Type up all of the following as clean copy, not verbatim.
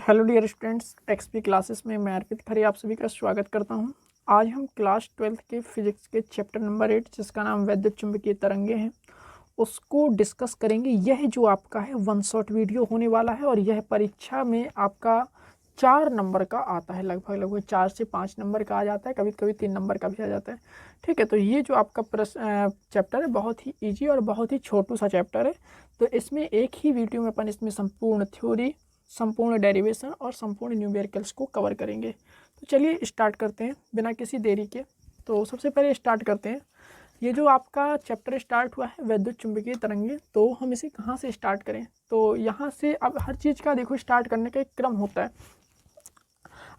Hello dear students, XP classes में मैं अर्पित खरे आप सभी का स्वागत करता हूं। आज हम क्लास 12th के फिजिक्स के चैप्टर नंबर 8 जिसका नाम वैद्युत चुंबकीय तरंगे हैं उसको डिस्कस करेंगे। यह जो आपका है वन शॉट वीडियो होने वाला है और यह परीक्षा में आपका 4 नंबर का आता है, लगभग 4 से 5 नंबर का आ जाता है, कभी कभी 3 नंबर का भी आ जाता है। ठीक है, तो ये जो आपका चैप्टर है बहुत ही ईजी और बहुत ही छोटू सा चैप्टर है। तो इसमें एक ही वीडियो में अपन इसमें संपूर्ण थ्योरी, संपूर्ण डेरिवेशन और संपूर्ण न्यूमेरिकल्स को कवर करेंगे। तो चलिए स्टार्ट करते हैं बिना किसी देरी के। तो सबसे पहले स्टार्ट करते हैं, ये जो आपका चैप्टर स्टार्ट हुआ है वैद्युत चुंबकीय तरंगे, तो हम इसे कहाँ से स्टार्ट करें। तो यहाँ से अब हर चीज़ का देखो स्टार्ट करने का एक क्रम होता है।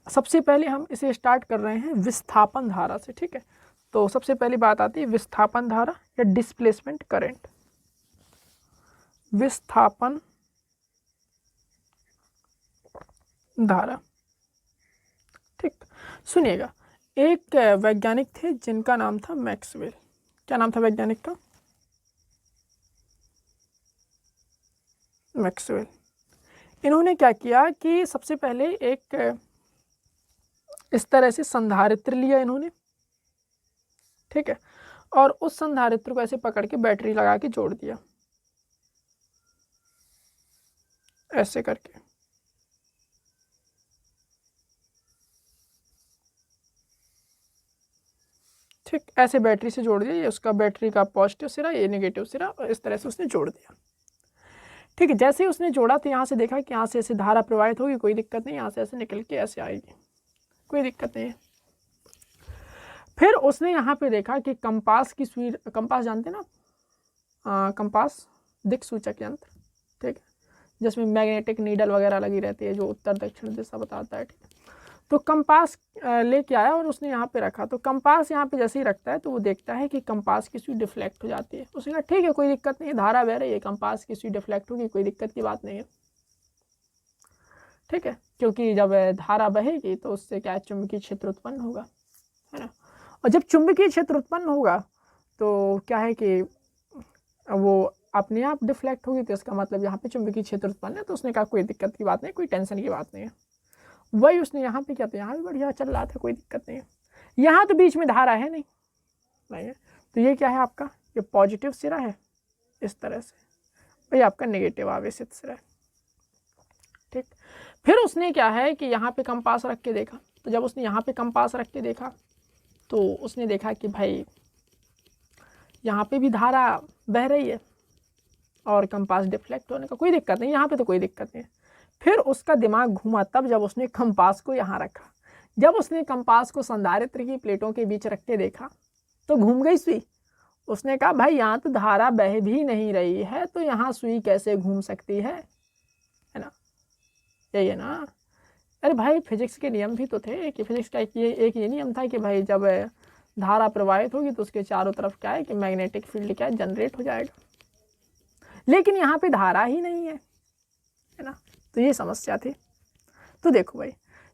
सबसे पहले हम इसे स्टार्ट कर रहे हैं विस्थापन धारा से। ठीक है, तो सबसे पहली बात आती है विस्थापन धारा या डिस्प्लेसमेंट करंट। विस्थापन धारा, ठीक। सुनिएगा, एक वैज्ञानिक थे जिनका नाम था मैक्सवेल। क्या नाम था वैज्ञानिक का? मैक्सवेल। इन्होंने क्या किया कि सबसे पहले एक इस तरह से संधारित्र लिया इन्होंने, ठीक है, और उस संधारित्र को ऐसे पकड़ के बैटरी लगा के जोड़ दिया ऐसे करके। ठीक, ऐसे बैटरी से जोड़ दिया, ये उसका बैटरी का पॉजिटिव सिरा, ये नेगेटिव सिरा, और इस तरह से उसने जोड़ दिया। ठीक है, जैसे ही उसने जोड़ा तो यहाँ से देखा कि यहाँ से ऐसे धारा प्रवाहित होगी, कोई दिक्कत नहीं, यहाँ से ऐसे निकल के ऐसे आएगी, कोई दिक्कत नहीं है। फिर उसने यहाँ पे देखा कि कंपास की सुई, कंपास जानते ना, कंपास दिक् सूचक यंत्र, ठीक है, जिसमें मैग्नेटिक नीडल वगैरह लगी रहती है जो उत्तर दक्षिण दिशा बताता है। ठीक है, तो कंपास लेके आया और उसने यहाँ पे रखा। तो कंपास यहाँ पे जैसे ही रखता है तो वो देखता है कि कंपास की सुई डिफ्लेक्ट हो जाती है। उसने कहा ठीक है, कोई दिक्कत नहीं है, धारा बह रही है, कंपास की सुई डिफ्लेक्ट होगी, कोई दिक्कत की बात नहीं है। ठीक है, क्योंकि जब धारा बहेगी तो उससे क्या चुंबकीय क्षेत्र उत्पन्न होगा, है ना। और जब चुंबकीय क्षेत्र उत्पन्न होगा तो क्या है कि वो अपने आप डिफ्लेक्ट होगी, तो इसका मतलब यहाँ पे चुंबकीय क्षेत्र उत्पन्न है। तो उसने कहा कोई दिक्कत की बात नहीं, कोई टेंशन की बात नहीं है। वही उसने यहाँ पे क्या, तो यहाँ भी बढ़िया चल रहा था, कोई दिक्कत नहीं है। यहाँ तो बीच में धारा है नहीं है, तो ये क्या है आपका, ये पॉजिटिव सिरा है इस तरह से, और ये आपका नेगेटिव आवेशित सिरा है। ठीक, फिर उसने क्या है कि यहाँ पे कंपास रख के देखा। तो जब उसने यहाँ पे कंपास रख के देखा तो उसने देखा कि भाई यहाँ पे भी धारा बह रही है और कंपास डिफ्लेक्ट होने का कोई दिक्कत नहीं, यहाँ पे तो कोई दिक्कत नहीं है। फिर उसका दिमाग घूमा तब जब उसने कंपास को यहाँ रखा। जब उसने कंपास को संधारित्र की प्लेटों के बीच रख के देखा तो घूम गई सुई। उसने कहा भाई यहाँ तो धारा बह भी नहीं रही है, तो यहाँ सुई कैसे घूम सकती है ना, यही है ना। अरे भाई फिजिक्स के नियम भी तो थे कि फिजिक्स का एक ये नियम था कि भाई जब धारा प्रवाहित होगी तो उसके चारों तरफ क्या है कि मैग्नेटिक फील्ड क्या जनरेट हो जाएगा, लेकिन यहाँ पे धारा ही नहीं है ना, तो ये समस्या थी। तो देखो भाई,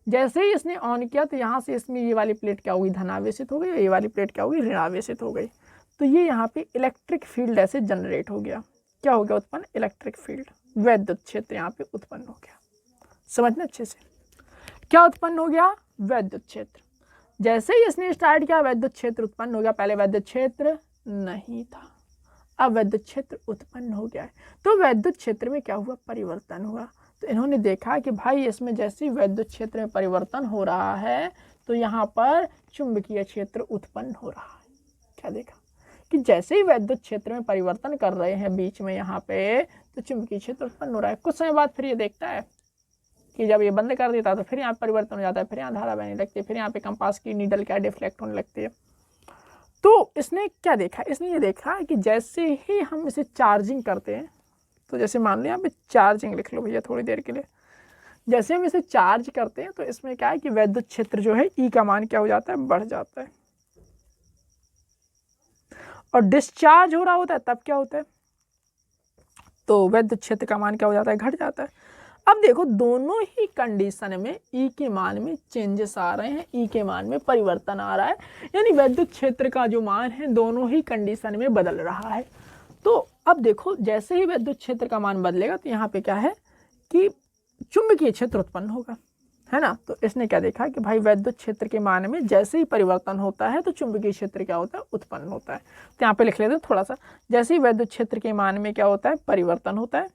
जैसे ही इसने ऑन किया तो यहाँ से इसमें ये वाली प्लेट क्या होगी, धनावेशित हो गई, ये वाली प्लेट क्या होगी, ऋणावेशित हो गई। तो ये यहाँ पे इलेक्ट्रिक फील्ड ऐसे जनरेट हो गया। क्या हो गया उत्पन्न? इलेक्ट्रिक फील्ड, वैद्युत क्षेत्र यहाँ पे उत्पन्न हो गया। समझना अच्छे से, क्या उत्पन्न हो गया? वैद्युत क्षेत्र। जैसे ही इसने स्टार्ट किया वैद्युत क्षेत्र उत्पन्न हो गया। पहले वैद्युत क्षेत्र नहीं था, अब वैद्युत क्षेत्र उत्पन्न हो गया है। तो वैद्युत क्षेत्र में क्या हुआ? परिवर्तन हुआ। तो इन्होंने देखा कि भाई इसमें जैसे ही वैद्युत क्षेत्र में परिवर्तन हो रहा है तो यहाँ पर चुंबकीय क्षेत्र उत्पन्न हो रहा है। क्या देखा कि जैसे ही वैद्युत क्षेत्र में परिवर्तन कर रहे हैं बीच में यहाँ पे, तो चुंबकीय क्षेत्र उत्पन्न हो रहा है। कुछ समय बाद फिर ये देखता है कि जब ये बंद कर देता है तो फिर यहाँ परिवर्तन हो जाता है, फिर यहाँ धारा बहने लगती है, फिर यहाँ पे कंपास की नीडल क्या डिफ्लेक्ट होने लगती है। तो इसने क्या देखा? इसने ये देखा कि जैसे ही हम इसे चार्जिंग करते हैं, तो जैसे मान लो यहाँ पे चार्जिंग लिख लो भैया थोड़ी देर के लिए, जैसे हम इसे चार्ज करते हैं तो इसमें क्या है कि वैद्युत क्षेत्र जो है ई का मान क्या हो जाता है? बढ़ जाता है। और डिस्चार्ज हो रहा होता है तब क्या होता है? तो वैद्युत क्षेत्र का मान क्या हो जाता है? घट जाता है। अब देखो दोनों ही कंडीशन में ई के मान में चेंजेस आ रहे हैं, ई के मान में परिवर्तन आ रहा है, यानी वैद्युत क्षेत्र का जो मान है दोनों ही कंडीशन में बदल रहा है। तो अब देखो जैसे ही वैद्युत क्षेत्र का मान बदलेगा तो यहाँ पे क्या है कि चुंबकीय क्षेत्र उत्पन्न होगा, है ना। तो इसने क्या देखा कि भाई वैद्युत क्षेत्र के मान में जैसे ही परिवर्तन होता है तो चुंबकीय क्षेत्र क्या होता है, उत्पन्न होता है। तो यहाँ पे लिख लेते हैं थोड़ा सा, जैसे ही वैद्युत क्षेत्र के मान में क्या होता है, परिवर्तन होता है,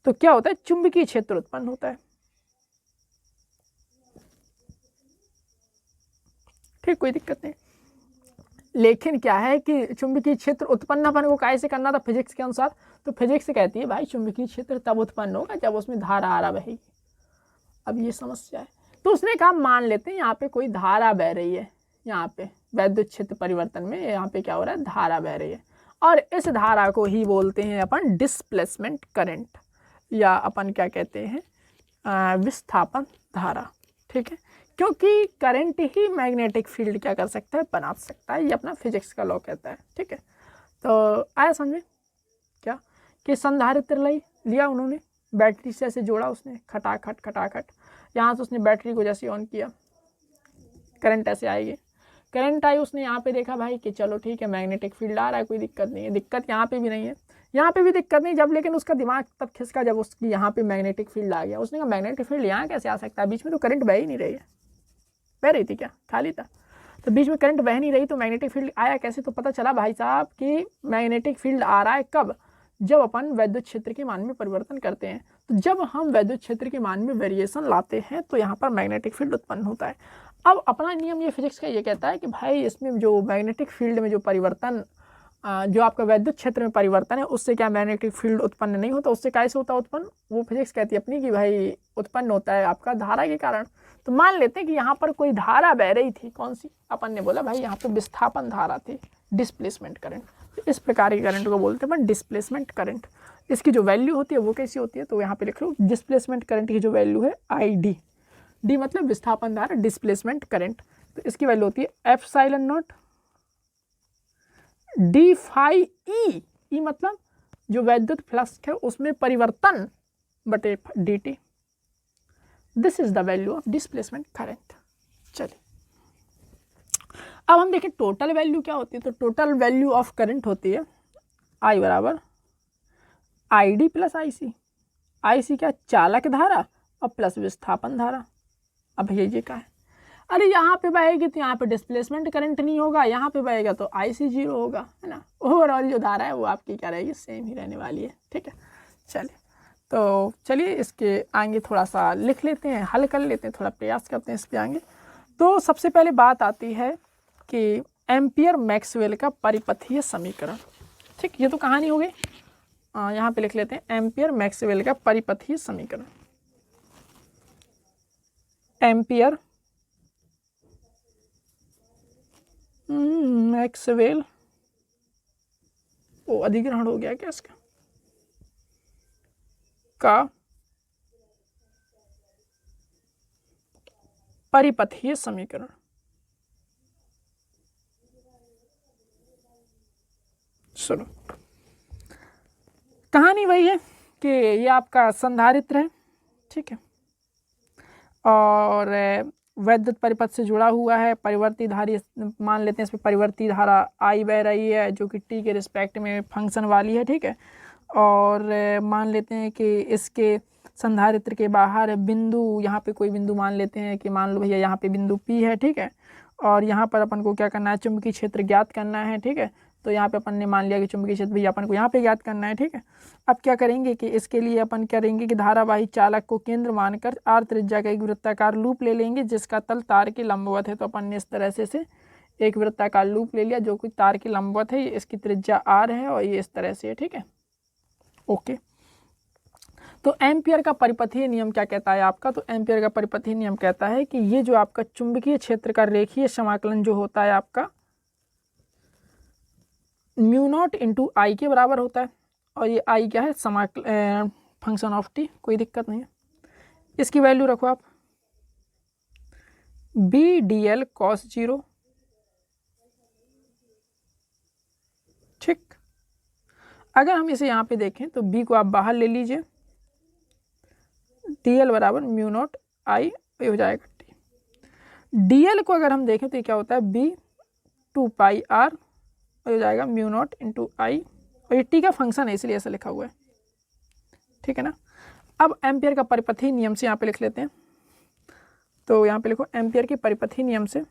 तो क्या होता है, चुंबकीय क्षेत्र उत्पन्न होता है। ठीक, कोई दिक्कत नहीं। लेकिन क्या है कि चुंबकीय क्षेत्र उत्पन्न अपन को कैसे करना था फिजिक्स के अनुसार, तो फिजिक्स कहती है भाई चुंबकीय क्षेत्र तब उत्पन्न होगा जब उसमें धारा आ रहा बहेगी। अब ये समस्या है, तो उसने कहा मान लेते हैं यहाँ पे कोई धारा बह रही है, यहाँ पे वैद्युत क्षेत्र परिवर्तन में यहाँ पे क्या हो रहा है, धारा बह रही है, और इस धारा को ही बोलते हैं अपन डिस्प्लेसमेंट करंट, या अपन क्या कहते हैं, विस्थापन धारा। ठीक है, क्योंकि करंट ही मैग्नेटिक फील्ड क्या कर सकता है, बना सकता है, ये अपना फिजिक्स का लॉ कहता है। ठीक है, तो आया समझे क्या कि संधारित्र लिया उन्होंने, बैटरी से ऐसे जोड़ा उसने, खटाखट खटाखट, यहाँ से उसने बैटरी को जैसे ऑन किया, करंट ऐसे आएगी, करंट आई, उसने यहाँ पे देखा भाई कि चलो ठीक है मैग्नेटिक फील्ड आ रहा है, कोई दिक्कत नहीं है, दिक्कत यहाँ पे भी नहीं है, यहाँ पे भी दिक्कत नहीं जब, लेकिन उसका दिमाग तब खिसका जब उसकी यहाँ पे मैग्नेटिक फील्ड आ गया। उसने कहा मैग्नेटिक फील्ड यहाँ कैसे आ सकता है, बीच में तो करंट बह ही नहीं रही है, बह रही थी क्या, खाली था, तो बीच में करंट बह नहीं रही, तो मैग्नेटिक फील्ड आया कैसे, तो पता चला भाई साहब कि मैग्नेटिक फील्ड आ रहा है कब, जब अपन वैद्युत क्षेत्र के मान में परिवर्तन करते हैं। तो जब हम वैद्युत क्षेत्र के मान में वेरिएशन लाते हैं तो यहाँ पर मैग्नेटिक फील्ड उत्पन्न होता है। अब अपना नियम ये फिजिक्स का ये कहता है कि भाई इसमें जो मैग्नेटिक फील्ड में जो परिवर्तन, जो आपका वैद्युत क्षेत्र में परिवर्तन है, उससे क्या मैग्नेटिक फील्ड उत्पन्न नहीं होता, उससे कैसे होता उत्पन्न, वो फिजिक्स कहती है अपनी कि भाई उत्पन्न होता है आपका धारा के कारण। तो मान लेते हैं कि यहाँ पर कोई धारा बह रही थी, कौन सी, अपन ने बोला भाई यहाँ पे विस्थापन धारा थी, डिस्प्लेसमेंट करंट, इस प्रकार के करंट को बोलते हैं डिस्प्लेसमेंट करंट। इसकी जो वैल्यू होती है वो कैसी होती है, तो यहाँ पे लिख लो डिस्प्लेसमेंट करंट की जो वैल्यू है ID, डी मतलब विस्थापन धारा, डिस्प्लेसमेंट करंट, तो इसकी वैल्यू होती है epsilon naught D phi E, E मतलब जो वैद्युत फ्लक्स है उसमें परिवर्तन बटे dt, this is the value of displacement current. चलिए अब हम देखें टोटल वैल्यू क्या होती है, तो टोटल वैल्यू ऑफ करंट होती है I बराबर ID प्लस IC, IC क्या, चालक धारा और प्लस विस्थापन धारा। अब भैया ये क्या है, अरे यहाँ पे बहेगी तो यहाँ पे डिस्प्लेसमेंट करंट नहीं होगा, यहाँ पे बहेगा तो IC 0 होगा, है ना, ओवरऑल जो धारा है वो आपकी क्या रहेगी, सेम ही रहने वाली है। ठीक है, चलिए तो चलिए इसके आगे थोड़ा सा लिख लेते हैं, हल कर लेते हैं, थोड़ा प्रयास करते हैं इसके आगे। तो सबसे पहले बात आती है कि एम्पियर मैक्सवेल का परिपथीय समीकरण। ठीक, ये तो कहानी हो गई, यहाँ पे लिख लेते हैं एम्पियर मैक्सवेल का परिपथीय समीकरण। एम्पियर मैक्सवेल, ओ अधिग्रहण हो गया क्या इसका, का परिपथीय समीकरण। सुनो, कहानी वही है कि ये आपका संधारित्र है, ठीक है, और वैद्युत परिपथ से जुड़ा हुआ है, परिवर्ती धारी मान लेते हैं, इसमें परिवर्ती धारा I बह रही है जो कि t के रिस्पेक्ट में फंक्शन वाली है। ठीक है, और मान लेते हैं कि इसके संधारित्र के बाहर बिंदु, यहाँ पे कोई बिंदु मान लेते हैं कि मान लो भैया यहाँ पे बिंदु P है। ठीक है, और यहाँ पर अपन को क्या करना है, चुंबकीय क्षेत्र ज्ञात करना है। ठीक है, तो यहाँ पे अपन ने मान लिया कि चुंबकीय क्षेत्र भैया अपन को यहाँ पे ज्ञात करना है। ठीक है, अब क्या करेंगे कि इसके लिए अपन करेंगे कि धारावाही चालक को केंद्र मानकर r त्रिज्या का एक वृत्ताकार लूप ले लेंगे जिसका तल तार के लंबवत है। तो अपन ने इस तरह से एक वृत्ताकार लूप ले लिया जो कि तार के लंबवत है, इसकी त्रिज्या r है और ये इस तरह से है। ठीक है, ओके। तो एम्पियर का परिपथीय नियम क्या कहता है आपका, तो एम्पियर का परिपथीय नियम कहता है कि ये जो आपका चुंबकीय क्षेत्र का रेखीय समाकलन जो होता है आपका म्यू नॉट इंटू आई के बराबर होता है, और ये आई क्या है, समाकलन फंक्शन ऑफ टी, कोई दिक्कत नहीं है। इसकी वैल्यू रखो आप बी डी एल कॉस 0। ठीक, अगर हम इसे यहाँ पे देखें तो बी को आप बाहर ले लीजिए, डी एल बराबर म्यू नॉट आई हो जाएगा टी। डी एल को अगर हम देखें तो ये क्या होता है, बी 2 पाई आर हो जाएगा म्यू नॉट इंटू आई, और ये टी का फंक्शन है इसलिए ऐसा लिखा हुआ है। ठीक है ना। अब एम्पियर का परिपथी नियम से यहाँ पे लिख लेते हैं। तो यहाँ पे लिखो एम्पियर की परिपथी नियम से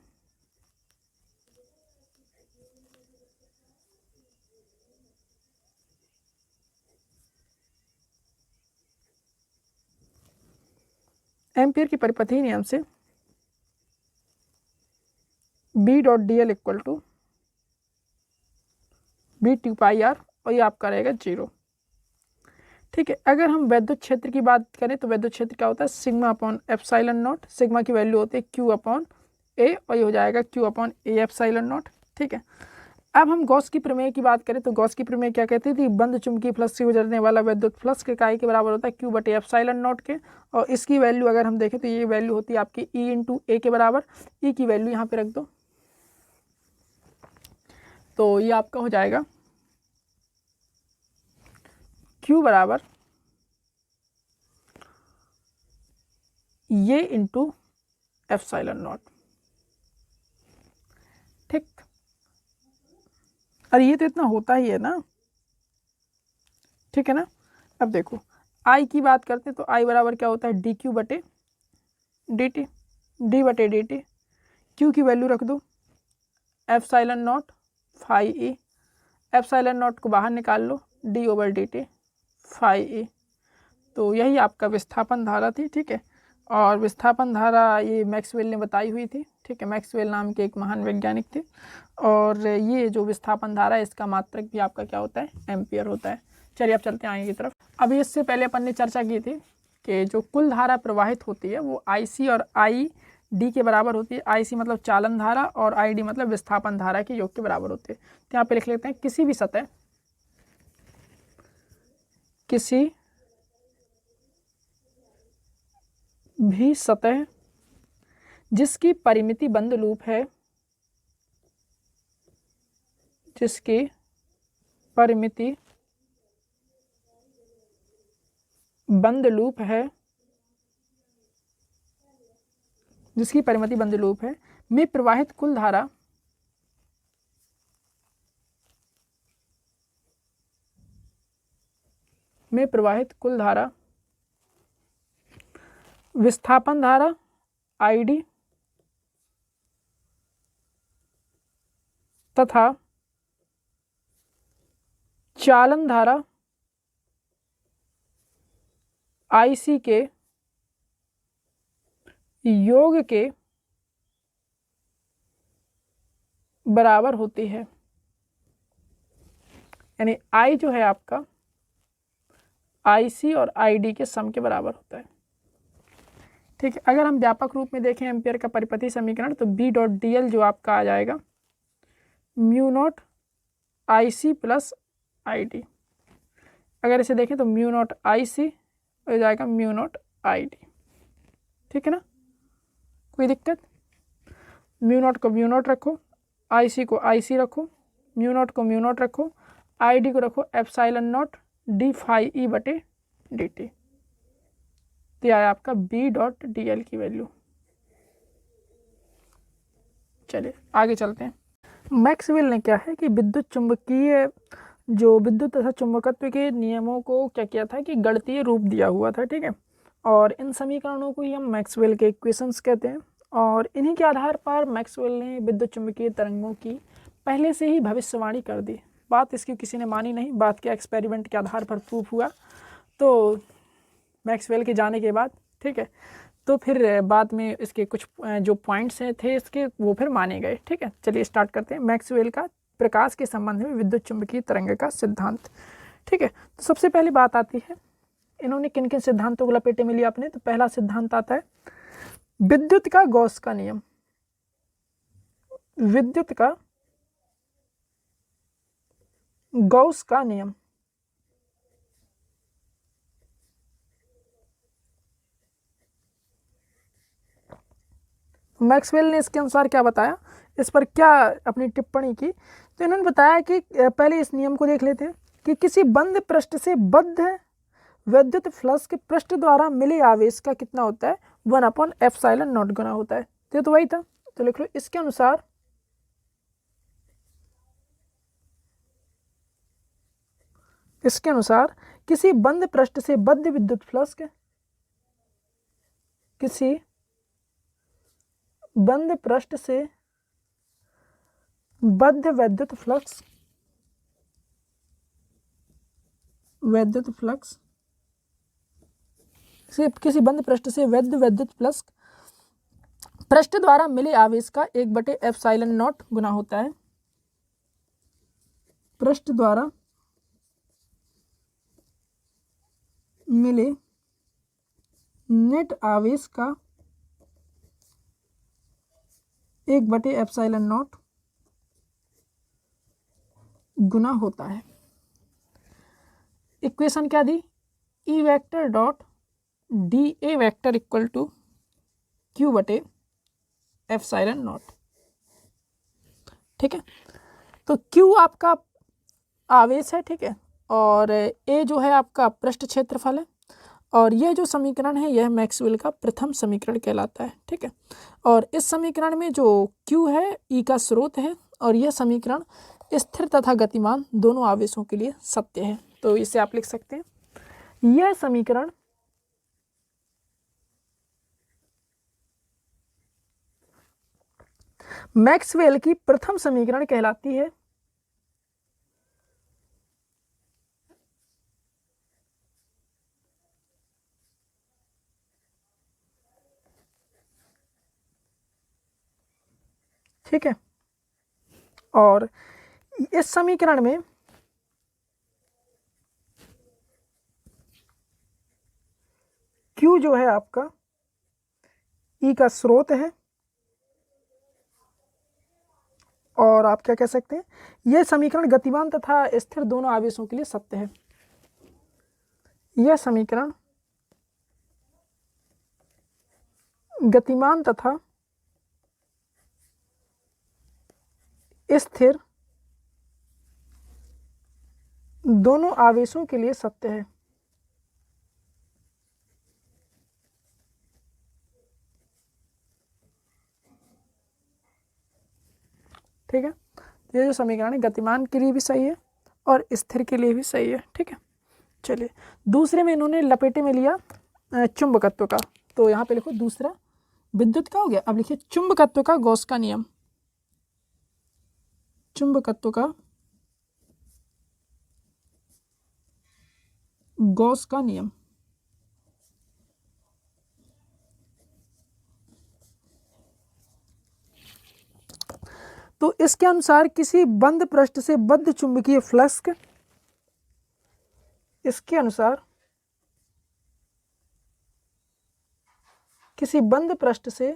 एम्पियर की परिपथी नियम से B dot D L equal to B2πr और ये आपका रहेगा 0। ठीक है। अगर हम वैद्युत क्षेत्र की बात करें तो वैद्युत क्षेत्र क्या होता है, sigma upon epsilon not. Sigma की वैल्यू होती है Q अपॉन A और ये हो जाएगा Q upon A epsilon not. ठीक है। अब हम गॉस की प्रमेय की बात करें तो गॉस की प्रमेय क्या कहती थी, बंद चुंबकीय फ्लक्स से गुजरने वाला वैद्युत फ्लक्स के इकाई के बराबर होता है Q बटे एप्सिलॉन नॉट के। और इसकी वैल्यू अगर हम देखें तो ये वैल्यू होती है आपकी E इंटू ए के बराबर। E की वैल्यू यहाँ पे रख दो तो ये आपका हो जाएगा Q बराबर ये इंटू एप्सिलॉन नॉट। ठीक, अरे ये तो इतना होता ही है ना। ठीक है ना। अब देखो आई की बात करते हैं तो आई बराबर क्या होता है डी क्यू बटे डी टी, डी बटे डी टी। क्यू की वैल्यू रख दो epsilon naught phi E, epsilon naught को बाहर निकाल लो D over D T phi E. तो यही आपका विस्थापन धारा थी। ठीक है। और विस्थापन धारा ये मैक्सवेल ने बताई हुई थी। ठीक है। मैक्सवेल नाम के एक महान वैज्ञानिक थे। और ये जो विस्थापन धारा है इसका मात्रक भी आपका क्या होता है, एम्पियर होता है। चलिए अब चलते हैं आगे की तरफ। अभी इससे पहले अपन ने चर्चा की थी कि जो कुल धारा प्रवाहित होती है वो IC और ID के बराबर होती है। IC मतलब चालन धारा और ID मतलब विस्थापन धारा के योग के बराबर होती है। तो यहाँ पे लिख लेते हैं किसी भी सतह जिसकी परिमिति बंद लूप है, जिसकी परिमिति बंद लूप है, जिसकी परिमिति बंद लूप है में प्रवाहित कुल धारा विस्थापन धारा ID तथा चालन धारा IC के योग के बराबर होती है। यानी I जो है आपका IC और ID के सम के बराबर होता है। ठीक है। अगर हम व्यापक रूप में देखें एम्पियर का परिपथी समीकरण तो B डॉट डी एल जो आपका आ जाएगा mu naught IC plus ID। अगर इसे देखें तो म्यू नॉट IC हो जाएगा म्यू नॉट ID। ठीक है ना, कोई दिक्कत। म्यू नॉट को म्यू नॉट रखो, IC को IC रखो, म्यू नॉट को म्यू नॉट रखो, ID को रखो epsilon naught D phi E बटे डी टी। तो आया आपका B डॉट डी एल की वैल्यू। चलिए आगे चलते हैं। मैक्सवेल ने क्या है कि विद्युत तथा चुंबकत्व के नियमों को क्या किया था कि गणितीय रूप दिया हुआ था। ठीक है। और इन समीकरणों को ही हम मैक्सवेल के इक्वेशंस कहते हैं। और इन्हीं के आधार पर मैक्सवेल ने विद्युत चुंबकीय तरंगों की पहले से ही भविष्यवाणी कर दी। बात इसकी किसी ने मानी नहीं, बात के एक्सपेरिमेंट के आधार पर प्रूफ हुआ। तो मैक्सवेल के जाने के बाद ठीक है, तो फिर बाद में इसके कुछ जो पॉइंट्स थे इसके वो फिर माने गए। ठीक है। चलिए स्टार्ट करते हैं। मैक्सवेल का प्रकाश के संबंध में विद्युत चुंबकीय तरंग का सिद्धांत। ठीक है। तो सबसे पहली बात आती है इन्होंने किन किन सिद्धांतों को लपेटे में लिया अपने। तो पहला सिद्धांत आता है विद्युत का गॉस का नियम। विद्युत का गॉस का नियम। मैक्सवेल ने इसके अनुसार क्या बताया, इस पर क्या अपनी टिप्पणी की। तो इन्होंने बताया कि पहले इस नियम को देख लेते हैं कि किसी बंद पृष्ठ से बद्ध विद्युत फ्लक्स के पृष्ठ द्वारा मिले आवेश का कितना होता है 1/एप्सिलॉन गुना होता है। तो वही था। तो लिख लो इसके अनुसार किसी बंद पृष्ठ से बद्ध विद्युत फ्लक्स किसी बंद पृष्ठ से बद्ध विद्युत फ्लक्स किसी बंद पृष्ठ से बद्ध विद्युत फ्लक्स पृष्ठ द्वारा मिले आवेश का 1/ε0 गुना होता है। पृष्ठ द्वारा मिले नेट आवेश का 1/ε0 गुना होता है। इक्वेशन क्या दी? E vector dot D A vector equal to Q/ε0। ठीक है, तो Q आपका आवेश है, ठीक है, और A जो है आपका पृष्ठ क्षेत्रफल है, और यह जो समीकरण है यह मैक्सवेल का प्रथम समीकरण कहलाता है। ठीक है, और इस समीकरण में जो Q है E का स्रोत है, और यह समीकरण स्थिर तथा गतिमान दोनों आवेशों के लिए सत्य है। तो इसे आप लिख सकते हैं, यह समीकरण मैक्सवेल की प्रथम समीकरण कहलाती है। ठीक है, और इस समीकरण में Q जो है आपका E का स्रोत है, और आप क्या कह सकते हैं, यह समीकरण गतिमान तथा स्थिर दोनों आवेशों के लिए सत्य है। यह समीकरण गतिमान तथा स्थिर दोनों आवेशों के लिए सत्य है। ठीक है, ये जो समीकरण है गतिमान के लिए भी सही है और स्थिर के लिए भी सही है। ठीक है, चलिए दूसरे में इन्होंने लपेटे में लिया चुंबकत्व का, तो यहाँ पे लिखो दूसरा विद्युत का हो गया। अब लिखिए चुंबकत्व का गॉस का नियम। चुंबकत्व का गॉस का नियम। तो इसके अनुसार किसी बंद पृष्ठ से बद्ध चुंबकीय फ्लक्स, इसके अनुसार किसी बंद पृष्ठ से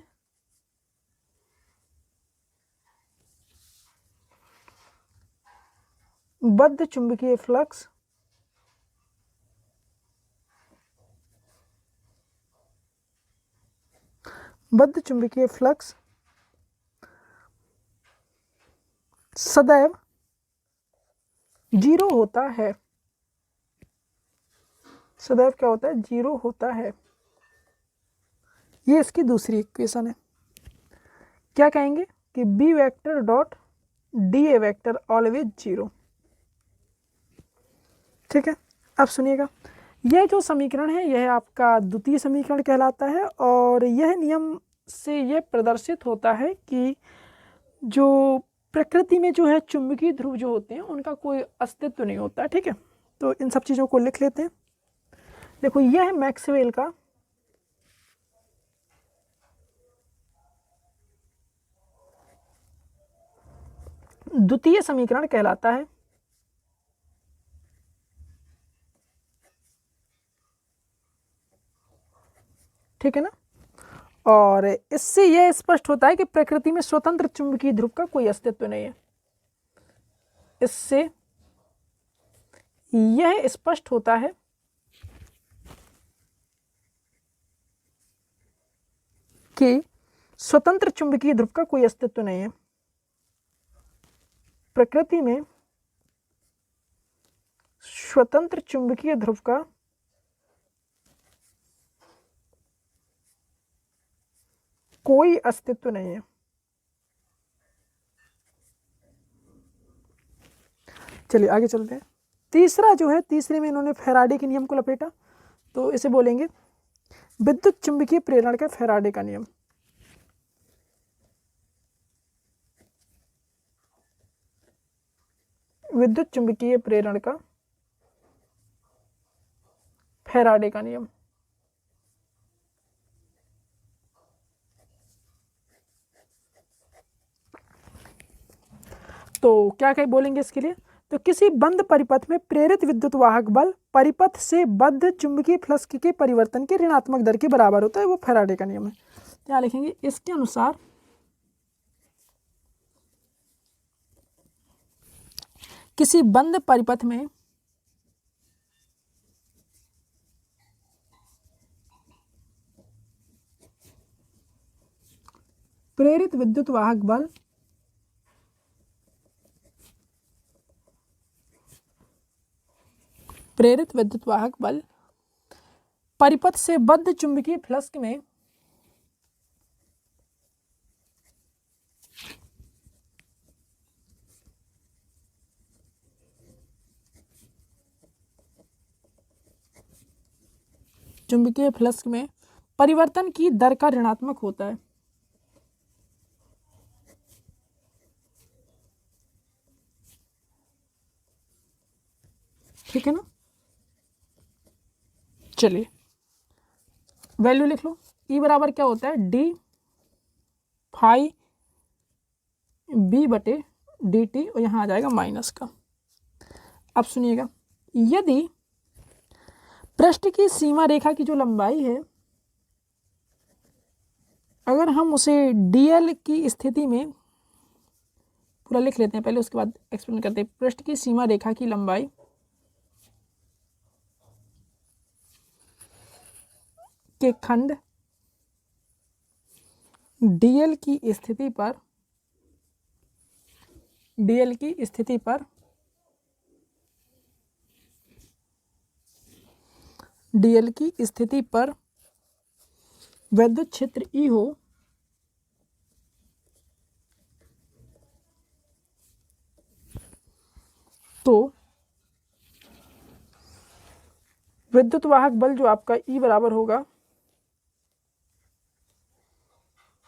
बद्ध चुंबकीय फ्लक्स सदैव 0 होता है। सदैव क्या होता है? 0 होता है। ये इसकी दूसरी इक्वेशन है। क्या कहेंगे कि B vector dot D A vector always 0। ठीक है, अब सुनिएगा, यह जो समीकरण है यह आपका द्वितीय समीकरण कहलाता है, और यह नियम से यह प्रदर्शित होता है कि जो प्रकृति में जो है चुंबकीय ध्रुव जो होते हैं उनका कोई अस्तित्व नहीं होता। ठीक है, तो इन सब चीज़ों को लिख लेते हैं। देखो, यह मैक्सवेल का द्वितीय समीकरण कहलाता है। ठीक है ना, और इससे यह स्पष्ट होता है कि प्रकृति में स्वतंत्र चुंबकीय ध्रुव का कोई अस्तित्व नहीं है। इससे यह स्पष्ट होता है कि स्वतंत्र चुंबकीय ध्रुव का कोई अस्तित्व नहीं है। प्रकृति में स्वतंत्र चुंबकीय ध्रुव का कोई अस्तित्व नहीं है। चलिए आगे चलते हैं। तीसरा जो है, तीसरे में इन्होंने फैराडे के नियम को लपेटा, तो इसे बोलेंगे विद्युत चुंबकीय प्रेरण का फैराडे का नियम। विद्युत चुंबकीय प्रेरण का फैराडे का नियम। तो क्या क्या बोलेंगे इसके लिए? तो किसी बंद परिपथ में प्रेरित विद्युत वाहक बल परिपथ से बद्ध चुंबकीय फ्लक्स के परिवर्तन के ऋणात्मक दर के बराबर होता है, वो फैराडे का नियम है। क्या लिखेंगे? इसके अनुसार किसी बंद परिपथ में प्रेरित विद्युत वाहक बल परिपथ से बद्ध चुंबकीय फ्लक्स में परिवर्तन की दर का ऋणात्मक होता है। ठीक है ना? चलिए वैल्यू लिख लो। E बराबर क्या होता है? डी फाई बी बटे डी टी, और यहाँ आ जाएगा माइनस का। अब सुनिएगा, यदि पृष्ठ की सीमा रेखा की जो लंबाई है, अगर हम उसे dl की स्थिति में, पूरा लिख लेते हैं पहले उसके बाद एक्सप्लेन करते हैं। पृष्ठ की सीमा रेखा की लंबाई के खंड dl की स्थिति पर विद्युत क्षेत्र E हो, तो विद्युत वाहक बल जो आपका E बराबर होगा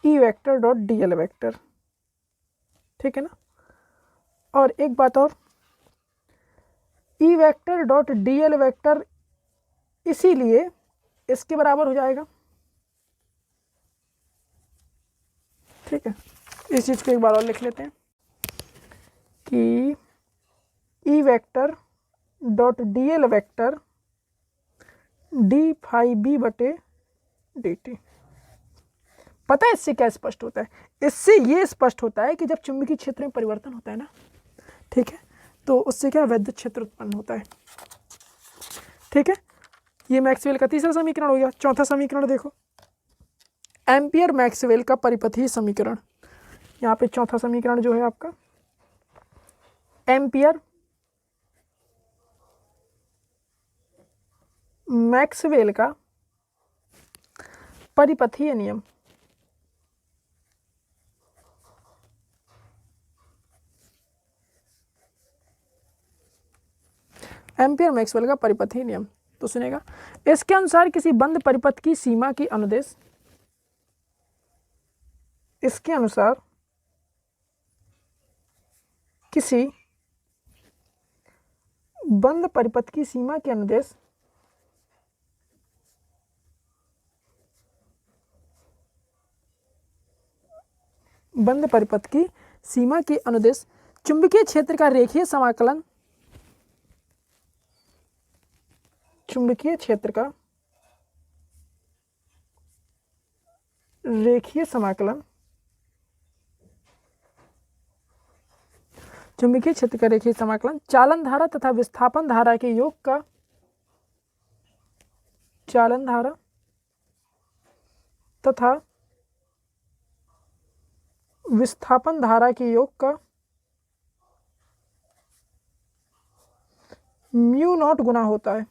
E vector dot dl vector. ठीक है ना? और एक बात और, E vector dot dl vector इसीलिए इसके बराबर हो जाएगा। ठीक है, इस चीज को एक बार और लिख लेते हैं कि E vector dot dl vector D phi B बटे डी टी। पता है इससे क्या स्पष्ट होता है? इससे ये स्पष्ट होता है कि जब चुंबकीय क्षेत्र में परिवर्तन होता है ना, ठीक है, तो उससे क्या विद्युत क्षेत्र उत्पन्न होता है। ठीक है, ये मैक्सवेल का तीसरा समीकरण हो गया। चौथा समीकरण देखो, एम्पियर मैक्सवेल का परिपथीय समीकरण। यहाँ पे चौथा समीकरण जो है आपका, एम्पियर मैक्सवेल का परिपथीय नियम। एम्पियर मैक्सवेल का परिपथीय नियम। तो सुनेगा, इसके अनुसार किसी बंद परिपथ की सीमा की अनुदेश, इसके अनुसार किसी बंद परिपथ की सीमा के अनुदेश चुंबकीय क्षेत्र का रेखीय समाकलन, चुंबकीय क्षेत्र का रेखीय समाकलन चालन धारा तथा विस्थापन धारा के योग का, चालन धारा तथा विस्थापन धारा के योग का म्यू नॉट गुना होता है।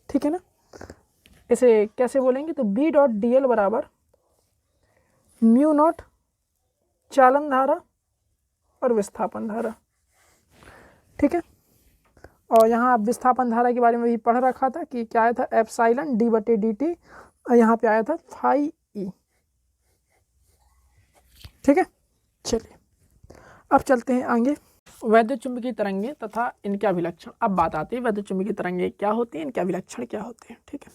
ठीक है ना? इसे कैसे बोलेंगे? तो बी डॉट डी एल बराबर म्यू नॉट चालन धारा और विस्थापन धारा। ठीक है। और यहाँ आप विस्थापन धारा के बारे में भी पढ़ रखा था कि क्या आया था, एप्सिलॉन d/dt, और यहाँ पे आया था फाई ई। ठीक है, चलिए अब चलते हैं आगे। वैद्युत चुंबकीय तरंगे तथा इनके अभिलक्षण। अब बात आती है वैद्युत चुंबकीय तरंगे क्या होती हैं, इनके अभिलक्षण क्या होते हैं। ठीक है,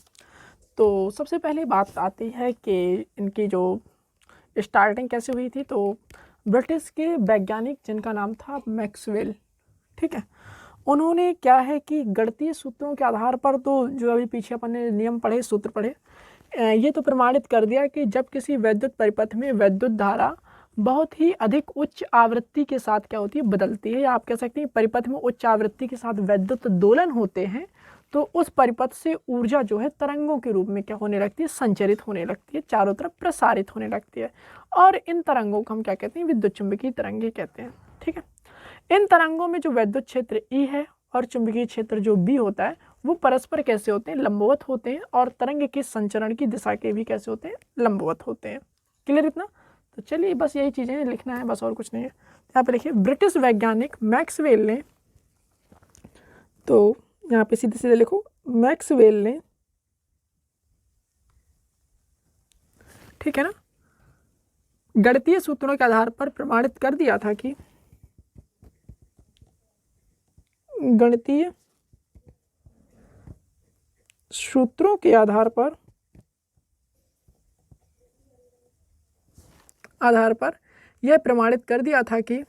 तो सबसे पहले बात आती है कि इनकी जो स्टार्टिंग कैसे हुई थी। तो ब्रिटिश के वैज्ञानिक जिनका नाम था मैक्सवेल, ठीक है, उन्होंने क्या है कि गणितीय सूत्रों के आधार पर, तो जो अभी पीछे अपन ने नियम पढ़े, सूत्र पढ़े, ये तो प्रमाणित कर दिया कि जब किसी वैद्युत परिपथ में वैद्युत धारा बहुत ही अधिक उच्च आवृत्ति के साथ क्या होती है, बदलती है, या आप कह सकते हैं परिपथ में उच्च आवृत्ति के साथ वैद्युत दोलन होते हैं, तो उस परिपथ से ऊर्जा जो है तरंगों के रूप में क्या होने लगती है, संचरित होने लगती है, चारों तरफ प्रसारित होने लगती है। और इन तरंगों को हम क्या कहते हैं, विद्युत चुंबकीय तरंगे कहते हैं। ठीक है, इन तरंगों में जो वैद्युत क्षेत्र ई है और चुंबकीय क्षेत्र जो बी होता है वो परस्पर कैसे होते हैं, लंबवत होते हैं, और तरंग के संचरण की दिशा के भी कैसे होते हैं, लंबवत होते हैं। क्लियर इतना? तो चलिए बस यही चीज़ें लिखना है, बस और कुछ नहीं है। यहाँ पे लिखिए ब्रिटिश वैज्ञानिक मैक्सवेल ने, तो यहाँ पे सीधे सीधे लिखो मैक्सवेल ने, ठीक है ना, गणितीय सूत्रों के आधार पर प्रमाणित कर दिया था कि गणितीय सूत्रों के आधार पर यह प्रमाणित कर दिया था कि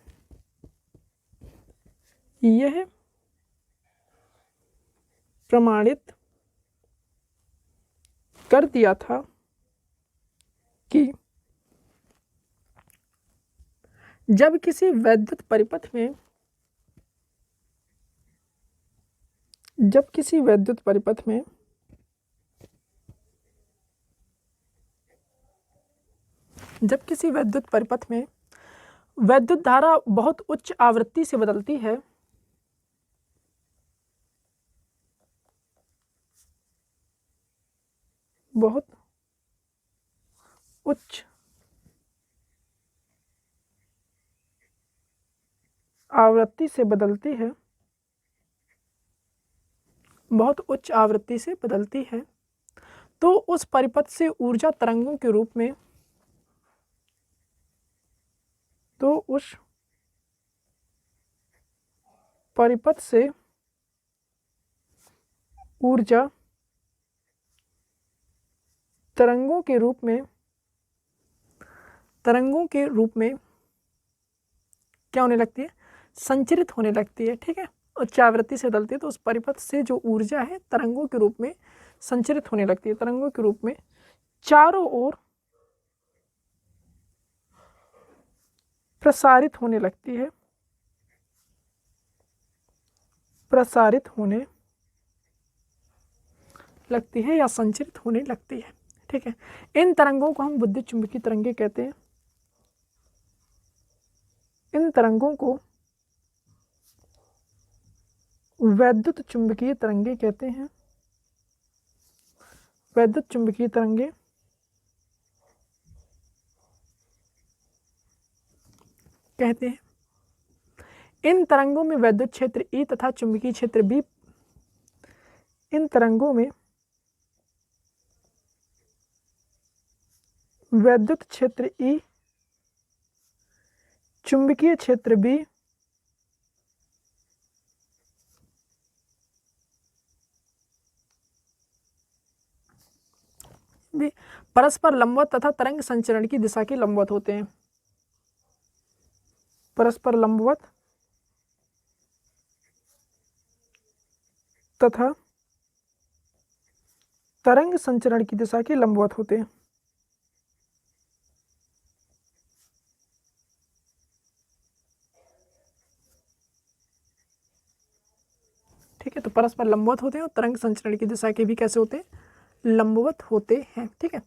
यह प्रमाणित कर दिया था कि जब किसी वैद्युत परिपथ में जब किसी वैद्युत परिपथ में वैद्युत धारा बहुत उच्च आवृत्ति से बदलती है, बहुत उच्च आवृत्ति से बदलती है, बहुत उच्च आवृत्ति से बदलती है, तो उस परिपथ से ऊर्जा तरंगों के रूप में, तो उस परिपथ से ऊर्जा तरंगों के रूप में क्या होने लगती है, संचरित होने लगती है। ठीक है, उच्च आवृत्ति से बदलती है तो उस परिपथ से जो ऊर्जा है तरंगों के रूप में संचरित होने लगती है, तरंगों के रूप में चारों ओर प्रसारित होने लगती है, प्रसारित होने लगती है या संचरित होने लगती है। ठीक है, इन तरंगों को हम विद्युत चुंबकीय तरंगे कहते हैं। इन तरंगों को वैद्युत चुंबकीय तरंगे कहते हैं। वैद्युत चुंबकीय तरंगे कहते हैं। इन तरंगों में वैद्युत क्षेत्र ई तथा चुंबकीय क्षेत्र बी, इन तरंगों में वैद्युत क्षेत्र ई, चुंबकीय क्षेत्र बी भी परस्पर लंबवत तथा तरंग संचरण की दिशा के लंबवत होते हैं। परस्पर लंबवत तथा तरंग संचरण की दिशा के लंबवत होते हैं। ठीक है, तो परस्पर लंबवत होते हैं और तरंग संचरण की दिशा के भी कैसे होते हैं, लंबवत होते हैं। ठीक है,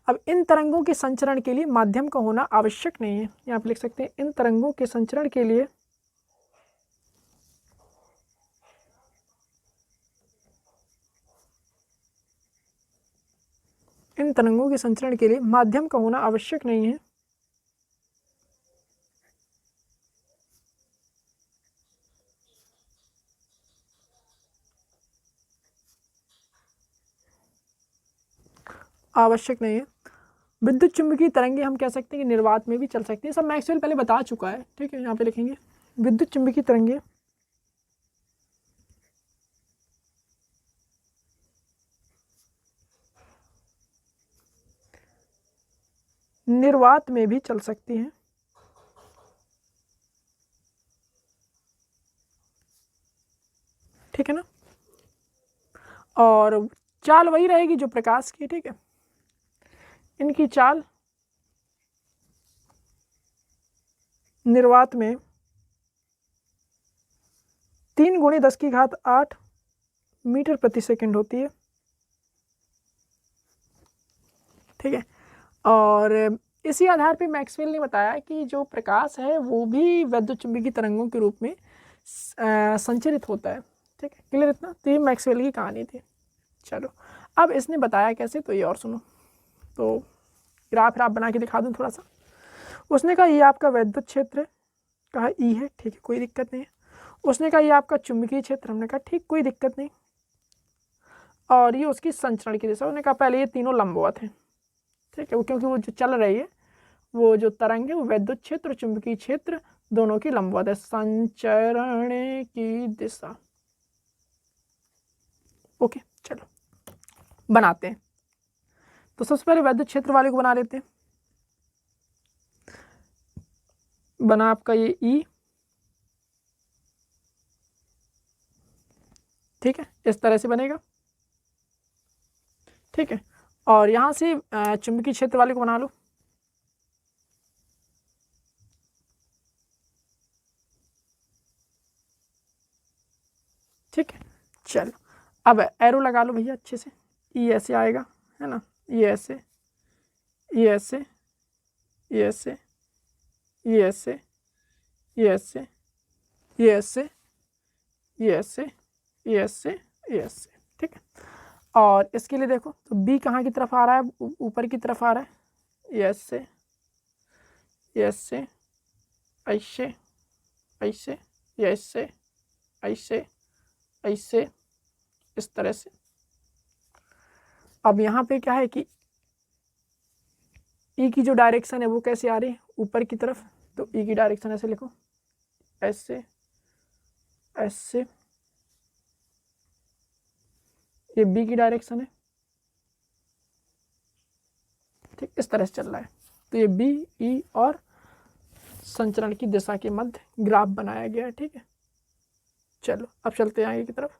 अब इन तरंगों के संचरण के लिए माध्यम का होना आवश्यक नहीं है। यहाँ पे लिख सकते हैं इन तरंगों के संचरण के लिए माध्यम का होना आवश्यक नहीं है। आवश्यक नहीं है। विद्युत चुम्बकीय तरंगे हम कह सकते हैं कि निर्वात में भी चल सकती है। सब मैक्सवेल पहले बता चुका है, ठीक है। यहाँ पे लिखेंगे विद्युत चुम्बकीय तरंगे निर्वात में भी चल सकती हैं। ठीक है ना। और चाल वही रहेगी जो प्रकाश की, ठीक है। इनकी चाल निर्वात में 3 × 10⁸ मीटर प्रति सेकंड होती है, ठीक है। और इसी आधार पे मैक्सवेल ने बताया कि जो प्रकाश है वो भी विद्युत चुम्बकीय तरंगों के रूप में संचरित होता है, ठीक है। क्लियर इतना। तो ये मैक्सवेल की कहानी थी। चलो अब इसने बताया कैसे, तो ये और सुनो। तो ग्राफ आप बना के दिखा दूँ थोड़ा सा। उसने कहा ये आपका विद्युत क्षेत्र कहा ई है, ठीक है, कोई दिक्कत नहीं है। उसने कहा ये आपका चुंबकीय क्षेत्र, हमने कहा ठीक, कोई दिक्कत नहीं। और ये उसकी संचरण की दिशा, उन्होंने कहा पहले ये तीनों लंबवत हैं, ठीक है, क्योंकि वो जो चल रही है वो जो तरंग है वो विद्युत क्षेत्र चुंबकीय क्षेत्र दोनों की लंबवत है। संचरण की दिशा, ओके। चलो बनाते हैं। तो सबसे पहले विद्युत क्षेत्र वाले को बना लेते हैं। बना आपका ये ई, ठीक है, इस तरह से बनेगा, ठीक है। और यहां से चुंबकीय क्षेत्र वाले को बना लो, ठीक है। चलो अब एरो लगा लो भैया अच्छे से। ये ऐसे आएगा, है ना, ये ऐसे, ये ऐसे, ये ऐसे, ये ऐसे, ये ऐसे, ये ऐसे, ये ऐसे, ये ऐसे, ये ऐसे, ठीक है। और इसके लिए देखो तो बी कहाँ की तरफ आ रहा है, ऊपर की तरफ आ रहा है, ये ऐसे, ये ऐसे, ऐसे, ऐसे, ये ऐसे, ऐसे, ऐसे, इस तरह से। अब यहाँ पे क्या है कि ई की जो डायरेक्शन है वो कैसे आ रही है, ऊपर की तरफ। तो ई की डायरेक्शन ऐसे लिखो, ऐसे, ऐसे। ये बी की डायरेक्शन है, ठीक, इस तरह से चल रहा है। तो ये बी, ई और संचरण की दिशा के मध्य ग्राफ बनाया गया है, ठीक है। चलो अब चलते हैं आगे की तरफ।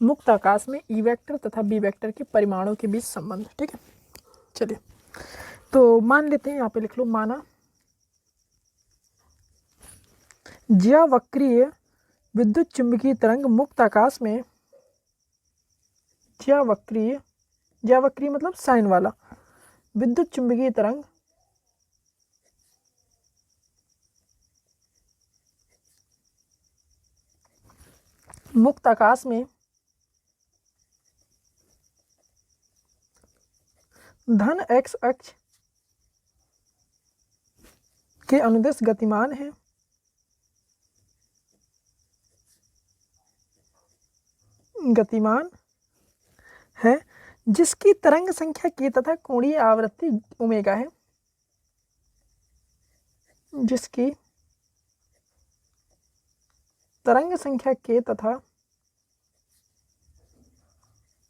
मुक्त आकाश में ई वेक्टर तथा बी वेक्टर के परिमाणों के बीच संबंध, ठीक है। चलिए तो मान लेते हैं, यहाँ पे लिख लो, माना ज्यावक्रीय विद्युत चुंबकीय तरंग मुक्त आकाश में, ज्यावक्रीय, ज्यावक्रीय मतलब साइन वाला, विद्युत चुंबकीय तरंग मुक्त आकाश में धन एक्स अक्ष के अनुदिश गतिमान है, गतिमान है, जिसकी तरंग संख्या के तथा कोणीय आवृत्ति ओमेगा है, जिसकी तरंग संख्या के तथा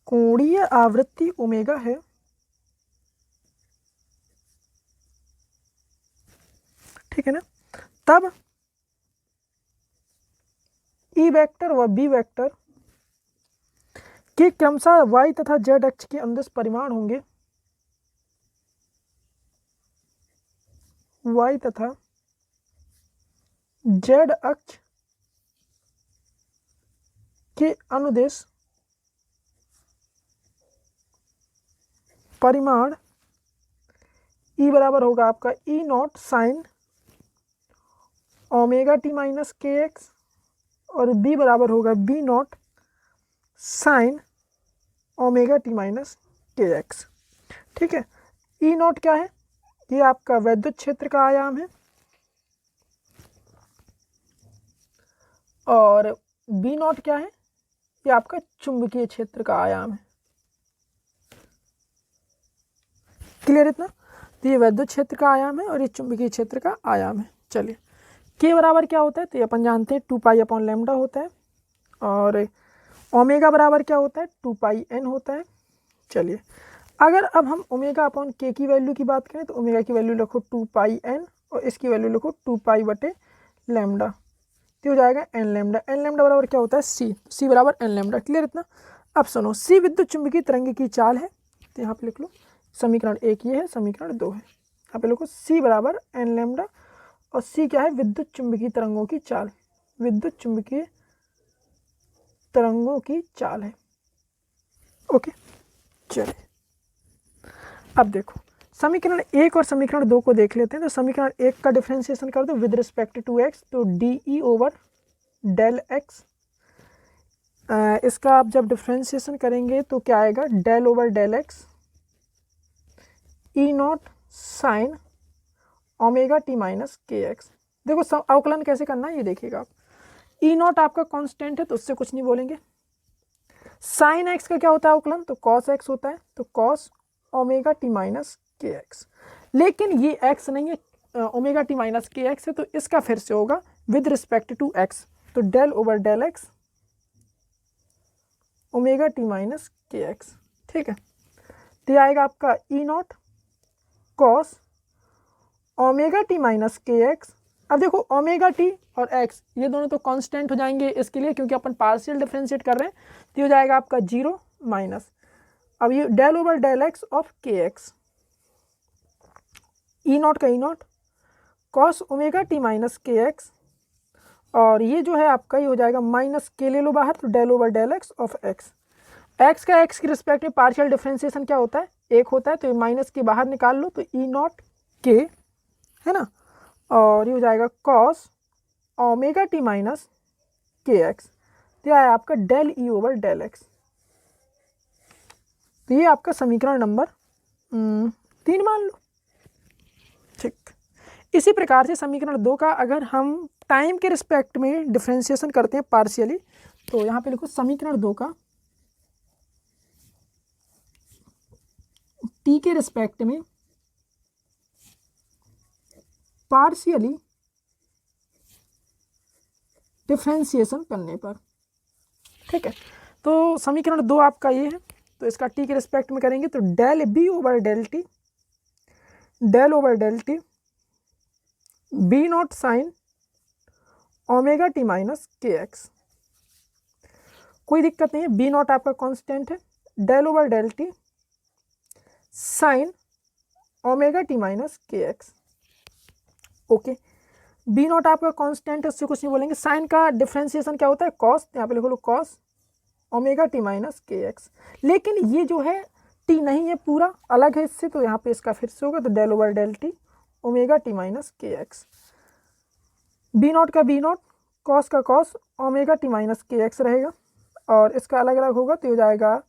कोणीय आवृत्ति ओमेगा है, ठीक है ना। तब ई वेक्टर व बी वेक्टर के क्रमशः y तथा z अक्ष के अनुदिश परिमाण होंगे, y तथा z अक्ष के अनुदिश परिमाण E बराबर होगा आपका E naught sine omega T minus K X, और B बराबर होगा B naught sine omega T minus K X, ठीक है। ई नॉट क्या है, ये आपका विद्युत क्षेत्र का आयाम है, और बी नॉट क्या है, ये आपका चुंबकीय क्षेत्र का आयाम है, क्लियर इतना। तो ये विद्युत क्षेत्र का आयाम है और ये चुंबकीय क्षेत्र का आयाम है। चलिए के बराबर क्या होता है, तो ये अपन जानते हैं 2 पाई अपॉन लैम्डा होता है, और ओमेगा बराबर क्या होता है 2 पाई एन होता है। चलिए अगर अब हम ओमेगा अपॉन के की वैल्यू की बात करें तो ओमेगा की वैल्यू लिखो 2 पाई एन और इसकी वैल्यू लिखो 2 पाई बटे लैम्डा, तो हो जाएगा एन लैम्डा। एन लैम्डा बराबर क्या होता है सी बराबर एन लैम्डा। क्लियर इतना। अब सुनो, सी विद्युत चुंबकीय तरंग की चाल है, तो यहाँ पे लिख लो समीकरण 1 ये है, समीकरण 2 है। यहाँ पे लिखो सी बराबर एन लैम्डा और सी क्या है, विद्युत चुंबकीय तरंगों की चाल, विद्युत चुंबकीय तरंगों की चाल है। ओके चलिए अब देखो समीकरण 1 और समीकरण 2 को देख लेते हैं। तो समीकरण 1 का डिफरेंशिएशन कर दो विद रिस्पेक्ट टू एक्स, तो D E over del X, इसका आप जब डिफरेंशिएशन करेंगे तो क्या आएगा, del over del X E naught sine omega T minus K X. देखो अवकलन कैसे करना है ये देखिएगा आप, ई नॉट आपका कांस्टेंट है तो उससे कुछ नहीं बोलेंगे। साइन एक्स का क्या होता है अवकलन, तो कॉस एक्स होता है, तो cos omega T minus K X. लेकिन ये एक्स नहीं है, omega T minus K X है, तो इसका फिर से होगा विद रिस्पेक्ट टू एक्स, तो del over del X omega T minus K X. ठीक है, तो आएगा आपका E naught cos omega T minus K X. अब देखो ओमेगा टी और एक्स ये दोनों तो कांस्टेंट हो जाएंगे इसके लिए, क्योंकि अपन पार्शियल डिफरेंशिएट कर रहे हैं, तो हो जाएगा आपका 0 माइनस, अब ये del over del X of K X, E naught का E naught cos omega T minus K X, और ये जो है आपका ये हो जाएगा माइनस के ले लो बाहर, तो del over del X of X. X का एक्स की रिस्पेक्ट में पार्शियल डिफरेंशिएशन क्या होता है, 1 होता है, तो ये माइनस के बाहर निकाल लो, तो ई नॉट के है ना, और ये हो जाएगा cos omega T minus K X, तो यह है आपका del E over del X. तो ये आपका समीकरण नंबर 3 मान लो। ठीक, इसी प्रकार से समीकरण 2 का अगर हम टाइम के रिस्पेक्ट में डिफरेंशिएशन करते हैं पार्शियली, तो यहाँ पे लिखो समीकरण 2 का टी के रिस्पेक्ट में पार्शियली डिफरेंशिएशन करने पर। ठीक है, तो समीकरण 2 आपका ये है, तो इसका टी के रिस्पेक्ट में करेंगे तो del B over del T, del over del T B naught sine omega T minus K X. कोई दिक्कत नहीं है, बी नॉट आपका कांस्टेंट है, del over del T sine omega T minus K X. Okay, B naught आपका constant है, उससे कुछ नहीं बोलेंगे। साइन का डिफरेंशिएशन क्या होता है, कॉस, यहाँ पे लिखो लो cos omega T minus K X. लेकिन ये जो है टी नहीं है, पूरा अलग है इससे, तो यहाँ पे इसका फिर से होगा, तो del over del T omega T minus K X. B naught का बी नॉट, कॉस का cos omega T minus K X रहेगा, और इसका अलग अलग होगा, तो हो जाएगा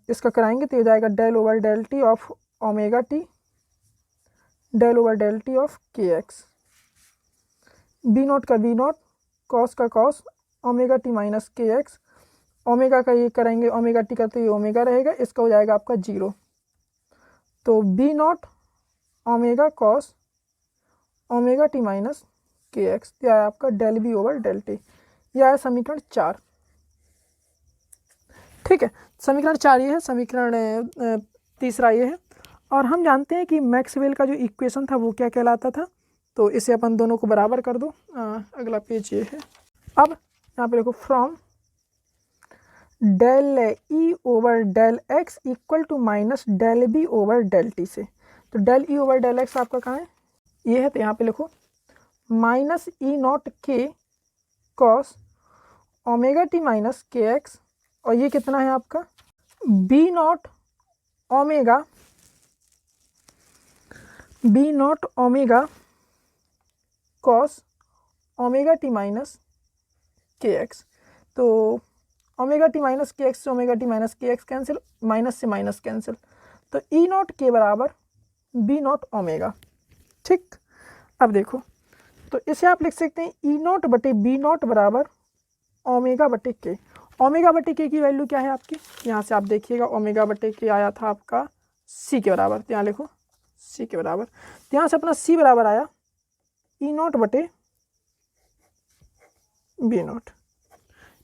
इसका कराएंगे तो हो जाएगा del over del T of omega T, del over del T of K X. B naught का बी नॉट, कॉस का cos omega T minus K X, omega का ये कराएंगे ओमेगा टी का, तो ये ओमेगा रहेगा, इसका हो जाएगा आपका 0, तो B naught omega cos omega T minus K X, यह है आपका del B over del T. यह है समीकरण 4। ठीक है, समीकरण 4 ये है, समीकरण तीसरा ये है। और हम जानते हैं कि मैक्सवेल का जो इक्वेशन था वो क्या कहलाता था, तो इसे अपन दोनों को बराबर कर दो। अगला पेज ये है। अब यहाँ पे देखो from del E over del X equal to minus del B over del T से, तो del E over del X आपका कहाँ है, ये है, तो यहाँ पे लिखो minus E naught K cos omega T minus K X, और ये कितना है आपका B naught omega cos omega T minus K X. तो omega T minus K X से omega T minus K x cancel, minus से minus cancel, तो ई naught के बराबर बी नॉट ओमेगा। ठीक, अब देखो, तो इसे आप लिख सकते हैं ई नॉट बटे बी नॉट बराबर ओमेगा बटे के। ओमेगा बटे के की वैल्यू क्या है आपकी, यहाँ से आप देखिएगा ओमेगा बटे के आया था आपका सी के बराबर, तो यहाँ लिखो सी के बराबर। तो यहाँ से अपना सी बराबर आया ई नॉट बटे बी नॉट,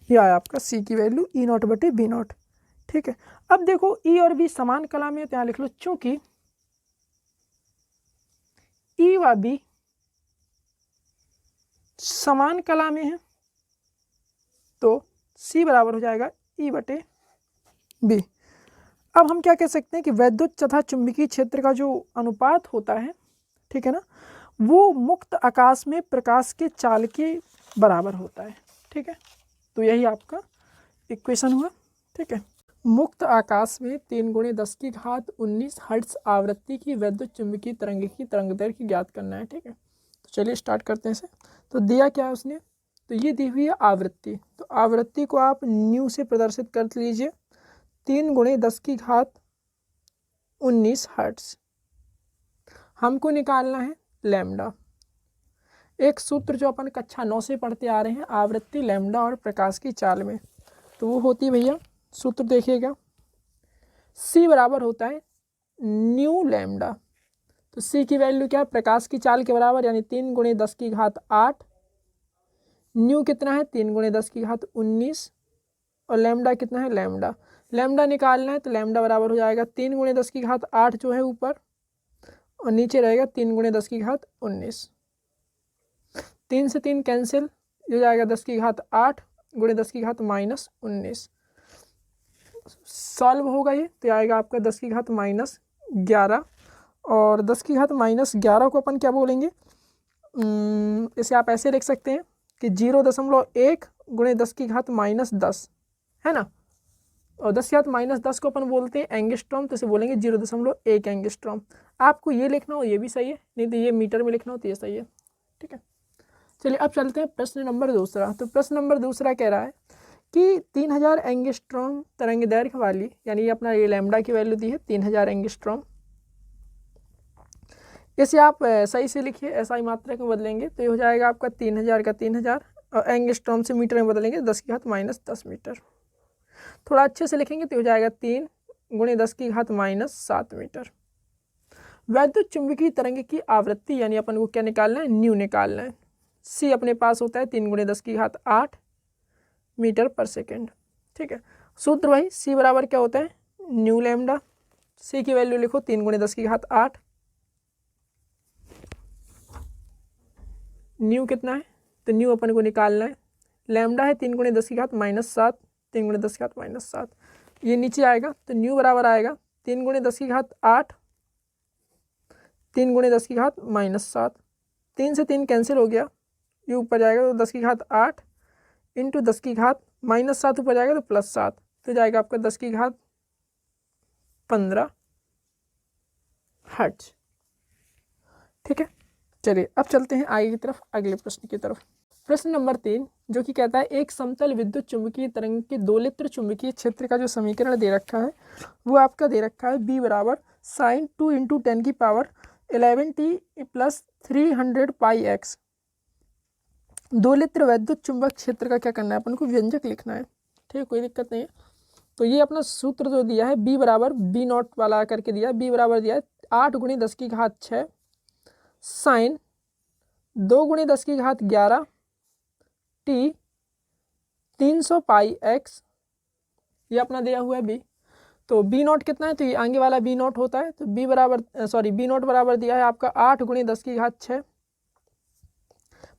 ये आया आपका सी की वैल्यू ई नॉट बटे बी नॉट। ठीक है, अब देखो ई और बी समान कला में है, तो यहाँ लिख लो चूंकि ई व बी समान कला में है तो सी बराबर हो जाएगा ई बटे बी। अब हम क्या कह सकते हैं कि वैद्युत तथा चुंबकीय क्षेत्र का जो अनुपात होता है, ठीक है ना, वो मुक्त आकाश में प्रकाश के चाल के बराबर होता है। ठीक है, तो यही आपका इक्वेशन हुआ। ठीक है, मुक्त आकाश में 3 × 10⁻19 हर्ट्ज आवृत्ति की वैद्युत चुंबकीय तरंग की तरंगदैर्घ्य की ज्ञात करना है। ठीक है, तो चलिए स्टार्ट करते हैं इसे। तो दिया क्या है उसने, तो ये दी हुई है आवृत्ति, तो आवृत्ति को आप न्यू से प्रदर्शित कर लीजिए, 3 × 10⁻19 हर्ट्ज। हमको निकालना है लैम्डा। एक सूत्र जो अपन कक्षा 9 से पढ़ते आ रहे हैं, आवृत्ति लैम्डा और प्रकाश की चाल में, तो वो होती है भैया, सूत्र देखिएगा, C बराबर होता है न्यू लैम्डा। तो C की वैल्यू क्या है, प्रकाश की चाल के बराबर, यानी 3 × 10⁸। न्यू कितना है, 3 × 10⁻19, और लैम्डा कितना है, लैम्डा निकालना है, तो लैम्डा बराबर हो जाएगा 3 × 10⁸ जो है ऊपर, और नीचे रहेगा 3 × 10⁻19। 3 से 3 कैंसिल, हो जाएगा 10⁸ × 10⁻−19। सॉल्व होगा ये, तो आएगा आपका 10⁻11, और 10⁻11 को अपन क्या बोलेंगे, इसे आप ऐसे लिख सकते हैं कि 0.1 × 10⁻10 है ना, और 10⁻10 को अपन बोलते हैं एंगस्ट्रॉम, तो इसे बोलेंगे 0.1 एंगस्ट्रॉम। आपको ये लिखना हो ये भी सही है, नहीं तो ये मीटर में लिखना हो तो ये सही है। ठीक है, चलिए अब चलते हैं प्रश्न नंबर दूसरा। तो प्रश्न नंबर दूसरा कह रहा है कि 3000 एंगस्ट्रॉम तरंग दैर्घ्य वाली, यानी अपना ये लैम्डा की वैल्यू दी है 3000 एंगस्ट्रॉम, इसे आप सही से लिखिए, एसआई मात्रक में बदलेंगे तो ये हो जाएगा आपका 3000 का 3000, और एंगस्ट्रॉम से मीटर में बदलेंगे 10⁻10 मीटर। थोड़ा अच्छे से लिखेंगे तो हो जाएगा 3 × 10⁻7 मीटर। वैद्युत चुंबकीय तरंग की आवृत्ति, यानी अपन को क्या निकालना है, न्यू निकालना है। सी अपने पास होता है 3 × 10⁸ मीटर पर सेकेंड। ठीक है, सूत्र वही, सी बराबर क्या होता है, न्यू लैम्डा। सी की वैल्यू लिखो 3 × 10⁸। न्यू कितना है, तो न्यू अपन को निकालना है, लैम्डा है 3 × 10⁻7, 3 × 10⁻7, ये नीचे आएगा, तो न्यू बराबर आएगा 3 × 10⁸, 3 × 10⁻7, 3 से 3 कैंसिल हो गया, ये ऊपर जाएगा तो 10⁸ इंटू 10⁻7 ऊपर जाएगा तो +7, तो जाएगा आपका 10⁻15 हर्ट्ज। ठीक है, चलिए अब चलते हैं आगे की तरफ, अगले प्रश्न की तरफ। प्रश्न नंबर 3 जो कि कहता है एक समतल विद्युत चुंबकीय तरंग के दोलित्र चुंबकीय क्षेत्र का जो समीकरण दे रखा है वो आपका दे रखा है B बराबर sin 2 × 10⁻11t + 300πx। दोलित्र वैद्युत चुंबक क्षेत्र का क्या करना है, अपन को व्यंजक लिखना है। ठीक है, कोई दिक्कत नहीं है। तो ये अपना सूत्र जो दिया है B बराबर B नॉट वाला करके दिया है, B बराबर दिया है 8 × 10⁻6 साइन 2 × 10⁻11 t 300πx, ये अपना दिया हुआ है B। तो B नॉट कितना है, तो ये आगे वाला B नॉट होता है, तो B नॉट बराबर दिया है आपका 8 × 10⁻6।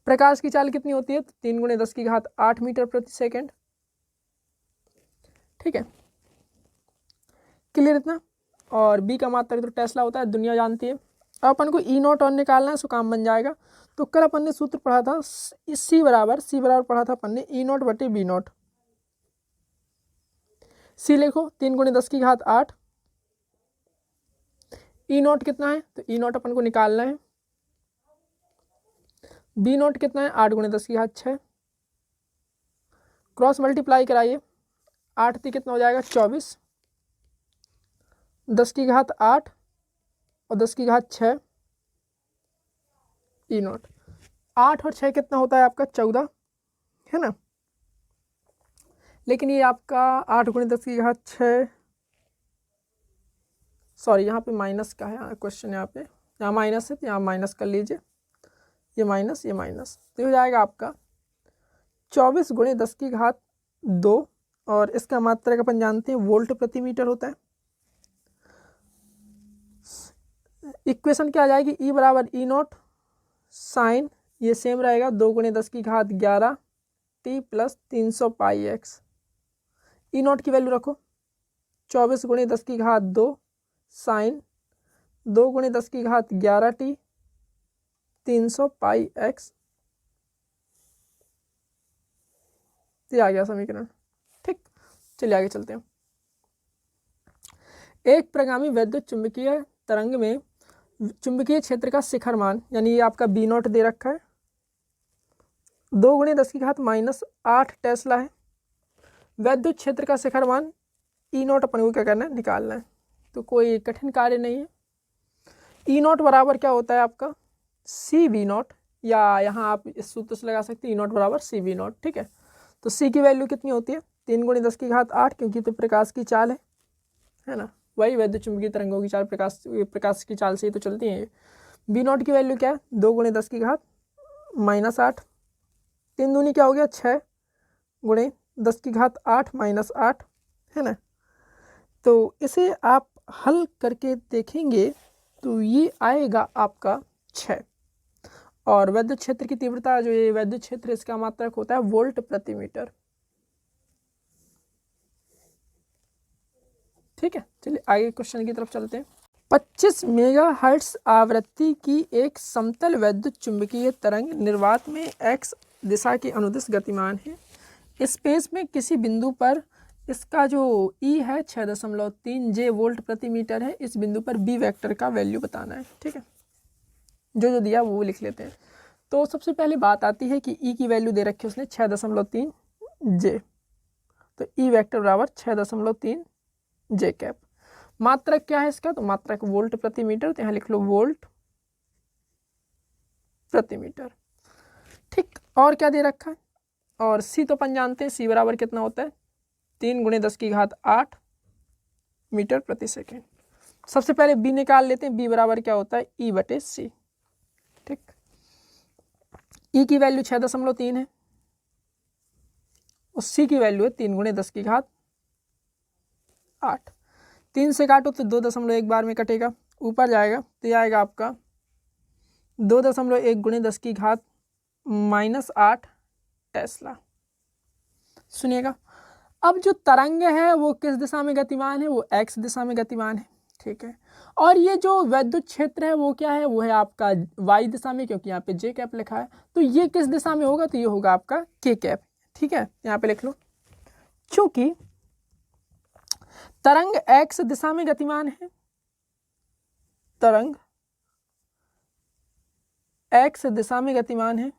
प्रकाश की चाल कितनी होती है, तो 3 × 10⁸ मीटर प्रति सेकेंड। ठीक है, क्लियर इतना। और B का मात्रक तो टेस्ला होता है, दुनिया जानती है। अब अपन को E नॉट और निकालना है, सो काम बन जाएगा। तो कल अपन ने सूत्र पढ़ा था C बराबर पढ़ा था अपन ने E नॉट बटे B नॉट। C लिखो 3 × 10⁸। E नॉट कितना है, तो E नॉट अपन को निकालना है। B नॉट कितना है, 8 × 10⁻6, क्रॉस मल्टीप्लाई कराइए, 8 3 कितना हो जाएगा 24, 10⁸ और 10⁸ E नॉट। 8 और 6 कितना होता है आपका 14, है ना। लेकिन ये आपका 8 × 10⁻6 सॉरी यहाँ पे माइनस का है क्वेश्चन, यहाँ माइनस है तो यहाँ माइनस कर लीजिए, ये माइनस तो हो जाएगा आपका 24 × 10⁻²। और इसका मात्रक अपन जानते हैं वोल्ट प्रति मीटर होता है। इक्वेशन क्या आ जाएगी, E बराबर E0 साइन, ये सेम रहेगा 2 × 10⁻11 t प्लस 300 पाई एक्स। E0 की वैल्यू रखो 24 × 10⁻² साइन 2 × 10⁻11 t 300 पाई एक्स। ये आ गया समीकरण। ठीक, चलिए आगे चलते हैं। एक परिगामी वैद्युत चुंबकीय तरंग में चुंबकीय क्षेत्र का शिखर मान, यानी ये आपका B0 दे रखा है, 2 × 10⁻⁻8 टेस्ला है। वैद्युत क्षेत्र का शिखर मान E0 अपन को क्या करना है, निकालना है। तो कोई कठिन कार्य नहीं है। E0 बराबर क्या होता है आपका CV0, या यहाँ आप इस सूत्र से लगा सकते हैं E0 बराबर CV0। ठीक है, तो C की वैल्यू कितनी होती है 3 × 10⁸, क्योंकि तो प्रकाश की चाल है ना, वही वैद्युत चुंबकीय तरंगों की चाल प्रकाश की चाल से ही तो चलती है। B0 की वैल्यू क्या है 2 × 10⁻⁻8, 3 दूनी क्या हो गया 6 × 10⁸ -8 है ना। तो इसे आप हल करके देखेंगे तो ये आएगा आपका 6। और वैद्युत क्षेत्र की तीव्रता, जो ये वैद्युत क्षेत्र इसका मात्रक होता है वोल्ट प्रति मीटर। ठीक है, चलिए आगे क्वेश्चन की तरफ चलते हैं। 25 मेगाहर्ट्ज आवृत्ति की एक समतल वैद्युत चुंबकीय तरंग निर्वात में x दिशा के अनुदिश गतिमान है। स्पेस में किसी बिंदु पर इसका जो E है 6.3 J वोल्ट प्रति मीटर है। इस बिंदु पर B वेक्टर का वैल्यू बताना है। ठीक है, जो दिया वो लिख लेते हैं। तो सबसे पहले बात आती है कि E की वैल्यू दे रखी है उसने 6.3 J, तो E वेक्टर बराबर 6.3 J कैप। मात्रक क्या है इसका, तो मात्रक वोल्ट प्रति मीटर, तो यहाँ लिख लो वोल्ट प्रति मीटर। ठीक, और क्या दे रखा है, और C तो अपन जानते हैं C बराबर कितना होता है 3 × 10⁸ मीटर प्रति सेकेंड। सबसे पहले B निकाल लेते हैं। B बराबर क्या होता है E/C। ठीक, E की वैल्यू 6.3 है और C की वैल्यू है 3 × 10⁸। 3 से काटो तो 2.1 बार में कटेगा, ऊपर जाएगा तो यह आएगा आपका 2.1 × 10⁻⁻8 टेस्ला। सुनिएगा, अब जो तरंग है वो किस दिशा में गतिमान है, वो x दिशा में गतिमान है। ठीक है, और ये जो वैद्युत क्षेत्र है वो क्या है, वो है आपका y दिशा में, क्योंकि यहाँ पे J कैप लिखा है। तो ये किस दिशा में होगा, तो ये होगा आपका K कैप। ठीक है, यहाँ पे लिख लो, चूंकि तरंग x दिशा में गतिमान है, तरंग x दिशा में गतिमान है,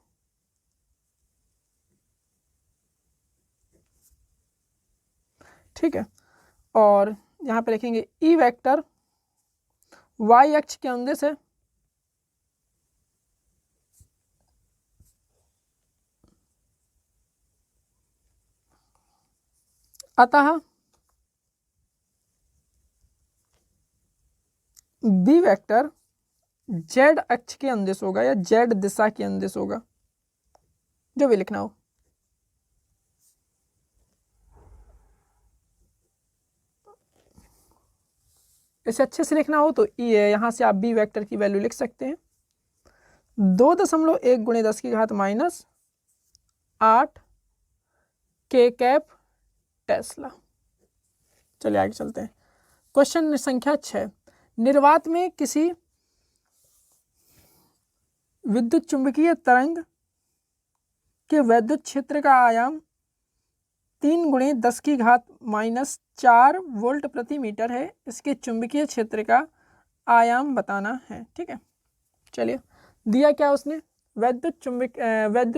ठीक है, और यहाँ पे लिखेंगे E वेक्टर y अक्ष के अनुदिश है, अतः B वेक्टर z अक्ष के अनुदिश होगा या z दिशा के अनुदिश होगा, जो भी लिखना हो। इसे अच्छे से लिखना हो तो यहाँ से आप B वेक्टर की वैल्यू लिख सकते हैं 2.1 × 10⁻⁸ K कैप टेस्ला। चलिए आगे चलते हैं। क्वेश्चन संख्या 6, निर्वात में किसी विद्युत चुंबकीय तरंग के वैद्युत क्षेत्र का आयाम 3 × 10⁻⁻4 वोल्ट प्रति मीटर है। इसके चुंबकीय क्षेत्र का आयाम बताना है। ठीक है, चलिए दिया क्या उसने, वैद्युत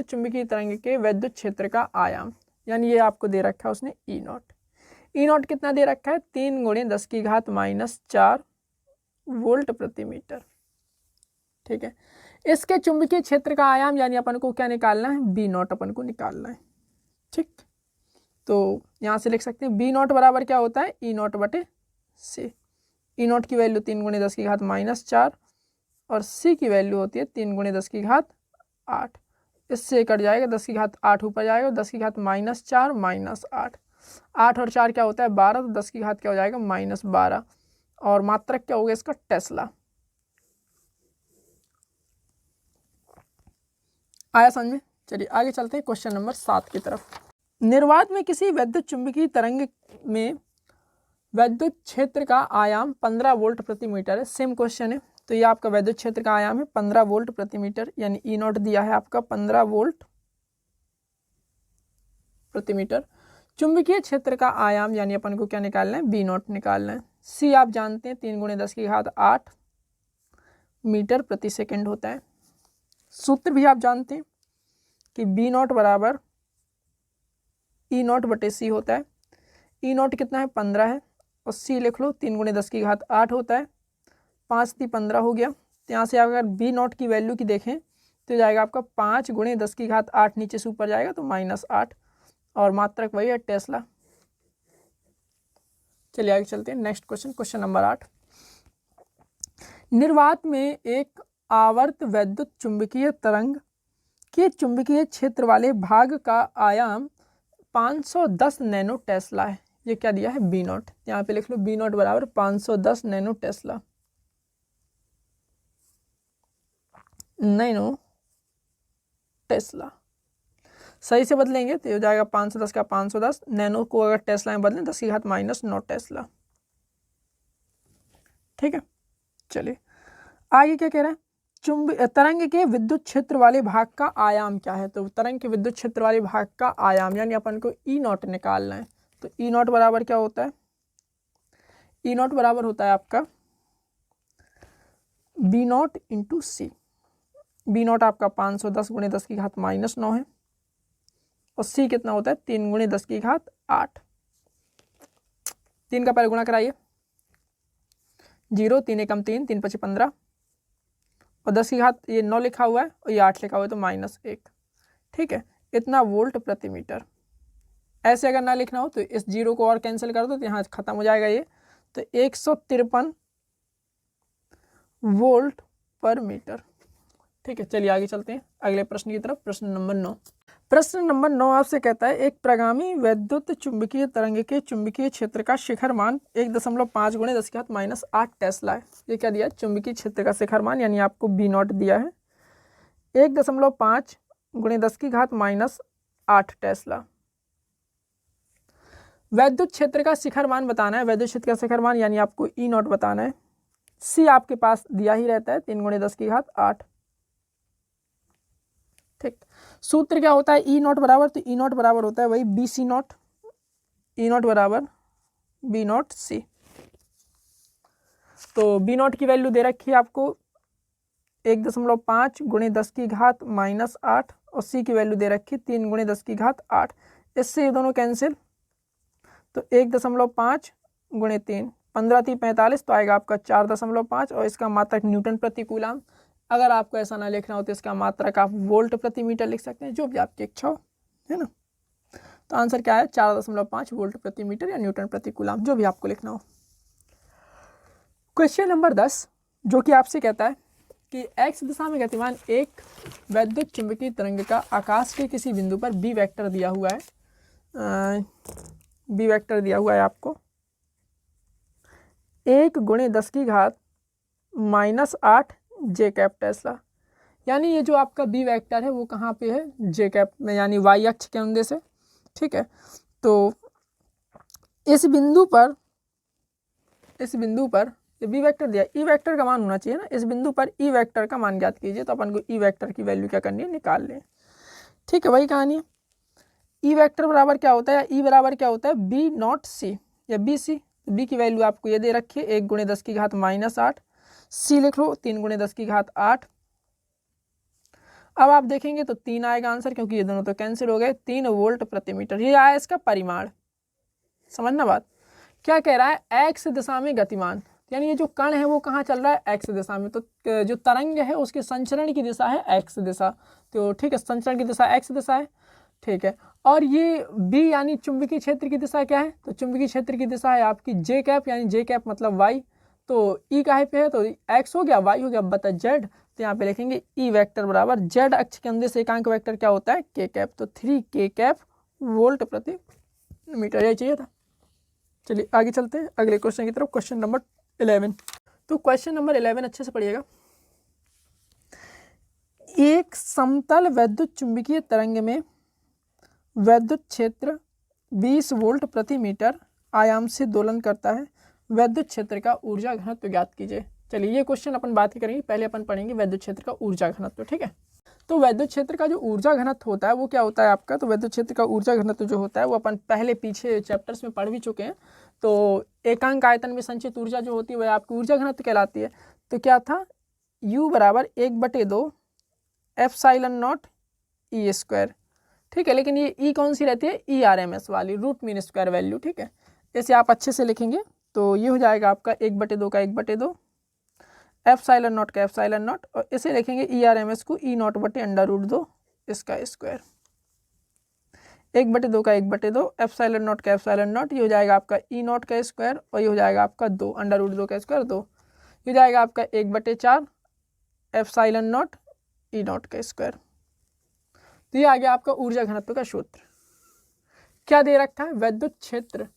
चुंबकीय तरंग के वैद्युत क्षेत्र का आयाम, यानी ये आपको दे रखा है उसने E0। E0 कितना दे रखा है 3 × 10⁻⁻4 वोल्ट प्रति मीटर। ठीक है, इसके चुंबकीय क्षेत्र का आयाम यानी अपन को क्या निकालना है, B0 अपन को निकालना है। ठीक, तो यहाँ से लिख सकते हैं B0 बराबर क्या होता है E0/C। ई नॉट की वैल्यू 3 गुणे 10 की घात -4 और सी की वैल्यू होती है 3 गुणे 10 की घात 8। इससे कट जाएगा 10 की घात 8 ऊपर जाएगा, 10 की घात -4 -8, 8 और 4 क्या होता है 12, तो 10 की घात क्या हो जाएगा -12 और मात्रक क्या होगा इसका टेस्ला। आया समझ में? चलिए आगे चलते हैं क्वेश्चन नंबर 7 की तरफ। निर्वात में किसी वैद्युत चुंबकीय तरंग में वैद्युत क्षेत्र का आयाम 15 वोल्ट प्रति मीटर है। सेम क्वेश्चन है, तो ये आपका वैद्युत क्षेत्र का आयाम है 15 वोल्ट प्रति मीटर, यानी ई नॉट दिया है आपका 15 वोल्ट प्रति मीटर। चुंबकीय क्षेत्र का आयाम यानी अपन को क्या निकालना है, बी नॉट निकालना है। सी आप जानते हैं 3 गुणे 10 की घात 8 मीटर प्रति सेकंड होता है। सूत्र भी आप जानते हैं कि बी नॉट बराबर ई नॉट बटे सी होता है। ई नॉट कितना है 15 है और सी लिख लो 3 गुणे 10 की घात 8 होता है, 5 × 15 हो गया। तो यहाँ से अगर बी नॉट की वैल्यू की देखें तो जाएगा आपका 5 गुणे 10 की घात 8, नीचे से ऊपर जाएगा तो -8 और मात्रक वही है टेस्ला। चलिए आगे चलते हैं नेक्स्ट क्वेश्चन, क्वेश्चन नंबर 8। निर्वात में एक आवर्त वैद्युत चुंबकीय तरंग के चुंबकीय क्षेत्र वाले भाग का आयाम 510 नैनो टेस्ला है। ये क्या दिया है बी नॉट, यहाँ पे लिख लो बी नॉट बराबर 510 नैनो टेस्ला। नैनो टेस्ला सही से बदलेंगे तो हो जाएगा 510 का 510, नैनो को अगर टेस्ला में बदलें 10 की घात -9 टेस्ला। ठीक है, चलिए आगे क्या कह रहे हैं, तरंग के विद्युत क्षेत्र वाले भाग का आयाम क्या है। तो तरंग के विद्युत क्षेत्र वाले भाग का आयाम यानी अपन को ई नॉट निकालना है। तो ई नॉट बराबर क्या होता है, ई नॉट बराबर होता है आपका B naught into C. B naught आपका 510 गुणे 10 की घात -9 है और सी कितना होता है 3 गुणे 10 की घात 8। 3 का पहले गुणा कराइए, 0 3 एकम 3, 3 × 15 और 10 की घात ये 9 लिखा हुआ है और ये 8 लिखा हुआ है तो -1। ठीक है, इतना वोल्ट प्रति मीटर। ऐसे अगर ना लिखना हो तो इस 0 को और कैंसिल कर दो तो यहाँ खत्म हो जाएगा ये, तो 153 वोल्ट पर मीटर। ठीक है, चलिए आगे चलते हैं अगले प्रश्न की तरफ, प्रश्न नंबर 9। प्रश्न नंबर 9 आपसे कहता है एक प्रगामी वैद्युत चुंबकीय तरंग के चुंबकीय क्षेत्र का शिखर मान 1.5 गुणे 10 की घात -8 टेस्ला है। ये क्या दिया, चुंबकीय क्षेत्र का शिखर मान यानी आपको बी नॉट दिया है 1.5 गुणे 10 की घात -8 टेस्ला। वैद्युत क्षेत्र का शिखर मान बताना है, वैद्युत क्षेत्र का शिखर मान यानी आपको ई नॉट बताना है। सी आपके पास दिया ही रहता है 3 गुणे 10 की घात 8। ठीक, सूत्र क्या होता है ई नॉट बराबर, तो ई नॉट बराबर होता है वही B C naught, E naught बराबर बी नॉट सी। तो बी नॉट की वैल्यू दे रखी है आपको 1.5 गुणे 10 की घात -8 और सी की वैल्यू दे रखी 3 गुणे 10 की घात 8। इससे ये दोनों कैंसिल, तो 1.5 गुणे 3, 15 × 3 = 45, तो आएगा आपका 4.5 और इसका मात्रक न्यूटन प्रति कूलाम। अगर आपको ऐसा ना लिखना हो तो इसका मात्रक आप वोल्ट प्रति मीटर लिख सकते हैं, जो भी आपकी इच्छा हो, है ना। तो आंसर क्या है 4.5 वोल्ट प्रति मीटर या न्यूटन प्रति कूलाम, जो भी आपको लिखना हो। क्वेश्चन नंबर 10 जो कि आपसे कहता है कि एक्स दिशा में गतिमान एक वैद्युत चुंबकीय तरंग का आकाश के किसी बिंदु पर बी वेक्टर दिया हुआ है। बी वेक्टर दिया हुआ है आपको 1 गुणे 10 की घात -8 जे कैप टेस्ला। यानी ये जो आपका बी वेक्टर है वो कहाँ पे है, जे कैप में, यानी वाई अक्ष के अंदर से। ठीक है, तो इस बिंदु पर ये बी वेक्टर दिया, ई वेक्टर का मान होना चाहिए ना, इस बिंदु पर ई वेक्टर का मान ज्ञात कीजिए। तो अपन को ई वेक्टर की वैल्यू क्या करनी है, निकाल लें। ठीक है, वही कहानी है। ई वेक्टर बराबर क्या होता है, ई बराबर क्या होता है बी नॉट सी या बी सी। बी की वैल्यू आपको ये दे रखी है 1 गुणे 10 की घात -8, सी लिख लो 3 गुणे 10 की घात 8। अब आप देखेंगे तो 3 आएगा आंसर, क्योंकि ये दोनों तो कैंसिल हो गए। 3 वोल्ट प्रति मीटर, ये आया इसका परिमाण। समझना बात, क्या कह रहा है एक्स दिशा में गतिमान, यानी ये जो कण है वो कहाँ चल रहा है, एक्स दिशा में। तो जो तरंग है उसके संचरण की दिशा है एक्स दिशा। तो ठीक है, संचरण की दिशा एक्स दिशा है। ठीक है, और ये बी यानी चुंबकीय क्षेत्र की दिशा क्या है, तो चुंबकीय क्षेत्र की दिशा है आपकी जे कैप, यानी जे कैप मतलब वाई। तो ई काहे पे है, तो एक्स हो गया, वाई हो गया, बता जेड। तो यहाँ पे लिखेंगे ई वेक्टर बराबर जेड अक्ष के अंदर से एकांक वेक्टर क्या होता है, के कैप। तो 3 के कैप वोल्ट प्रति मीटर, यही चाहिए था। चलिए आगे चलते हैं अगले क्वेश्चन की तरफ, क्वेश्चन नंबर 11। तो क्वेश्चन नंबर 11 अच्छे से पढ़िएगा। एक समतल वैद्युत चुंबकीय तरंग में वैद्युत क्षेत्र 20 वोल्ट प्रति मीटर आयाम से दोलन करता है, वैद्युत क्षेत्र का ऊर्जा घनत्व ज्ञात कीजिए। चलिए ये क्वेश्चन अपन बात ही करेंगे, पहले अपन पढ़ेंगे वैद्युत क्षेत्र का ऊर्जा घनत्व, ठीक है। तो वैद्युत क्षेत्र का जो ऊर्जा घनत्व होता है वो क्या होता है आपका, तो वैद्युत क्षेत्र का ऊर्जा घनत्व जो होता है वो अपन पहले पीछे चैप्टर्स में पढ़ भी चुके हैं। तो एकांक आयतन में संचित ऊर्जा जो होती है वह आपकी ऊर्जा घनत्व कहलाती है। तो क्या था, U बराबर 1/2 एप्सिलॉन नॉट ई स्क्वायर, ठीक है। लेकिन ये ई कौन सी रहती है, ERMS वाली, रूट मीन स्क्वायर वैल्यू, ठीक है। इसे आप अच्छे से लिखेंगे तो ये हो जाएगा आपका 1/2 का 1/2 एप्सिलॉन नॉट का एप्सिलॉन नॉट, और इसे लिखेंगे ERMS को E0/√2 इसका स्क्वायर। 1/2 का 1/2 एप्सिलॉन नॉट का एप्सिलॉन नॉट, ये हो जाएगा आपका E0 का स्क्वायर, और ये हो जाएगा आपका 2 √2 का स्क्वायर 2, ये हो जाएगा आपका 1/4 एप्सिलॉन नॉट E0 का स्क्वायर। तो ये आ गया आपका ऊर्जा घनत्व का सूत्र। क्या दे रखा है, वैद्युत क्षेत्र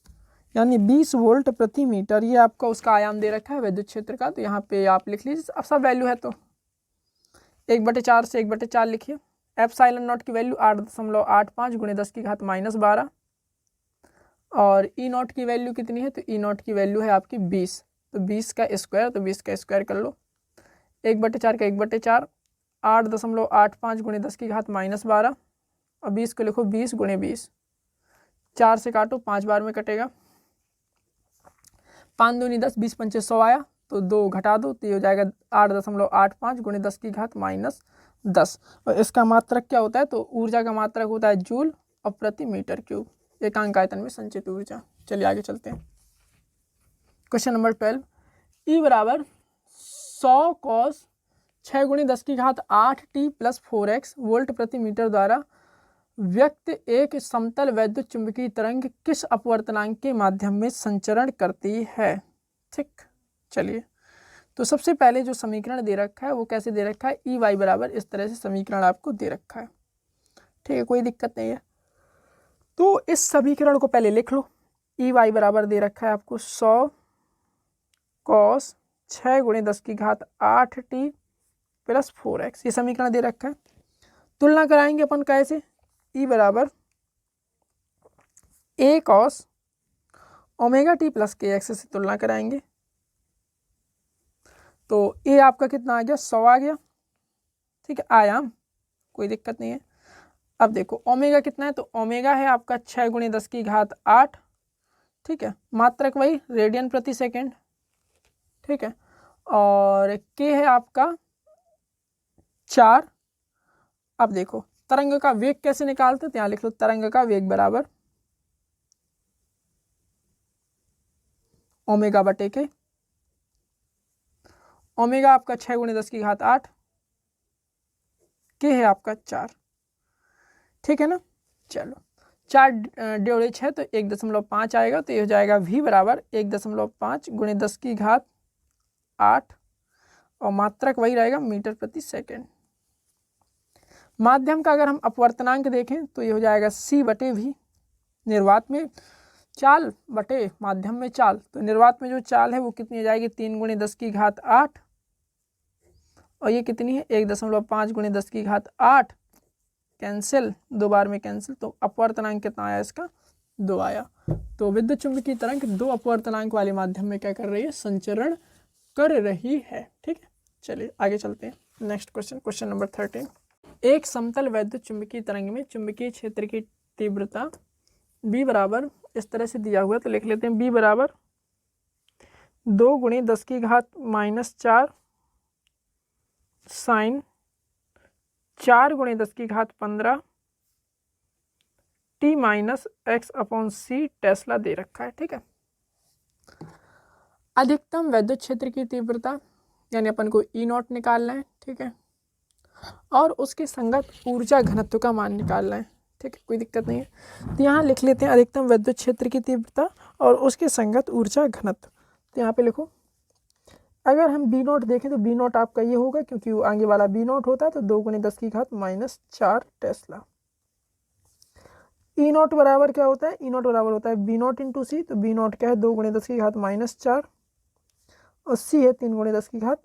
यानी 20 वोल्ट प्रति मीटर, ये आपका उसका आयाम दे रखा है वैद्युत क्षेत्र का। तो यहाँ पे आप लिख लीजिए, अब सब वैल्यू है तो 1/4 से 1/4 लिखिए। एप्सिलॉन नॉट की वैल्यू 8.85 × 10⁻12, और E0 की वैल्यू कितनी है, तो E0 की वैल्यू है आपकी 20, तो 20 का स्क्वायर, तो 20 का स्क्वायर कर लो। 1/4 का 1/4 8.85 × 10⁻12, और 20 को लिखो 20 × 20, 4 से काटो 5 बार में कटेगा, 5 दूनी 10, 20 पंचे 100 आया, तो 2 घटा दो तो ये हो जाएगा 8.85 × 10⁻10, और इसका मात्रक क्या होता है, तो ऊर्जा का मात्रक होता है जूल और प्रति मीटर क्यूब, एकांक आयतन में संचित ऊर्जा। चलिए आगे चलते हैं, क्वेश्चन नंबर 12। ई बराबर 100 cos 6 × 10⁸ t + 4x वोल्ट प्रति मीटर द्वारा व्यक्त एक समतल वैद्युत चुंबकीय तरंग किस अपवर्तनांक के माध्यम में संचरण करती है, ठीक। चलिए तो सबसे पहले जो समीकरण दे रखा है वो कैसे दे रखा है, ई वाई बराबर इस तरह से समीकरण आपको दे रखा है, ठीक है, कोई दिक्कत नहीं है। तो इस समीकरण को पहले लिख लो। ई वाई बराबर दे रखा है आपको 100 cos 6 × 10⁸ + 4x, ये समीकरण दे रखा है। तुलना कराएंगे अपन कैसे, ई बराबर a cos ω_t + kx से तुलना कराएंगे। तो a आपका कितना आ गया, 100 आ गया, ठीक है, आयाम, कोई दिक्कत नहीं है। अब देखो ओमेगा कितना है, तो ओमेगा है आपका 6 × 10⁸, ठीक है, मात्रक वही रेडियन प्रति सेकेंड, ठीक है, और k है आपका 4। अब देखो तरंग का वेग कैसे निकालते, तो यहाँ लिख लो तरंग का वेग बराबर ω/k, ओमेगा आपका 6 × 10⁸, k है आपका 4, ठीक है ना। चलो 4 × 6 तो 1.5 आएगा, तो ये हो जाएगा v बराबर 1.5 × 10⁸, और मात्रक वही रहेगा मीटर प्रति सेकेंड। माध्यम का अगर हम अपवर्तनांक देखें तो ये हो जाएगा c/v, निर्वात में चाल बटे माध्यम में चाल, तो निर्वात में जो चाल है वो कितनी हो जाएगी, 3 × 10⁸, और ये कितनी है 1.5 × 10⁸, कैंसिल, 2 बार में कैंसिल, तो अपवर्तनांक कितना आया इसका, 2 आया। तो विद्युत चुंबकीय तरंग 2 अपवर्तनांक वाले माध्यम में क्या कर रही है, संचरण कर रही है, ठीक है। चलिए आगे चलते हैं, नेक्स्ट क्वेश्चन, क्वेश्चन नंबर 13। एक समतल वैद्युत चुंबकीय तरंग में चुंबकीय क्षेत्र की तीव्रता b बराबर इस तरह से दिया हुआ है, तो लिख लेते हैं b बराबर 2 × 10⁻⁻4 साइन 4 × 10⁻15 t-x/c टेस्ला दे रखा है, ठीक है। अधिकतम वैद्युत क्षेत्र की तीव्रता यानी अपन को E0 निकालना है, ठीक है, और उसके संगत ऊर्जा घनत्व का मान निकालना है, ठीक है, कोई दिक्कत नहीं है। तो यहाँ लिख लेते हैं अधिकतम वैद्युत क्षेत्र की तीव्रता और उसके संगत ऊर्जा घनत्व। तो यहाँ पे लिखो अगर हम बी नॉट देखें तो बी नॉट आपका ये होगा, क्योंकि वो आगे वाला बी नॉट होता है, तो 2 × 10⁻⁴ टेस्ला। ई नॉट बराबर क्या होता है, ई नॉट बराबर होता है बी नॉट इंटू सी, तो बी नॉट क्या है 2 × 10⁻⁴, और सी है 3 × 10⁸।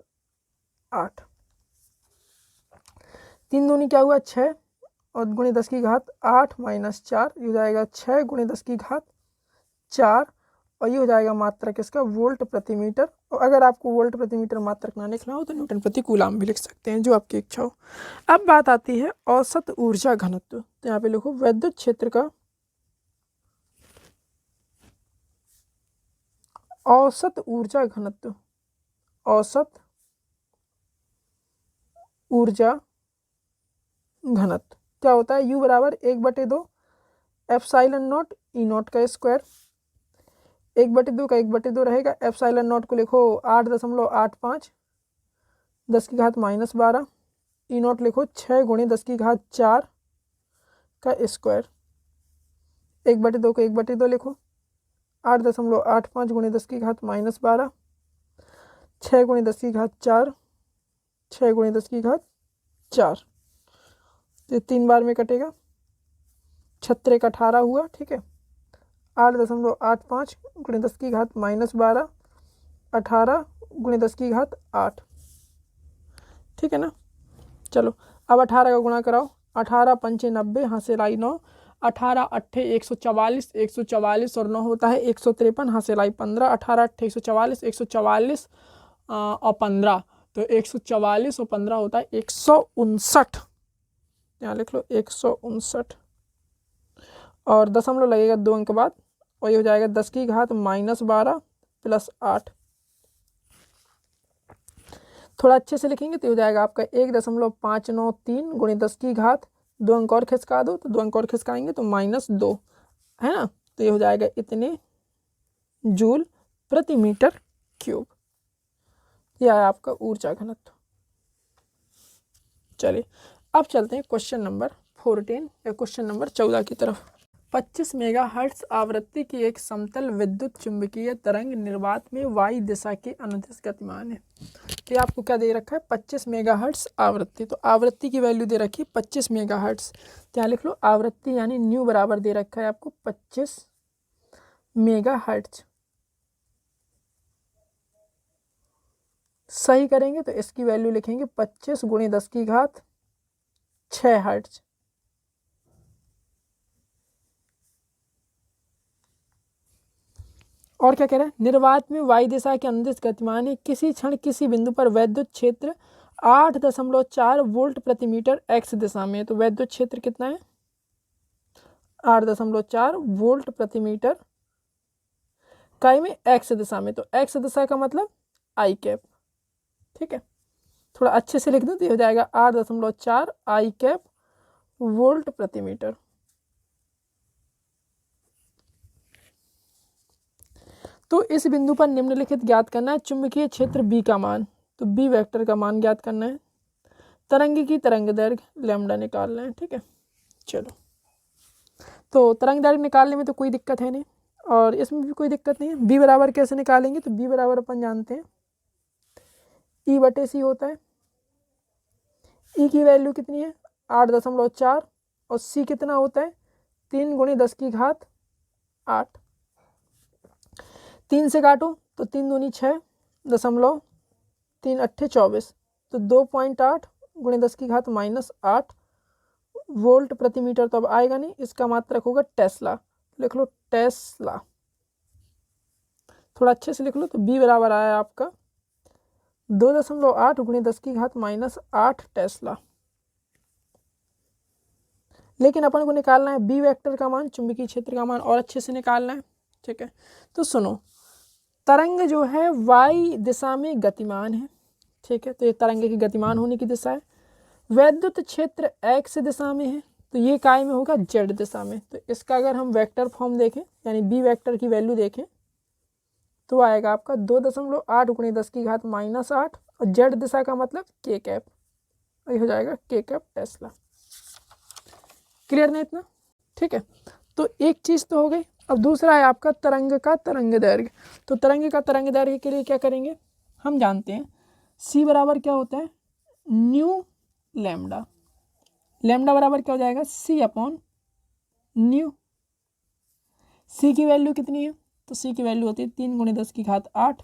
3 दूनी क्या हुआ 6, और × 10⁸ -4, ये हो जाएगा 6 × 10⁴, और ये हो जाएगा मात्रक किसका, वोल्ट प्रति मीटर। और अगर आपको वोल्ट प्रति मीटर मात्रक ना लिखना हो तो न्यूटन प्रति कूलाम भी लिख सकते हैं, जो आपकी इच्छा हो। अब बात आती है औसत ऊर्जा घनत्व, तो यहाँ पे लिखो विद्युत क्षेत्र का औसत ऊर्जा घनत्व, औसत ऊर्जा घनत्व क्या होता है, U बराबर 1/2 एप्सिलॉन नॉट ई नॉट का स्क्वायर। 1/2 का 1/2 रहेगा, एप्सिलॉन नॉट को लिखो 8.85 10⁻12, ई नॉट लिखो 6 × 10⁴ का स्क्वायर। 1/2 को 1/2 लिखो, 8.85 × 10⁻12, 6 × 10⁴, 6 × 10⁴, तो 3 बार में कटेगा, 6 × 18 हुआ, ठीक है। 8.85 × 10⁻12, 18 × 10⁸, ठीक है ना। चलो अब 18 का गुणा कराओ, 18 × 5 = 90, यहाँ से लाई 9, 18 × 8 = 144, 144 और 9 होता है 153, यहाँ से लाई 15, 18 × 8 = 144, 144 और 15, तो 144 और 15 होता है 159, यहाँ लिख लो 159, और दशमलव लगेगा 2 अंक बाद, और ये हो जाएगा 10⁻12 + 8। थोड़ा अच्छे से लिखेंगे तो हो जाएगा आपका 1.593 × 10⁻, 2 अंक और खिसका दो, तो 2 अंक और खिसकाएंगे तो -2 है ना, तो ये हो जाएगा इतने जूल प्रति मीटर क्यूब। यह है आपका ऊर्जा घनत्व। चलिए अब चलते हैं क्वेश्चन नंबर 14 या क्वेश्चन नंबर 14 की तरफ। 25 मेगाहर्ट्ज आवृत्ति की एक समतल विद्युत चुंबकीय तरंग निर्वात में वाई दिशा के अनुदिश गतिमान है। तो आपको क्या दे रखा है, 25 मेगाहर्ट्ज आवृत्ति, तो आवृत्ति की वैल्यू दे रखी है 25 मेगाहर्ट्ज, तो यहाँ लिख लो आवृत्ति यानी न्यू बराबर दे रखा है आपको 25 मेगाहर्ट्ज। सही करेंगे तो इसकी वैल्यू लिखेंगे 25 × 10⁶ हर्ट्ज। और क्या कह रहा है, निर्वात में वाई दिशा के अनुदिश गतिमान है, किसी क्षण किसी बिंदु पर वैद्युत क्षेत्र 8.4 वोल्ट प्रति मीटर एक्स दिशा में, तो वैद्युत क्षेत्र कितना है 8.4 वोल्ट प्रति मीटर काय में एक्स दिशा में, तो एक्स दिशा का मतलब आई कैप, ठीक है। थोड़ा अच्छे से लिख दो तो हो जाएगा 8.4 आई कैप वोल्ट प्रति मीटर। तो इस बिंदु पर निम्नलिखित ज्ञात करना है, चुंबकीय क्षेत्र बी का मान, तो बी वेक्टर का मान ज्ञात करना है, तरंग की तरंग दैर्घ्य लैम्डा निकालना है, ठीक है। चलो तो तरंग दैर्घ्य निकालने में तो कोई दिक्कत है नहीं, और इसमें भी कोई दिक्कत नहीं है। बी बराबर कैसे निकालेंगे, तो बी बराबर अपन जानते हैं E/C होता है। ई की वैल्यू कितनी है 8.4, और सी कितना होता है 3 × 10⁸। 3 से काटो तो 3 दूनी 6, 3 अट्ठे 24, तो 2.8 × 10⁻⁸ वोल्ट प्रति मीटर तो अब आएगा नहीं, इसका मात्रक होगा टेस्ला, लिख लो टेस्ला। थोड़ा अच्छे से लिख लो, तो बी बराबर आया आपका 2.8 × 10⁻⁸ टेस्ला। लेकिन अपन को निकालना है बी वेक्टर का मान, चुंबकीय क्षेत्र का मान, और अच्छे से निकालना है, ठीक है। तो सुनो, तरंग जो है वाई दिशा में गतिमान है, ठीक है, तो ये तरंग की गतिमान होने की दिशा है। वैद्युत क्षेत्र एक्स दिशा में है, तो ये काय में होगा जेड दिशा में। तो इसका अगर हम वेक्टर फॉर्म देखें यानी बी वेक्टर की वैल्यू देखें तो आएगा आपका 2.8 × 10⁻⁸, और जेड दिशा का मतलब के कैप, ये हो जाएगा के कैप टेस्ला। क्लियर नहीं इतना, ठीक है। तो एक चीज़ तो हो गई। अब दूसरा है आपका तरंग का तरंग दैर्घ्य। तो तरंग का तरंग दैर्घ्य के लिए क्या करेंगे हम जानते हैं c बराबर क्या होता है, न्यू लैम्डा। लैम्डा बराबर क्या हो जाएगा, c अपॉन न्यू। c की वैल्यू कितनी है, तो c की वैल्यू होती है 3 × 10⁸।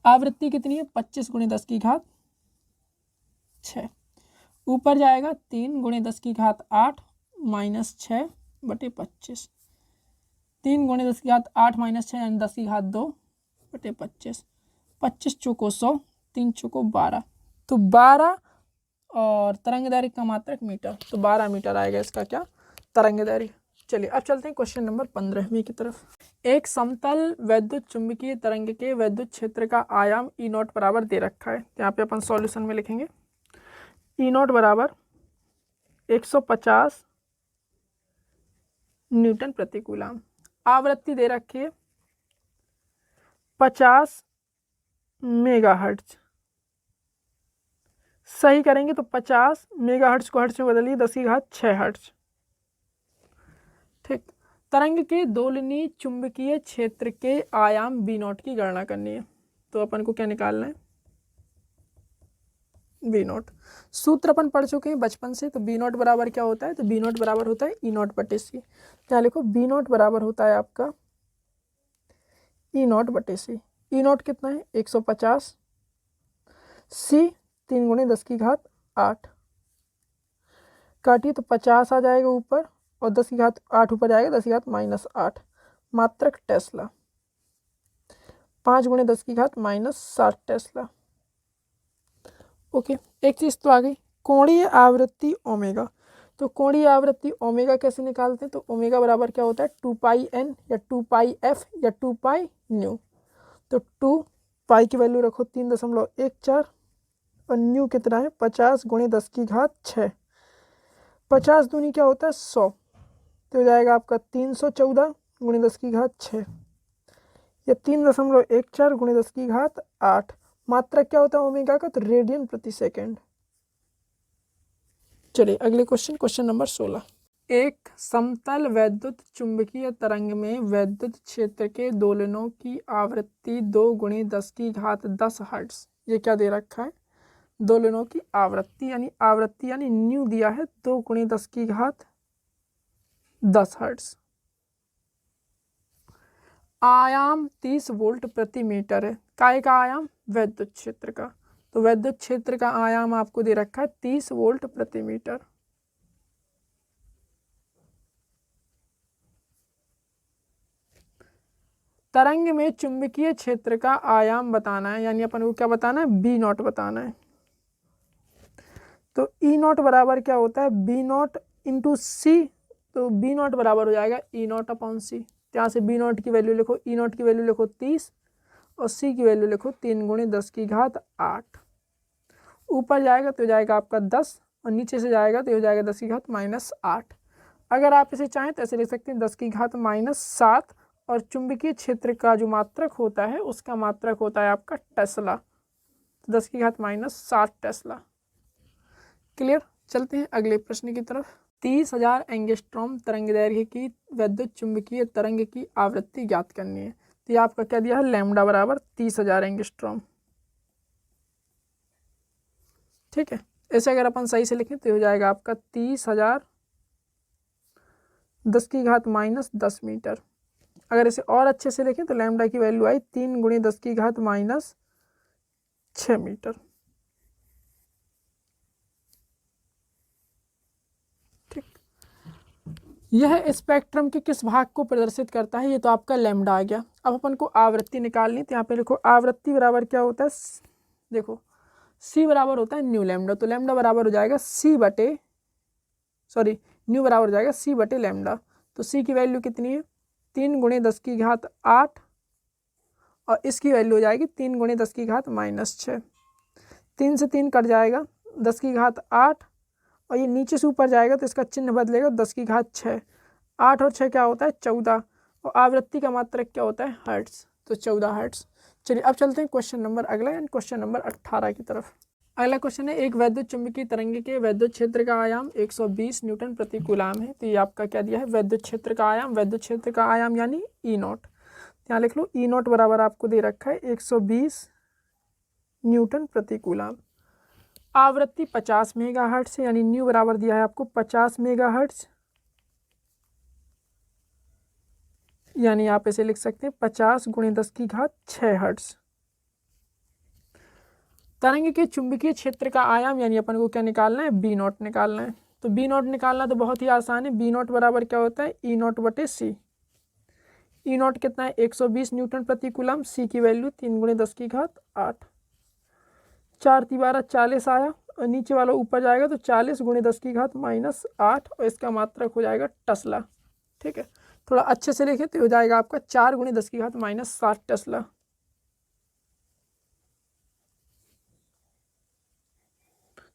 आवृत्ति कितनी है, 25 × 10⁶। ऊपर जाएगा 3 × 10⁸ माइनस 6/25। 3 × 10⁸ माइनस 6 यानी 10⁻2/25। 25 चौको 100, 3 चौको 12, तो 12 और तरंग दैर्घ्य का मात्रक मीटर, तो 12 मीटर आएगा इसका क्या, तरंग दैर्घ्य। चलिए अब चलते हैं क्वेश्चन नंबर 15वीं की तरफ। एक समतल वैद्युत चुंबकीय तरंग के वैद्युत क्षेत्र का आयाम E0 बराबर दे रखा है। यहाँ पे अपन सॉल्यूशन में लिखेंगे E0 बराबर 150 न्यूटन प्रति कूलम। आवृत्ति दे रखी है 50 मेगाहर्ट्ज। सही करेंगे तो 50 मेगाहर्ट्ज को हर्ट्ज में बदलिए 10⁶ हर्ट्ज। ठीक, तरंग के दोलनीय चुंबकीय क्षेत्र के आयाम B0 की गणना करनी है। तो अपन को क्या निकालना है, B0। सूत्र अपन पढ़ चुके हैं बचपन से, तो B0 बराबर क्या होता है, तो B0 बराबर होता है E0/C। क्या लिखो, B0 बराबर होता है आपका E0/C। E0 कितना है, 150, C 3 × 10⁸। काटिए तो 50 आ जाएगा ऊपर और 10⁸ ऊपर जाएगा, 10⁻⁻8 मात्रक टेस्ला। 5 × 10⁻⁻7 टेस्ला। ओके, एक चीज़ तो आ गई, कोणीय आवृत्ति ओमेगा। तो कोणीय आवृत्ति ओमेगा कैसे निकालते हैं, तो ओमेगा बराबर क्या होता है, 2πn या 2πf या 2πν। तो 2π की वैल्यू रखो 3.14 और न्यू कितना है, 50 × 10⁶। 50 दूनी क्या होता है, 100, तो हो जाएगा आपका 314 × 10⁶, या 3.14 × 10⁸। मात्रक क्या होता है ओमेगा का, तो रेडियन प्रति सेकंड। चलिए अगले क्वेश्चन, क्वेश्चन नंबर 16। एक समतल वैद्युत चुंबकीय तरंग में वैद्युत क्षेत्र के दोलनों की आवृत्ति 2 × 10⁻10 हर्ट्ज। ये क्या दे रखा है, दोलनों की आवृत्ति यानी न्यू दिया है 2 × 10⁻10 हर्ट्ज। आयाम 30 वोल्ट प्रति मीटर है। काय का आयाम, वैद्युत क्षेत्र का। तो वैद्युत क्षेत्र का आयाम आपको दे रखा है 30 वोल्ट प्रति मीटर। तरंग में चुंबकीय क्षेत्र का आयाम बताना है, यानी अपन को क्या बताना है, B0 बताना है। तो E0 बराबर क्या होता है, B0 × C। तो B0 बराबर हो जाएगा E0/C। यहाँ से B0 की वैल्यू लिखो, E0 की वैल्यू लिखो 30 और C की वैल्यू लिखो 3 × 10⁸। ऊपर जाएगा तो हो जाएगा आपका 10 और नीचे से जाएगा तो हो जाएगा 10⁻⁻8। अगर आप इसे चाहें तो ऐसे लिख सकते हैं 10⁻⁻7 और चुंबकीय क्षेत्र का जो मात्रक होता है उसका मात्रक होता है आपका टेस्ला, तो 10⁻⁻7 टेस्ला। क्लियर, चलते हैं अगले प्रश्न की तरफ। 30,000 एंगस्ट्रॉम तरंग दैर्घ्य की वैद्युत चुंबकीय तरंग की आवृत्ति ज्ञात करनी है। तो ये आपका क्या दिया है, लैम्डा बराबर 30,000 एंगस्ट्रॉम। ठीक है, ऐसे अगर अपन सही से लिखें तो हो जाएगा आपका 30,000 10⁻10 मीटर। अगर इसे और अच्छे से लिखें तो लैम्डा की वैल्यू आई 3 × 10⁻6 मीटर। ठीक, यह स्पेक्ट्रम के किस भाग को प्रदर्शित करता है, ये तो आपका लैम्डा आ गया। अब अपन को आवृत्ति निकालनी, तो यहाँ पे लिखो आवृत्ति बराबर क्या होता है, देखो C बराबर होता है न्यू लैम्डा। तो लैम्डा बराबर हो जाएगा न्यू बराबर हो जाएगा C/ लैम्डा। तो C की वैल्यू कितनी है, 3 × 10⁸ और इसकी वैल्यू हो जाएगी 3 × 10⁻⁻6। 3 से 3 कट जाएगा, 10⁸ और ये नीचे से ऊपर जाएगा तो इसका चिन्ह बदलेगा 10�6। 8 और 6 क्या होता है, 14, और आवृत्ति का मात्रक क्या होता है, हर्ट्ज, तो 14 हर्ट्ज। चलिए अब चलते हैं क्वेश्चन नंबर अगला यानी क्वेश्चन नंबर 18 की तरफ। अगला क्वेश्चन है, एक वैद्युत चुंबकीय तरंग के वैद्युत क्षेत्र का आयाम 120 न्यूटन प्रति कूलम है। तो ये आपका क्या दिया है, वैद्युत क्षेत्र का आयाम। वैद्युत क्षेत्र का आयाम यानी E0। यहाँ लिख लो ई नॉट बराबर आपको दे रखा है 120 न्यूटन प्रति कूलम। आवृत्ति 50 मेगाहर्ट्ज है, यानी न्यू बराबर दिया है आपको 50 मेगाहर्ट्ज, यानी आप इसे लिख सकते हैं 50 गुणे 10 की घात 6 हर्ट्ज। तरंग के चुंबकीय क्षेत्र का आयाम यानी अपन को क्या निकालना है, बी नॉट निकालना है। तो बी नॉट निकालना तो बहुत ही आसान है। बी नॉट बराबर क्या होता है, ई नॉट बटे सी। ई नॉट कितना है 120 न्यूटन प्रति कूलम, सी की वैल्यू 3 गुणे 10 की घात 8। 4 × 12 40 आया, और नीचे वाला ऊपर जाएगा तो 40 गुणे 10 की घात -8, और इसका मात्रक हो जाएगा टेस्ला। ठीक है, थोड़ा अच्छे से लिखे तो हो जाएगा आपका 4 गुणे 10 की घात -7 टेस्ला।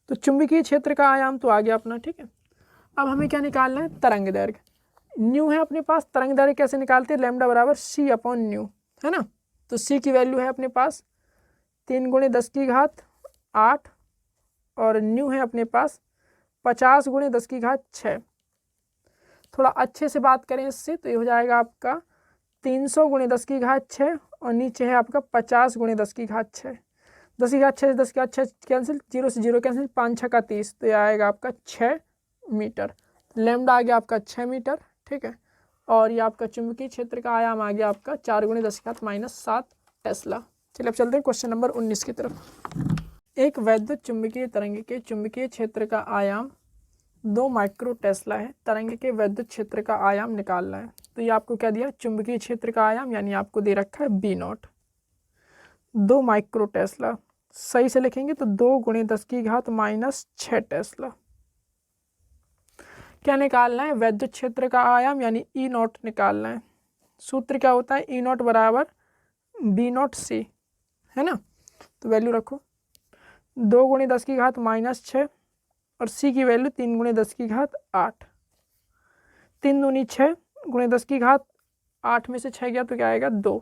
तो चुंबकीय क्षेत्र का आयाम तो आ गया अपना। ठीक है, अब हमें क्या निकालना है, तरंग दैर्घ्य। न्यू है अपने पास, तरंग दैर्घ्य कैसे निकालते हैं, लैम्डा बराबर सी अपॉन न्यू, है ना। तो सी की वैल्यू है अपने पास 3 गुणे 10 की घात 8, और न्यू है अपने पास 50 गुणे 10 की घात 6। थोड़ा अच्छे से बात करें इससे तो ये हो जाएगा आपका 300 गुणे 10 की घात 6, और नीचे है आपका 50 गुणे 10 की घात 6। 10 की घात 6 10 की घात 6 कैंसिल, 0 से 0 कैंसिल, 5 6 का 30, तो ये आएगा आपका 6 मीटर। लैम्डा आ गया आपका 6 मीटर। ठीक है, और ये आपका चुंबकीय क्षेत्र का आयाम आ गया आपका 4 गुणे 10 की घात -7 टेस्ला। चलिए अब चलते हैं क्वेश्चन नंबर 19 की तरफ। एक वैद्युत चुंबकीय तरंग के चुंबकीय क्षेत्र का आयाम 2 माइक्रो टेस्ला है। तरंग के वैद्युत क्षेत्र का आयाम निकालना है। तो ये आपको क्या दिया, चुंबकीय क्षेत्र का आयाम, यानी आपको दे रखा है बी नॉट 2 माइक्रो टेस्ला। सही से लिखेंगे तो 2 गुणे 10 की घात -6 टेस्ला। क्या निकालना है, वैद्युत क्षेत्र का आयाम यानी ई नॉट निकालना है। सूत्र क्या होता है, ई नॉट बराबर बी नॉट सी, है ना। तो वैल्यू रखो 2 गुणे 10 की घात -6, और सी की वैल्यू 3 गुणे 10 की घात 8। 3 दूनी 6, गुणे 10 की घात 8 में से 6 गया तो क्या आएगा 2,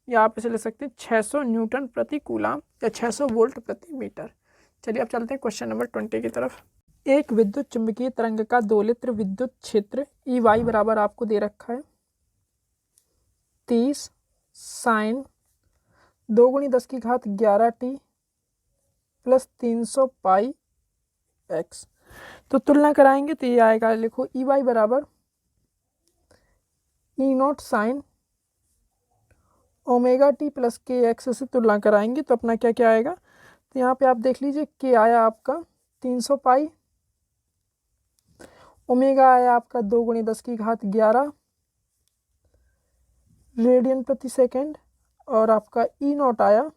या आप इसे ले सकते हैं 600 न्यूटन प्रति कूलम या 600 वोल्ट प्रति मीटर। चलिए अब चलते हैं क्वेश्चन नंबर 20 की तरफ। एक विद्युत चुंबकीय तरंग का 2 लित्र विद्युत क्षेत्र ई वाई बराबर आपको दे रखा है 30 साइन 2 गुणी 10 की घात 11t प्लस 300 पाई एक्स। तो तुलना कराएंगे तो ये आएगा, लिखो ई वाई बराबर E naught sine omega T plus K X से तुलना कराएंगे तो अपना क्या क्या आएगा। तो यहाँ पे आप देख लीजिए के आया आपका 300 पाई, ओमेगा आया आपका 2 गुणे 10 की घात 11 रेडियन प्रति सेकेंड, और आपका ई नॉट आया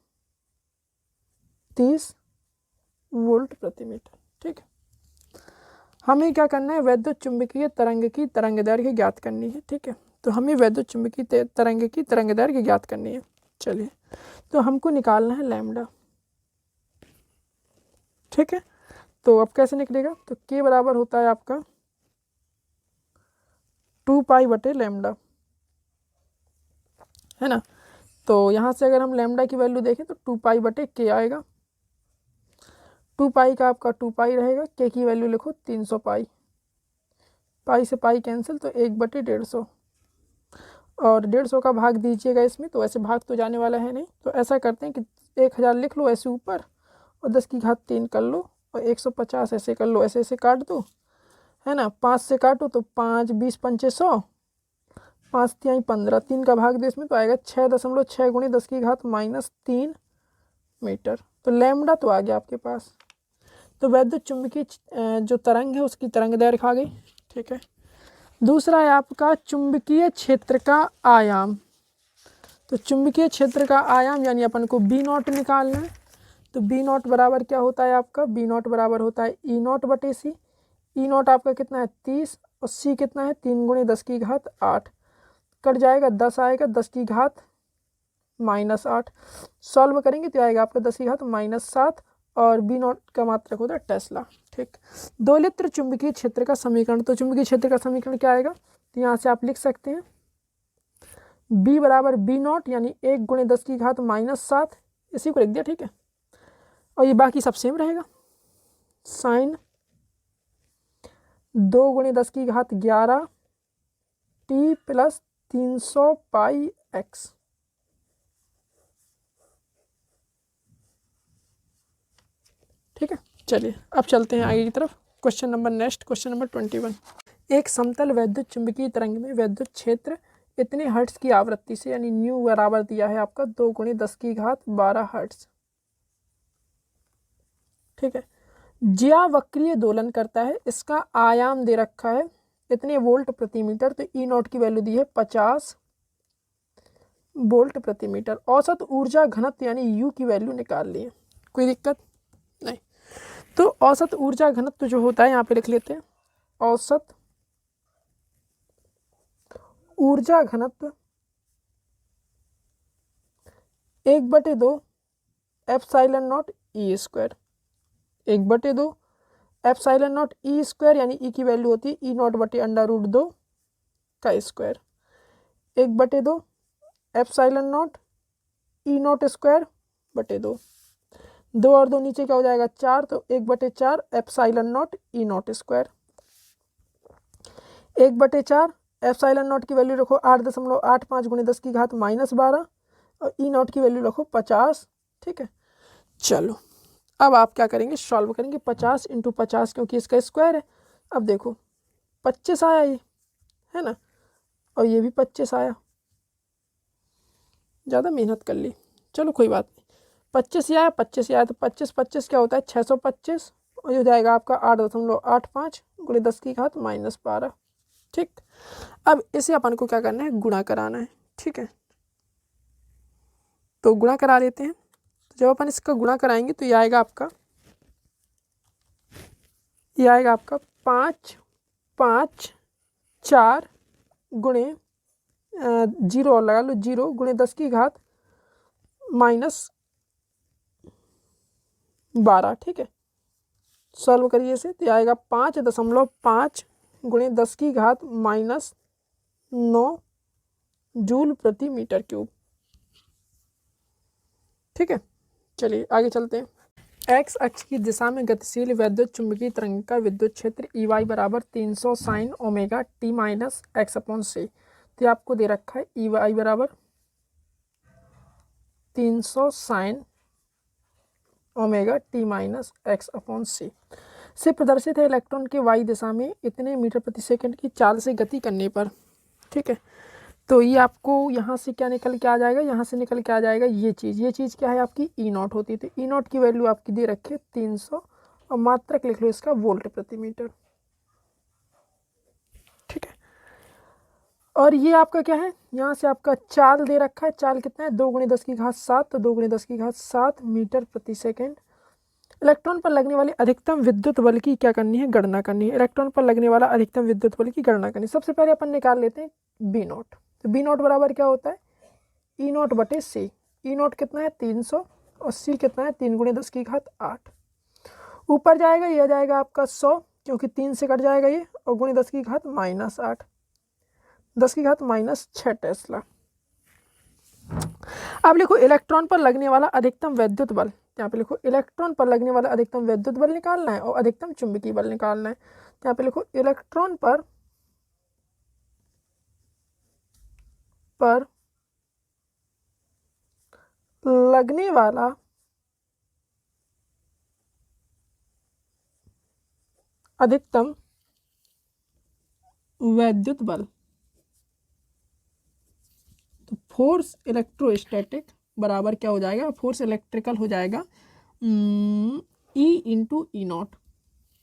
30 वोल्ट प्रति मीटर। ठीक है, हमें क्या करना है, वैद्युत चुंबकीय तरंग की तरंग दैर्घ्य ज्ञात करनी है। ठीक है, तो हमें वैद्युत चुंबकीय तरंग की तरंग दैर्घ्य ज्ञात करनी है। चलिए, तो हमको निकालना है लैम्डा। ठीक है, तो अब कैसे निकलेगा, तो के बराबर होता है आपका 2 पाई बटे लैम्डा, है ना। तो यहाँ से अगर हम लैम्डा की वैल्यू देखें तो 2 पाई बटे के आएगा। 2 पाई का आपका 2 पाई रहेगा, के की वैल्यू लिखो 300 पाई, पाई से पाई कैंसिल तो 1/150, और 150 का भाग दीजिएगा इसमें, तो ऐसे भाग तो जाने वाला है नहीं। तो ऐसा करते हैं कि 1000 लिख लो ऐसे ऊपर, और 10 की घात 3 कर लो, और 150 ऐसे कर लो, ऐसे ऐसे काट दो, है ना। 5 से काटो तो 5 20 पंचे 100, 5 तिहाई 15, 3 का भाग दो इसमें तो आएगा 6.6 गुणे 10 की घात -3 मीटर। तो लैम्डा तो आ गया आपके पास। तो वैद्युत चुंबकीय जो तरंग है उसकी तरंग दैर्घ्य आ गई। ठीक है, दूसरा है आपका चुंबकीय क्षेत्र का आयाम। तो चुंबकीय क्षेत्र का आयाम यानी अपन को बी नॉट निकालना है। तो बी नॉट बराबर क्या होता है आपका, बी नॉट बराबर होता है ई नॉट बटे सी। ई नॉट आपका कितना है 30, और सी कितना है 3 गुणे 10 की घात 8, कट जाएगा 10 आएगा 10 की घात -8, सॉल्व करेंगे तो आएगा आपका 10 की घात -7, और बी नॉट का मात्रक होता है टेस्ला। ठीक, 2 लित्र चुंबकीय क्षेत्र का समीकरण। तो चुंबकीय क्षेत्र का समीकरण क्या आएगा, तो यहाँ से आप लिख सकते हैं बी बराबर बी नॉट यानी 1 गुणे 10 की घात -7, इसी को लिख दिया। ठीक है, और ये बाकी सब सेम रहेगा, साइन 2 गुणे 10 की घात 11 टी प्लस 300 पाई एक्स। ठीक है, चलिए अब चलते हैं आगे की तरफ। Question number next, question number 21। एक समतल वैद्युत चुंबकीय तरंग में वैद्युत क्षेत्र इतने हर्ट्ज की आवृत्ति से, यानी न्यू बराबर दिया है आपका 2 × 10⁻12 हर्ट्ज, ठीक है, ज्यावक्रीय दोलन करता है। इसका आयाम दे रखा है इतने वोल्ट प्रति मीटर, तो ई नॉट की वैल्यू दी है 50 वोल्ट प्रति मीटर। औसत ऊर्जा घनत्व यानी यू की वैल्यू निकाल ली है, कोई दिक्कत नहीं। तो औसत ऊर्जा घनत्व जो होता है यहाँ पे लिख लेते हैं, औसत ऊर्जा घनत्व 1/2 epsilon naught E square, 1/2 epsilon naught E square, यानी ई की वैल्यू होती है ई नॉट बटे √2 का square, 1/2 epsilon naught E not square बटे 2, 2 और 2 नीचे क्या हो जाएगा 4, तो 1/4 epsilon naught E not square, 1/4 epsilon not की वैल्यू रखो 8.85 × 10⁻12 और ई नॉट की वैल्यू रखो 50, ठीक है। चलो अब आप क्या करेंगे, सॉल्व करेंगे 50 × 50 क्योंकि इसका स्क्वायर है। अब देखो 25 आया ये, है ना, और ये भी 25 आया, ज़्यादा मेहनत कर ली, चलो कोई बात नहीं। 25 आया, 25 आया, तो 25 क्या होता है 625, और ये हो जाएगा आपका 8.85 × 10⁻12, ठीक। अब इसे अपन को क्या करना है, गुणा कराना है, ठीक है। तो गुणा करा लेते हैं। तो जब अपन इसका गुणा कराएंगे तो ये आएगा आपका 5 5 4 गुणे 0 और लगा लो 0 × 10⁻12, ठीक है। सॉल्व करिए इसे, तो आएगा 5.5 × 10⁻9 जूल प्रति मीटर क्यूब, ठीक है। चलिए आगे चलते हैं। एक्स अक्ष की दिशा में गतिशील वैद्युत चुंबकीय तरंग का विद्युत क्षेत्र ई वाई बराबर 300 sin ओमेगा t - x/c। तो आपको दे रखा है ई वाई बराबर 300 sin ओमेगा t - x/c से प्रदर्शित है इलेक्ट्रॉन के वाई दिशा में इतने मीटर प्रति सेकंड की चाल से गति करने पर, ठीक है। तो ये आपको यहाँ से क्या निकल के आ जाएगा, यहाँ से निकल के आ जाएगा ये चीज़ क्या है आपकी ई नॉट होती है। तो ई नॉट की वैल्यू आपकी दे रखी है 300 और मात्रक लिख लो इसका वोल्ट प्रति मीटर, ठीक है। और ये आपका क्या है, यहाँ से आपका चाल दे रखा है, चाल कितना है 2 × 10�7, तो 2 × 10�7 मीटर प्रति सेकेंड। इलेक्ट्रॉन पर लगने वाले अधिकतम विद्युत बल की क्या करनी है, गणना करनी है। इलेक्ट्रॉन पर लगने वाला अधिकतम विद्युत बल की गणना करनी है। सबसे पहले अपन निकाल लेते हैं बी नॉट। तो बी नॉट बराबर क्या होता है ई नॉट बटे सी। ई नॉट कितना है 300 और सी कितना है 3 × 10⁸। ऊपर जाएगा ये आ जाएगा आपका 100 क्योंकि 3 से कट जाएगा ये, और × 10⁻8 10⁻6 टेस्ला। अब लिखो इलेक्ट्रॉन पर लगने वाला अधिकतम वैद्युत बल, यहाँ पे लिखो इलेक्ट्रॉन पर लगने वाला अधिकतम वैद्युत बल निकालना है और अधिकतम चुंबकीय बल निकालना है। तो यहाँ पे लिखो इलेक्ट्रॉन पर लगने वाला अधिकतम वैद्युत बल, तो फोर्स इलेक्ट्रोस्टैटिक बराबर क्या हो जाएगा, फोर्स इलेक्ट्रिकल हो जाएगा ई × ई नॉट,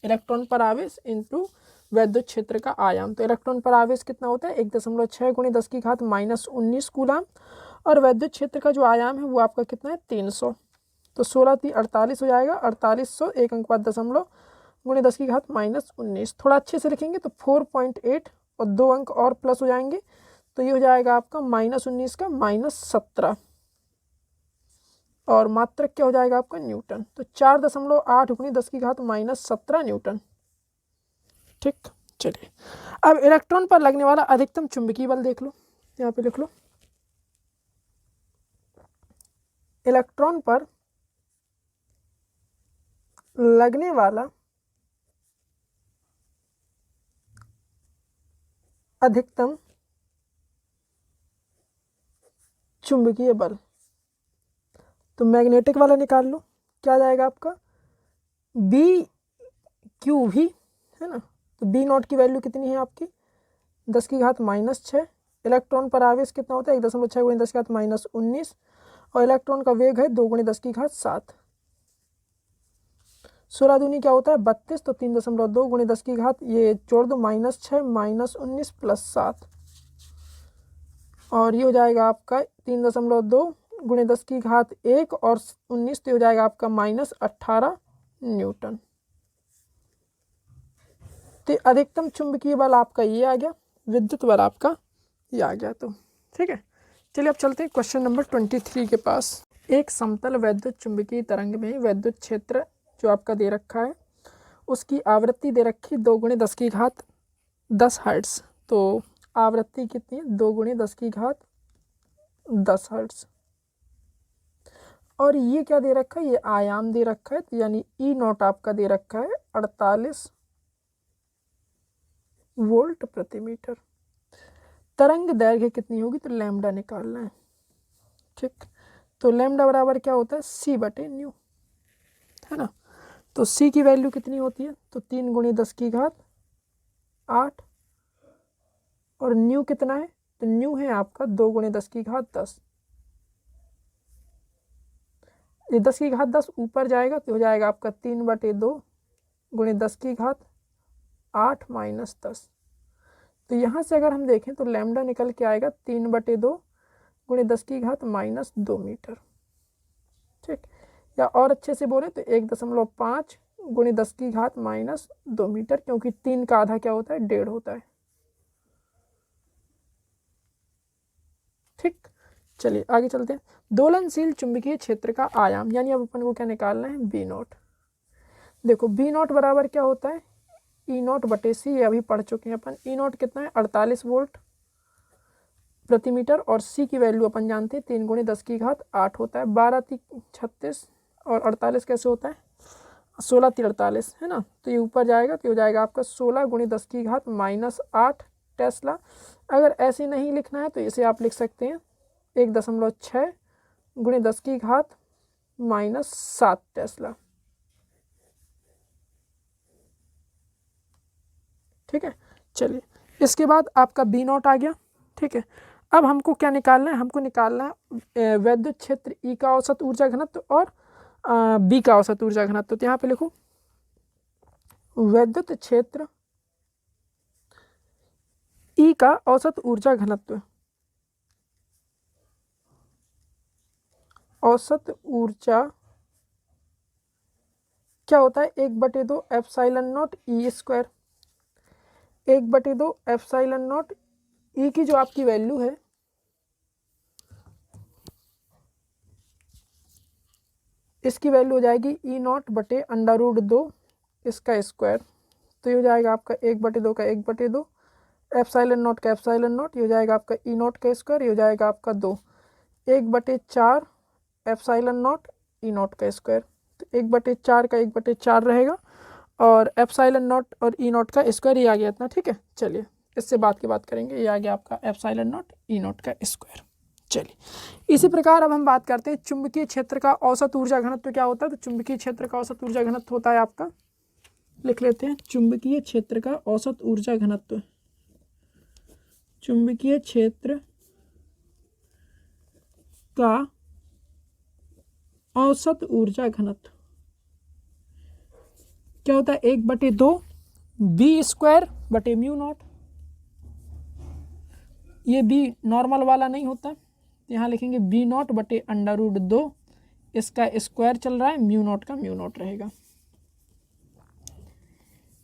इलेक्ट्रॉन पर आवेश इंटू वैद्युत क्षेत्र का आयाम। तो इलेक्ट्रॉन पर आवेश कितना होता है 1.6 × 10⁻19 कूलम, और वैद्युत क्षेत्र का जो आयाम है वो आपका कितना है 300, तो 16 × 3 = 48 हो जाएगा, 4800 एक अंक बाद दशमलव × 10⁻19। थोड़ा अच्छे से लिखेंगे तो 4.8 और 2 अंक और प्लस हो जाएंगे, तो ये हो जाएगा आपका -19 का -17, और मात्रक क्या हो जाएगा आपका न्यूटन। तो 4.8 × 10⁻17 न्यूटन, ठीक। चलिए अब इलेक्ट्रॉन पर लगने वाला अधिकतम चुंबकीय बल देख लो, यहाँ पे लिख लो इलेक्ट्रॉन पर लगने वाला अधिकतम चुंबकीय बल। तो मैग्नेटिक वाला निकाल लो, क्या आ जाएगा आपका बी क्यू भी, है ना। तो बी नॉट की वैल्यू कितनी है आपकी 10 की घात -6। इलेक्ट्रॉन पर आवेश कितना होता है 1.6 × 10 की घात -19 और इलेक्ट्रॉन का वेग है 2 × 10 की घात 7। 16 दूनी क्या होता है 32, तो 3.2 × 10 की घात ये जोड़ दो -6 -19 + 7 और ये हो जाएगा आपका 3.2 × 10 की घात 1 और 19, तो हो जाएगा आपका -18 न्यूटन। तो अधिकतम चुंबकीय बल आपका ये आ गया, विद्युत बल आपका ये आ गया। तो ठीक है, चलिए अब चलते हैं क्वेश्चन नंबर 23 के पास। एक समतल वैद्युत चुंबकीय तरंग में वैद्युत क्षेत्र जो आपका दे रखा है उसकी आवृत्ति दे रखी 2 × 10 की घात 10 हर्ट्ज। तो आवृत्ति कितनी है 2 × 10 की घात 10 हर्ट्ज। और ये क्या दे रखा है, ये आयाम दे रखा है, तो यानी ई नॉट आपका दे रखा है 48 वोल्ट प्रति मीटर। तरंग दैर्घ्य कितनी होगी, तो लैम्डा निकालना है। ठीक, तो लैम्डा बराबर क्या होता है c/न्यू, है ना। तो c की वैल्यू कितनी होती है, तो 3 × 10 की घात 8 और न्यू कितना है, तो न्यू है आपका 2 × 10 की घात 10। ये 10 की घात 10 ऊपर जाएगा तो हो जाएगा आपका 3/2 × 10 की घात 8 - 10। तो यहाँ से अगर हम देखें तो लैम्डा निकल के आएगा 3/2 × 10 की घात -2 मीटर। ठीक, या और अच्छे से बोले तो 1.5 × 10 की घात -2 मीटर, क्योंकि 3 का आधा क्या होता है 1.5 होता है। ठीक, चलिए आगे चलते हैं। दोलनशील चुंबकीय क्षेत्र का आयाम, यानी अब अपन को क्या निकालना है बी नॉट। देखो बी नॉट बराबर क्या होता है ई नॉट बटे सी, ये अभी पढ़ चुके हैं अपन। ई नॉट कितना है 48 वोल्ट प्रति मीटर और सी की वैल्यू अपन जानते हैं 3 × 10 की घात 8 होता है। 12 × 36 और 48 कैसे होता है 16 × 48, है ना। तो ये ऊपर जाएगा तो हो जाएगा आपका 16 × 10 की घात -8 टेस्ला। अगर ऐसे नहीं लिखना है तो इसे आप लिख सकते हैं 1.6 × 10 की घात -7 टेस्ला। ठीक है, चलिए इसके बाद आपका बी नॉट आ गया। ठीक है, अब हमको क्या निकालना है, हमको निकालना है वैद्युत क्षेत्र ई का औसत ऊर्जा घनत्व और बी का औसत ऊर्जा घनत्व। तो यहाँ पे लिखो वैद्युत क्षेत्र ई का औसत ऊर्जा घनत्व, औसत ऊर्जा क्या होता है 1/2 एप्सिलॉन0 ई स्क्वायर। 1/2 एप्सिलॉन0 ई की जो आपकी वैल्यू है इसकी वैल्यू हो जाएगी ई नॉट बटे √2 इसका स्क्वायर। तो ये हो जाएगा आपका 1/2 का 1/2 एप्सिलॉन0 का एप्सिलॉन0, ये हो जाएगा आपका ई नॉट का स्क्वायर, ये हो जाएगा आपका 2 1/4 एप्सिलॉन0 ई नॉट का स्क्वायर। तो 1/4 का 1/4 रहेगा और एप्सिलॉन0 और ई नॉट का स्क्वायर ये आ गया इतना। ठीक है, चलिए इससे बात की बात करेंगे। ये आ गया आपका एप्सिलॉन0 ई नॉट का स्क्वायर। चलिए इसी प्रकार अब हम बात करते हैं चुंबकीय क्षेत्र का औसत ऊर्जा घनत्व क्या होता है। तो चुंबकीय क्षेत्र का औसत ऊर्जा घनत्व होता है आपका, लिख लेते हैं चुंबकीय क्षेत्र का औसत ऊर्जा घनत्व। चुंबकीय क्षेत्र का औसत ऊर्जा घनत्व क्या होता है 1/2 बी स्क्वायर बटे म्यू नॉट। ये बी नॉर्मल वाला नहीं होता, यहाँ लिखेंगे बी नॉट बटे √2 इसका स्क्वायर चल रहा है, म्यू नॉट का म्यू नॉट रहेगा।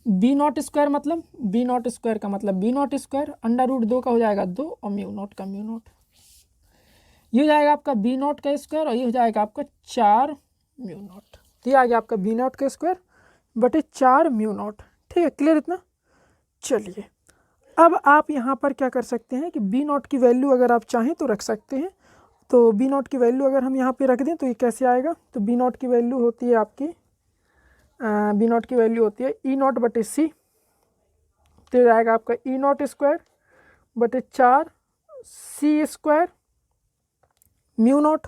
बी नॉट स्क्वायर मतलब बी नॉट स्क्वायर का मतलब बी नॉट स्क्वायर, √2 का हो जाएगा 2 और म्यू नॉट का म्यू नॉट। ये हो जाएगा आपका बी नॉट का स्क्वायर और ये हो जाएगा आपका 4 म्यू नॉट। तो ये आ गया आपका बी नॉट का स्क्वायर बटे 4 म्यू नॉट। ठीक है, क्लियर इतना। चलिए अब आप यहाँ पर क्या कर सकते हैं कि बी नॉट की वैल्यू अगर आप चाहें तो रख सकते हैं। तो बी नॉट की वैल्यू अगर हम यहाँ पे रख दें तो ये कैसे आएगा, तो बी नॉट की वैल्यू होती है आपकी बी नॉट की वैल्यू होती है ई नॉट बटे सी। तो जाएगा आपका ई नॉट स्क्वायर बटे 4 सी स्क्वायर म्यू नॉट,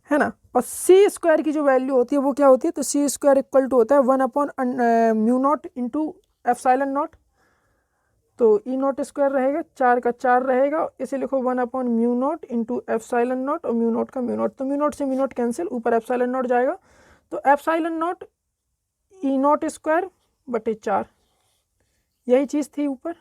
है ना। और सी स्क्वायर की जो वैल्यू होती है वो क्या होती है, तो सी स्क्वायर इक्वल टू होता है 1/म्यू नॉट इंटू एप्सिलॉन नॉट। तो ई नॉट स्क्वायर रहेगा, 4 का 4 रहेगा, इसे लिखो 1/म्यू नॉट इंटू एप्सिलॉन नॉट, और म्यू नॉट का म्यू नॉट, तो म्यू नॉट से म्यू नॉट कैंसिल, ऊपर एप्सिलॉन नॉट जाएगा, तो epsilon naught E not square बटे 4, यही चीज़ थी ऊपर।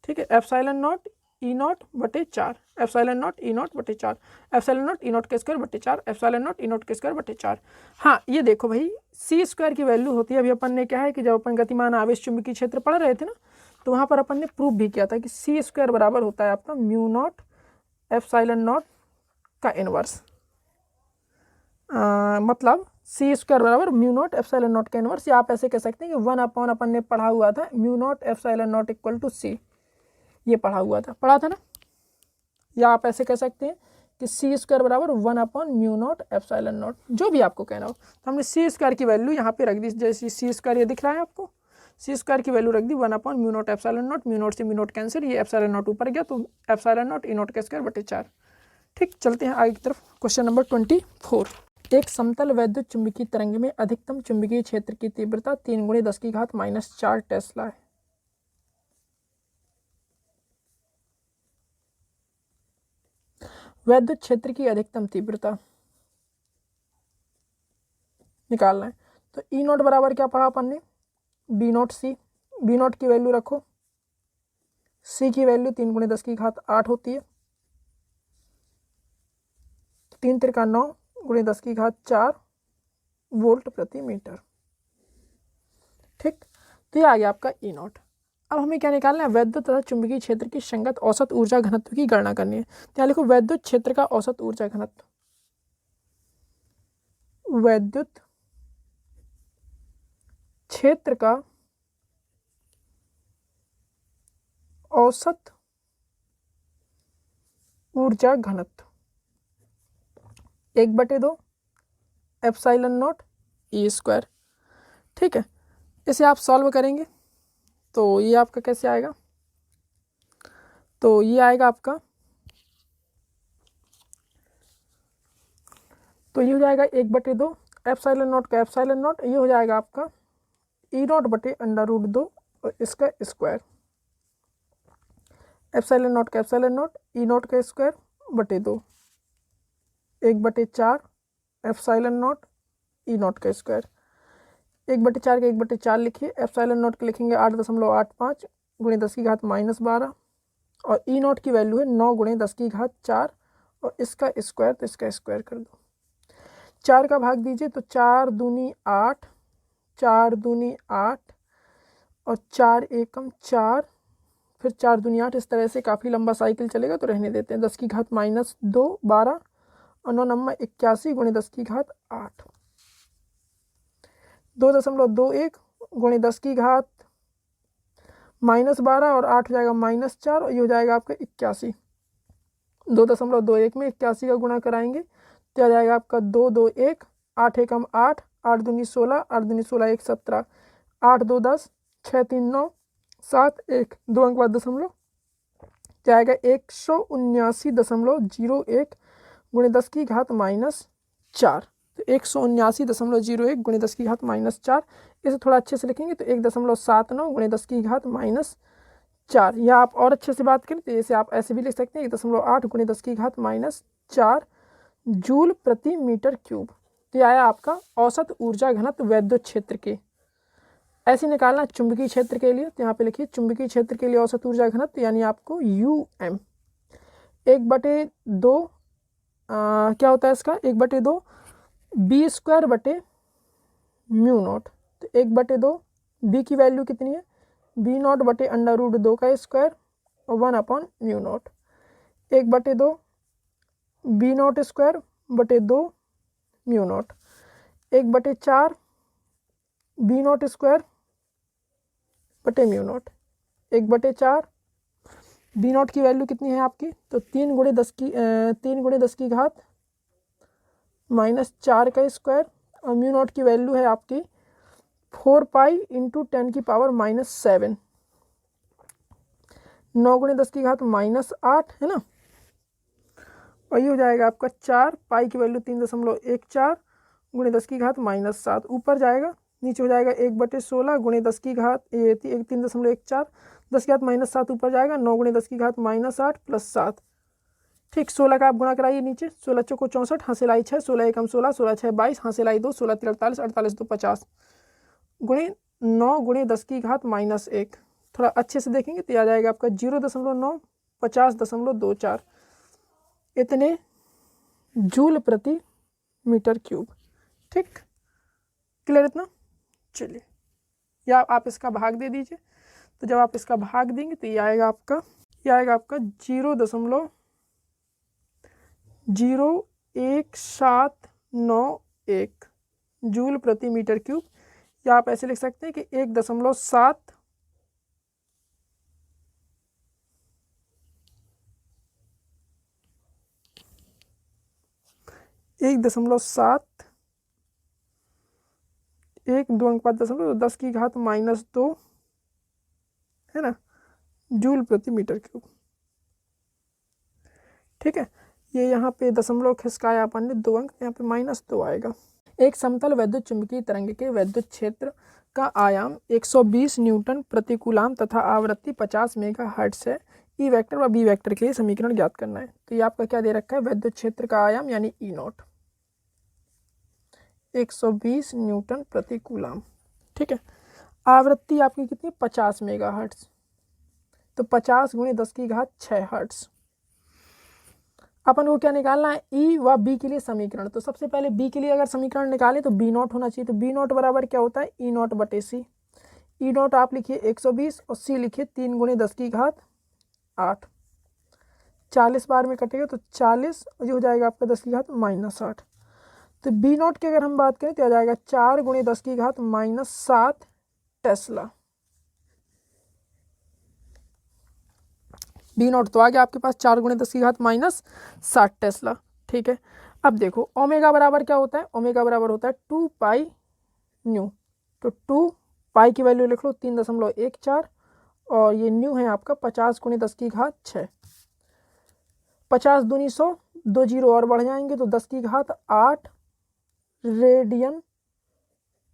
ठीक है, एप्सिलॉन नॉट ई नॉट बटे 4, एप्सिलॉन नॉट ई नॉट बटे 4, एप्सिलॉन नॉट ई नॉट के स्क्वायर बटे 4, एप्सिलॉन नॉट ई नॉट के स्क्वायर बटे 4। हाँ, ये देखो भाई, सी स्क्वायर की वैल्यू होती है, अभी अपन ने क्या है कि जब अपन गतिमान आवेश चुंबकीय क्षेत्र पढ़ रहे थे ना, तो वहाँ पर अपन ने प्रूफ भी किया था कि सी स्क्वायर बराबर होता है आपका म्यू नॉट एप्सिलॉन नॉट का इनवर्स। मतलब सी स्क्वायर बराबर म्यू नॉट एप्सिलॉन नॉट का इनवर्स, या आप ऐसे कह सकते हैं कि 1 अपन ने पढ़ा हुआ था mu naught epsilon naught equal to C, ये पढ़ा था ना। या आप ऐसे कह सकते हैं कि सी स्क्वायर बराबर 1/म्यू नॉट एप्सिलॉन नॉट, जो भी आपको कहना हो। तो हमने सी स्क्वायर की वैल्यू यहाँ पे रख दी, जैसे सी स्क्वायर ये दिख रहा है आपको, सी स्क्वायर की वैल्यू रख दी 1/म्यू naught epsilon naught, mu naught से म्यू नॉट कैंसिल, ये एप्सिलॉन नॉट ऊपर गया, तो एप्सिलॉन नॉट ई नॉट का स्क्वायर बटे 4। ठीक, चलते हैं आगे की तरफ। क्वेश्चन नंबर 24, एक समतल वैद्युत चुंबकीय तरंग में अधिकतम चुंबकीय क्षेत्र की तीव्रता 3 × 10⁻⁴ टेस्ला है। वैद्युत क्षेत्र की अधिकतम तीव्रता निकालना है, तो ई नॉट बराबर क्या पढ़ा अपन ने, B naught C, B naught की वैल्यू रखो, सी की वैल्यू 3 × 10⁸ होती है, 3 त्रिका 9 × 10⁴ वोल्ट प्रति मीटर। ठीक, तो ये आ गया आपका ई नॉट। अब हमें क्या निकालना है, वैद्युत तथा चुंबकीय क्षेत्र की संगत औसत ऊर्जा घनत्व की गणना करनी है। तो यहाँ लिखो वैद्युत क्षेत्र का औसत ऊर्जा घनत्व, वैद्युत क्षेत्र का औसत ऊर्जा घनत्व 1/2 एप्सिलॉन नॉट ई स्क्वायर। ठीक है, इसे आप सॉल्व करेंगे तो ये आपका कैसे आएगा, तो ये आएगा आपका, तो ये हो जाएगा 1/2 एप्सिलॉन नॉट का एप्सिलॉन नॉट, ये हो जाएगा आपका ई नॉट बटे √2 और इसका स्क्वायर, एप्सिलॉन नॉट का एप्सिलॉन नॉट, ई नॉट का स्क्वायर बटे 2, 1/4 एप्सिलॉन नॉट ई नॉट का स्क्वायर, 1/4 का 1/4 लिखिए, एप्सिलॉन नॉट के लिखेंगे 8.85 × 10⁻12, और ई नॉट की वैल्यू है 9 × 10⁴ और इसका स्क्वायर, तो इसका स्क्वायर कर दो, 4 का भाग दीजिए, तो 4 दूनी 8, 4 दूनी 8 और 4 एकम 4, फिर 4 दूनी 8, इस तरह से काफ़ी लंबा साइकिल चलेगा, तो रहने देते हैं। 10⁻2 12 और 9 नंबर 81 × 10⁸ 2.21 × 10⁻12 और 8 हो जाएगा -4, और ये हो जाएगा आपका 81, 2.21 में 81 का गुणा कराएंगे तो आ जाएगा आपका 221, 8 एकम 8, 8 दूनी 16, 8 दूनी 16 1 17, 8 2 10, 6 3 9, 7 1, 2 अंक बाद दशमलव जाएगा 179.01 × 10⁻⁴, तो 179.01 × 10⁻⁴, इसे थोड़ा अच्छे से लिखेंगे तो 1.79 × 10⁻⁴, या आप और अच्छे से बात करें तो इसे आप ऐसे भी लिख सकते हैं 1.8 × 10⁻⁴ जूल प्रति मीटर क्यूब। तो यह आया आपका औसत ऊर्जा घनत्व वैद्युत क्षेत्र के। ऐसे निकालना चुंबकीय क्षेत्र के लिए, तो यहाँ पे लिखिए चुंबकीय क्षेत्र के लिए औसत ऊर्जा घनत्व, यानी आपको UM 1/2 क्या होता है इसका, 1/2 बी स्क्वायर बटे म्यू नॉट, तो 1/2 बी की वैल्यू कितनी है, बी नॉट बटे √2 का स्क्वायर और 1/म्यू नॉट, 1/2 बी नॉट स्क्वायर बटे 2 mu naught, 1/4 B naught square बटे म्यू नॉट, 1/4 बी नॉट की वैल्यू कितनी है आपकी, तो 3 × 10⁻⁴ का स्क्वायर, और म्यू नॉट की वैल्यू है आपकी 4 पाई × 10⁻⁻7, 9 × 10⁻⁸ है ना, और ये हो जाएगा आपका 4, पाई की वैल्यू 3.14 गुणे 10 की घात -7, ऊपर जाएगा नीचे हो जाएगा 1/16 गुणे 10 की घात 3.14, 10 की घात -7 ऊपर जाएगा 9 गुणे 10 की घात -8 + 7। ठीक, 16 का आप गुणा कराइए नीचे, 16 चौको 64, हासिल आई 6, 16 एकम 16, 16 6 22, हासिल आई 2, 16 3 48, 48 2 50 गुणे 9 गुणे 10 की घात -1। थोड़ा अच्छे से देखेंगे तो आ जाएगा आपका 0.9 50.24 इतने जूल प्रति मीटर क्यूब। ठीक, क्लियर इतना? चलिए, या आप इसका भाग दे दीजिए। तो जब आप इसका भाग देंगे तो ये आएगा आपका 0.01791 जूल प्रति मीटर क्यूब, या आप ऐसे लिख सकते हैं कि 1.7 1 2 अंक 5.10 की घात -2 है ना, जूल प्रति मीटर क्यूब। ठीक है, ये यहाँ पे दशमलव खिसकाया अपन ने 2 अंक, यहाँ पे -2 आएगा। एक समतल वैद्युत चुंबकीय तरंग के वैद्युत क्षेत्र का आयाम 120 न्यूटन प्रति कूलाम तथा आवृत्ति 50 मेगाहर्ट्ज है। ई वेक्टर व बी वेक्टर के लिए समीकरण ज्ञात करना है। तो ये आपका क्या दे रखा है, वैद्युत क्षेत्र का आयाम यानी ई नॉट 120 न्यूटन प्रति कूलाम। ठीक है, आवृत्ति आपकी कितनी, 50 मेगाहर्ट्ज, तो 50 गुणे 10 की घात 6 हर्ट्ज। अपन को क्या निकालना है, ई व बी के लिए समीकरण। तो सबसे पहले बी के लिए अगर समीकरण निकालें तो बी नॉट होना चाहिए। तो बी नॉट बराबर क्या होता है, ई नॉट बटे सी। ई नॉट आप लिखिए 120 और सी लिखिए 3 गुणे 10 की घात 8। 40 बार में कटेगा तो 40, और ये हो जाएगा आपका 10 की घात -8। तो बी नॉट की अगर हम बात करें तो आ जाएगा 4 गुणे 10 की घात -7 टेस्ला। बी नॉट तो आ गया आपके पास 4 गुणे 10 की घात -7 टेस्ला। ठीक है, अब देखो ओमेगा बराबर क्या होता है, ओमेगा बराबर होता है 2 पाई न्यू। तो 2 पाई की वैल्यू लिख लो 3.14, और ये न्यू है आपका 50 गुणे 10 की घात 6। 50 दूनी 100, 2 जीरो और बढ़ जाएंगे तो 10 की घात 8 रेडियन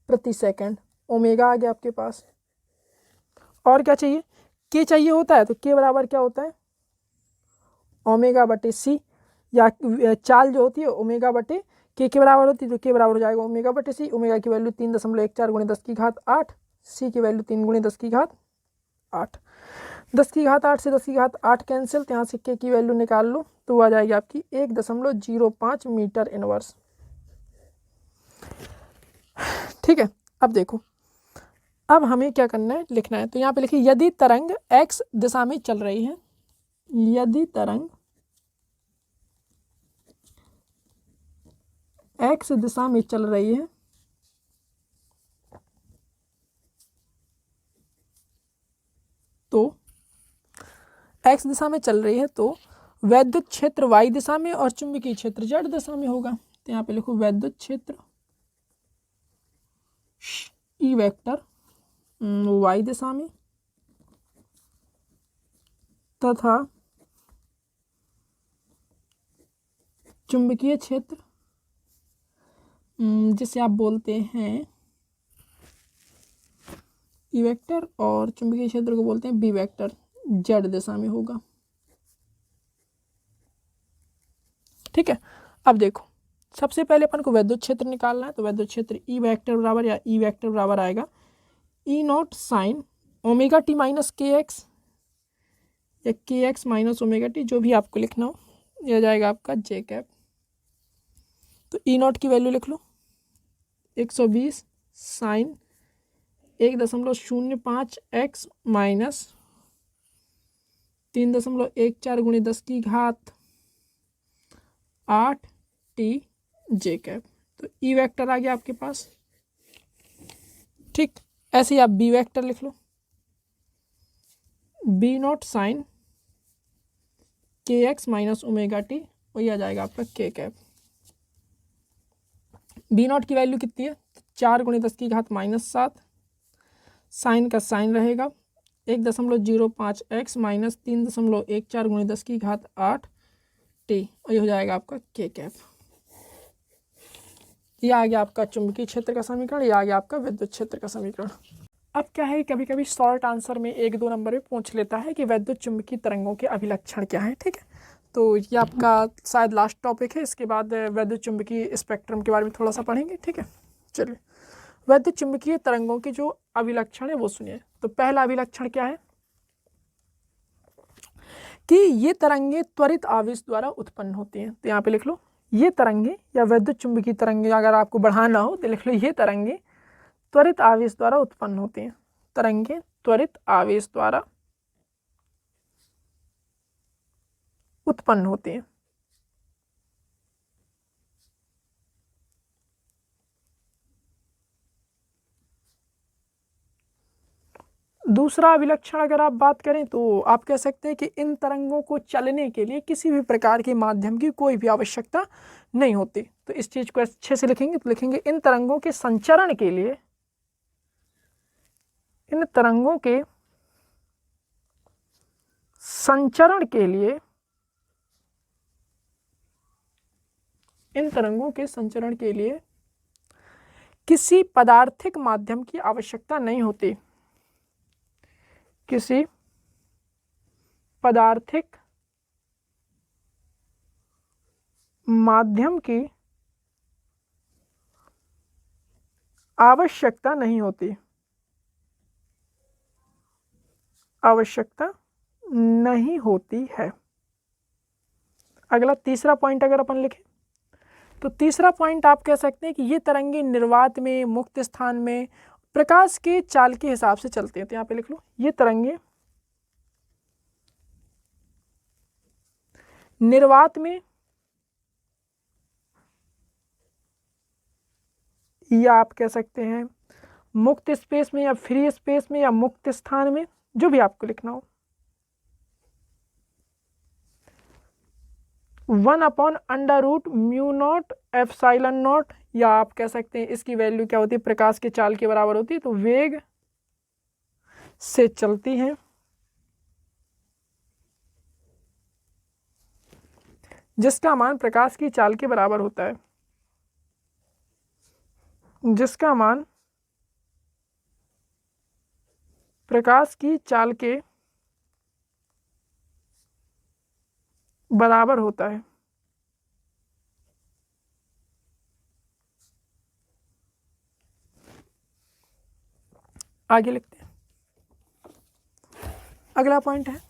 प्रति सेकंड ओमेगा आ गया आपके पास। और क्या चाहिए, के चाहिए होता है। तो के बराबर क्या होता है, ओमेगा बटे सी, या चाल जो होती है ओमेगा बटे के बराबर होती है। तो के बराबर हो जाएगा ओमेगा बटे सी। ओमेगा की वैल्यू 3.14 गुणे 10 की घात 8, सी की वैल्यू 3 गुणे 10 की घात 8। 10 की घात 8 से 10 की घात 8 कैंसिल, तो यहाँ से के की वैल्यू निकाल लो तो आ जाएगी आपकी 1.05 मीटर इनवर्स। ठीक है, अब देखो, अब हमें क्या करना है, लिखना है। तो यहाँ पे लिखिए, यदि तरंग x दिशा में चल रही है, यदि तरंग x दिशा में चल रही है तो x दिशा में चल रही है तो वैद्युत क्षेत्र y दिशा में और चुंबकीय क्षेत्र z दिशा में होगा। तो यहाँ पे लिखो वैद्युत क्षेत्र ई वेक्टर y दिशा में तथा चुंबकीय क्षेत्र जिसे आप बोलते हैं ई वेक्टर, और चुंबकीय क्षेत्र को बोलते हैं बी वेक्टर, जेड दिशा में होगा। ठीक है, अब देखो सबसे पहले अपन को वैद्युत क्षेत्र निकालना है। तो वैद्युत क्षेत्र ई वेक्टर बराबर, या ई वेक्टर बराबर आएगा E naught sine omega T minus K X, या K x minus omega T, जो भी आपको लिखना हो, यह जाएगा आपका जे कैप। तो ई नॉट की वैल्यू लिख लो 120 साइन 1.05 एक्स माइनस 3.14 गुणे 10 की घात 8 टी जे कैप। तो ई वेक्टर आ गया आपके पास। ठीक, ऐसे ही आप बी वेक्टर लिख लो, बी नॉट साइन के एक्स माइनस ओमेगा टी, वही आ जाएगा आपका के कैप। बी नॉट की वैल्यू कितनी है, 4 गुणे 10 की घात -7, साइन का साइन रहेगा 1.05 एक्स माइनस 3.14 गुणे 10 की घात 8 टी, और ये हो जाएगा आपका के कैप। ये आ गया आपका चुंबकीय क्षेत्र का समीकरण, ये आ गया आपका विद्युत क्षेत्र का समीकरण। अब क्या है, कभी कभी शॉर्ट आंसर में 1-2 नंबर में पूछ लेता है कि वैद्युत चुंबकीय तरंगों के अभिलक्षण क्या है। ठीक है, तो ये आपका शायद लास्ट टॉपिक है। इसके बाद वैद्युत चुंबकीय स्पेक्ट्रम के बारे में थोड़ा सा पढ़ेंगे। ठीक है, चलिए वैद्युत चुंबकीय तरंगों के जो अभिलक्षण है वो सुनिए। तो पहला अभिलक्षण क्या है कि ये तरंगे त्वरित आवेश द्वारा उत्पन्न होती हैं। तो यहाँ पे लिख लो, ये तरंगे या वैद्युत चुंबकीय तरंगे, अगर आपको बढ़ाना हो तो लिख लो ये तरंगे त्वरित आवेश द्वारा उत्पन्न होती हैं। तरंगे त्वरित आवेश द्वारा उत्पन्न होती हैं। दूसरा अभिलक्षण अगर आप बात करें तो आप कह सकते हैं कि इन तरंगों को चलने के लिए किसी भी प्रकार के माध्यम की कोई भी आवश्यकता नहीं होती। तो इस चीज को अच्छे से लिखेंगे तो लिखेंगे इन तरंगों के संचरण के लिए, इन तरंगों के संचरण के लिए, इन तरंगों के संचरण के लिए किसी पदार्थिक माध्यम की आवश्यकता नहीं होती। किसी पदार्थिक माध्यम की आवश्यकता नहीं होती, आवश्यकता नहीं होती है। अगला तीसरा पॉइंट अगर अपन लिखें तो तीसरा पॉइंट आप कह सकते हैं कि ये तरंगे निर्वात में, मुक्त स्थान में प्रकाश के चाल के हिसाब से चलते हैं। तो यहाँ पे लिख लो, ये तरंगे निर्वात में या आप कह सकते हैं मुक्त स्पेस में या फ्री स्पेस में या मुक्त स्थान में, जो भी आपको लिखना हो, 1/√μ0 ε0, या आप कह सकते हैं इसकी वैल्यू क्या होती है, प्रकाश के चाल के बराबर होती है। तो वेग से चलती हैं जिसका मान प्रकाश की चाल के बराबर होता है, जिसका मान प्रकाश की चाल के बराबर होता है। आगे लिखते हैं, अगला पॉइंट है,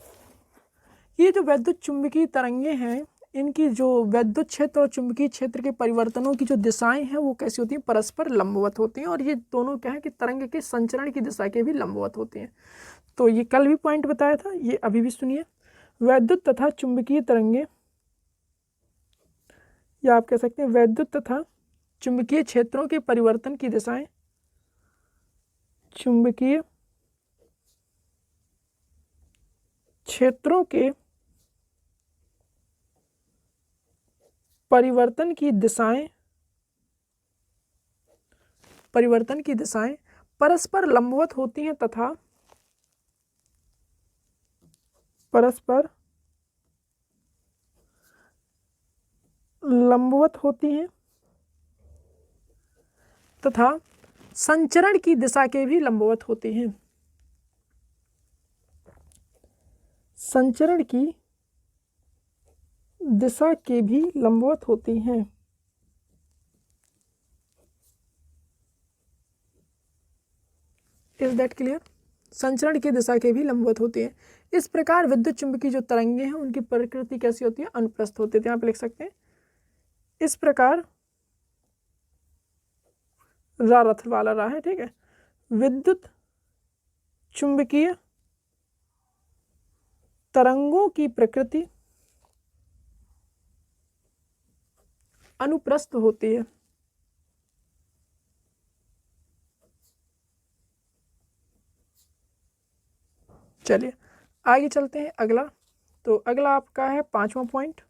ये जो वैद्युत चुंबकीय तरंगे हैं, इनकी जो वैद्युत क्षेत्र और चुंबकीय क्षेत्र के परिवर्तनों की जो दिशाएं हैं वो कैसी होती हैं, परस्पर लंबवत होती हैं। और ये दोनों क्या है कि तरंग के संचरण की दिशा के भी लंबवत होती हैं। तो ये कल भी पॉइंट बताया था, ये अभी भी सुनिए। वैद्युत तथा चुंबकीय तरंगे, या आप कह सकते हैं वैद्युत तथा चुंबकीय क्षेत्रों के परिवर्तन की दिशाएं, चुंबकीय क्षेत्रों के परिवर्तन की दिशाएं, परिवर्तन की दिशाएं परस्पर लंबवत होती हैं तथा परस्पर लंबवत होती हैं तथा संचरण की दिशा के भी लंबवत होती हैं। संचरण की दिशा के भी लंबवत होती हैं। Is that clear? संचरण की दिशा के भी लंबवत होती है। इस प्रकार विद्युत चुंबकीय जो तरंगे हैं उनकी प्रकृति कैसी होती है, अनुप्रस्थ होती है। यहाँ पे लिख सकते हैं इस प्रकार, रा रथ वाला रा है, ठीक है। विद्युत चुंबकीय तरंगों की प्रकृति अनुप्रस्थ होती है। चलिए आगे चलते हैं। अगला, तो अगला आपका है 5वां पॉइंट,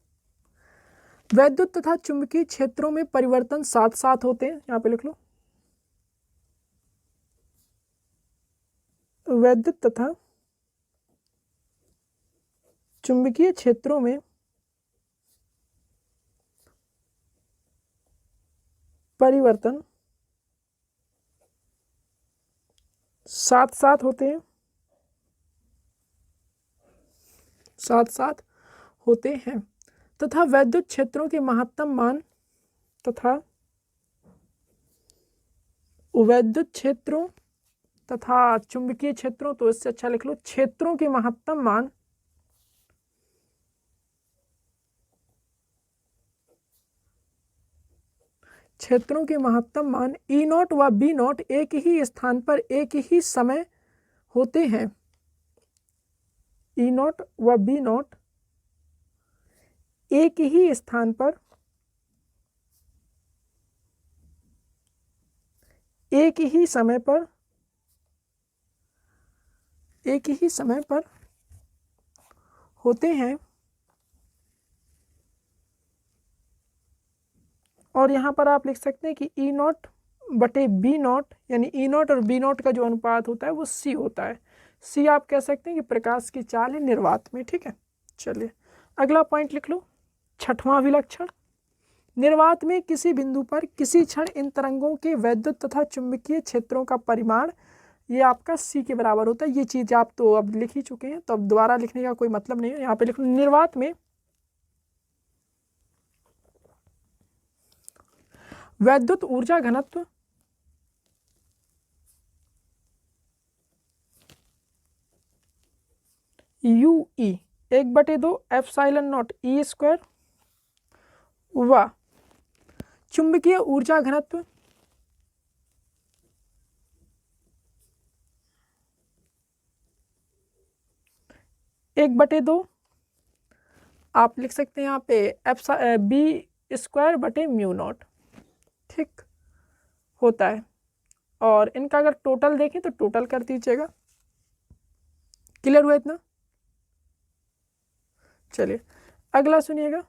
वैद्युत तथा चुंबकीय क्षेत्रों में परिवर्तन साथ साथ होते हैं। यहाँ पे लिख लो, वैद्युत तथा चुंबकीय क्षेत्रों में परिवर्तन साथ साथ होते हैं, साथ साथ होते हैं तथा वैद्युत क्षेत्रों के महत्तम मान तथा वैद्युत क्षेत्रों तथा चुंबकीय क्षेत्रों, तो इससे अच्छा लिख लो क्षेत्रों के महत्तम मान क्षेत्रों के महत्तम मान ई नॉट व बी नॉट एक ही स्थान पर एक ही समय होते हैं। ई नॉट व बी नॉट एक ही स्थान पर एक ही समय पर होते हैं। और यहाँ पर आप लिख सकते हैं कि ई नॉट बटे बी नॉट, यानी ई नॉट और बी नॉट का जो अनुपात होता है वो सी होता है। सी आप कह सकते हैं कि प्रकाश की चाल है निर्वात में, ठीक है। चलिए अगला पॉइंट लिख लो, छठवां विलक्षण। निर्वात में किसी बिंदु पर किसी क्षण इन तरंगों के वैद्युत तथा चुंबकीय क्षेत्रों का परिमाण ये आपका सी के बराबर होता है। ये चीज आप तो अब लिख ही चुके हैं, तो अब दोबारा लिखने का कोई मतलब नहीं है। यहाँ पे लिख लो निर्वात में वैद्युत ऊर्जा घनत्व you E 1/2 epsilon naught E square व चुंबकीय ऊर्जा घनत्व एक बटे दो आप लिख सकते हैं यहाँ पे बी स्क्वायर बटे म्यू नॉट, ठीक होता है। और इनका अगर टोटल देखें तो टोटल कर दीजिएगा। क्लियर हुआ इतना? चलिए अगला सुनिएगा।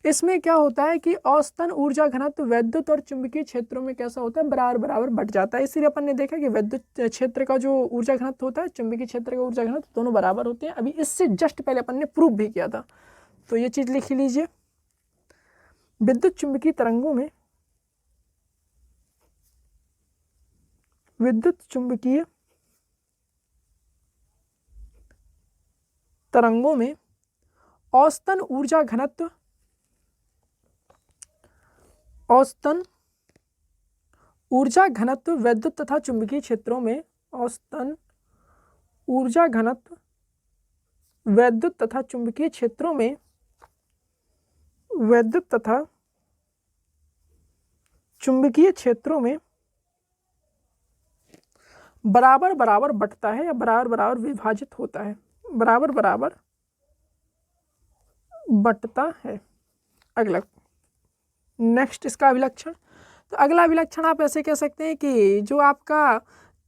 इसमें क्या होता है कि औसतन ऊर्जा घनत्व वैद्युत और चुंबकीय क्षेत्रों में कैसा होता है, बराबर बराबर बढ़ जाता है। इसलिए अपन ने देखा कि वैद्युत क्षेत्र का जो ऊर्जा घनत्व होता है, चुंबकीय क्षेत्र का ऊर्जा घनत्व, दोनों बराबर होते हैं। अभी इससे जस्ट पहले अपन ने प्रूव भी किया था, तो ये चीज लिख लीजिए। विद्युत चुंबकीय तरंगों में विद्युत चुंबकीय तरंगों में औसतन ऊर्जा घनत्व वैद्युत तथा चुंबकीय क्षेत्रों में औसतन ऊर्जा घनत्व वैद्युत तथा चुंबकीय क्षेत्रों में वैद्युत तथा चुंबकीय क्षेत्रों में बराबर बराबर बटता है या बराबर बराबर विभाजित होता है, बराबर बराबर बटता है। अगला नेक्स्ट इसका विलक्षण। तो अगला विलक्षण आप ऐसे कह सकते हैं कि जो आपका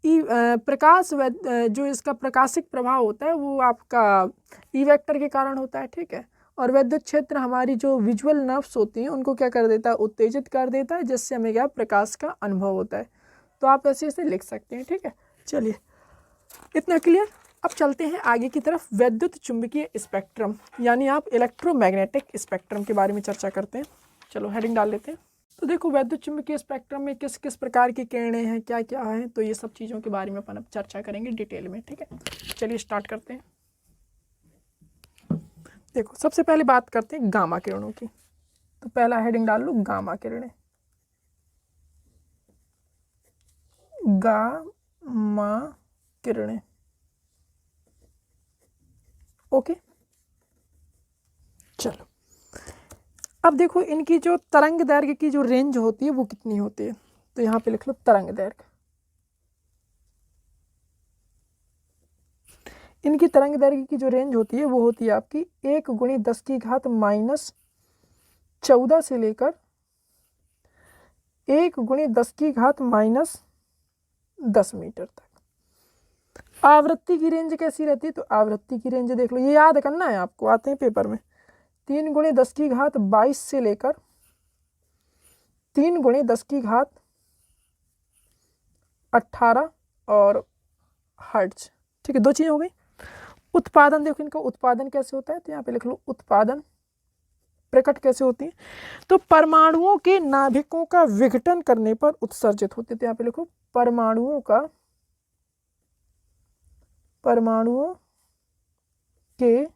प्रकाश जो इसका प्रकाशिक प्रभाव होता है वो आपका ई वेक्टर के कारण होता है, ठीक है। और वैद्युत क्षेत्र हमारी जो विजुअल नर्व्स होती हैं उनको क्या कर देता है, उत्तेजित कर देता है, जिससे हमें क्या प्रकाश का अनुभव होता है। तो आप ऐसे ऐसे लिख सकते हैं, ठीक है। चलिए इतना क्लियर। अब चलते हैं आगे की तरफ, वैद्युत चुंबकीय स्पेक्ट्रम यानी आप इलेक्ट्रोमैग्नेटिक स्पेक्ट्रम के बारे में चर्चा करते हैं। चलो हेडिंग डाल लेते हैं। तो देखो वैद्युत चुंबकीय स्पेक्ट्रम में किस किस प्रकार की किरणें हैं, क्या क्या हैं, तो ये सब चीज़ों के बारे में अपन अब चर्चा करेंगे डिटेल में, ठीक है। चलिए स्टार्ट करते हैं। देखो सबसे पहले बात करते हैं गामा किरणों की। तो पहला हेडिंग डाल लो गामा किरणें। गामा किरणें, ओके। चलो अब देखो इनकी जो तरंग दैर्घ्य की जो रेंज होती है वो कितनी होती है, तो यहाँ पे लिख लो तरंग दैर्घ्य। इनकी तरंग दैर्घ्य की जो रेंज होती है वो होती है आपकी 1 × 10⁻14 से लेकर 1 × 10⁻10 मीटर तक। आवृत्ति की रेंज कैसी रहती है, तो आवृत्ति की रेंज देख लो, ये याद करना है आपको, आते हैं पेपर में। 3 × 10⁻22 से लेकर 3 × 10⁻18 और हर्ट्ज, ठीक है। दो चीज़ें हो गई। उत्पादन देखो इनका उत्पादन कैसे होता है, तो यहाँ पे लिख लो उत्पादन प्रकट कैसे होती हैं? तो परमाणुओं के नाभिकों का विघटन करने पर उत्सर्जित होते थे। यहाँ पे लिखो परमाणुओं के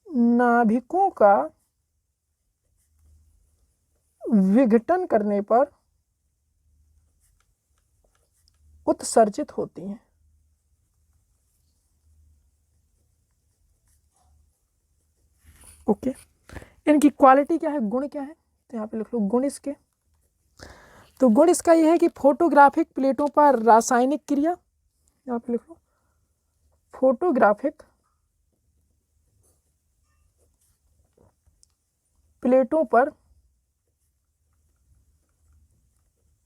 नाभिकों का विघटन करने पर उत्सर्जित होती हैं। ओके, इनकी क्वालिटी क्या है, गुण क्या है? तो यहाँ पे लिख लो गुण इसके। तो गुण इसका ये है कि फोटोग्राफिक प्लेटों पर रासायनिक क्रिया, यहाँ पे लिख लो फोटोग्राफिक प्लेटों पर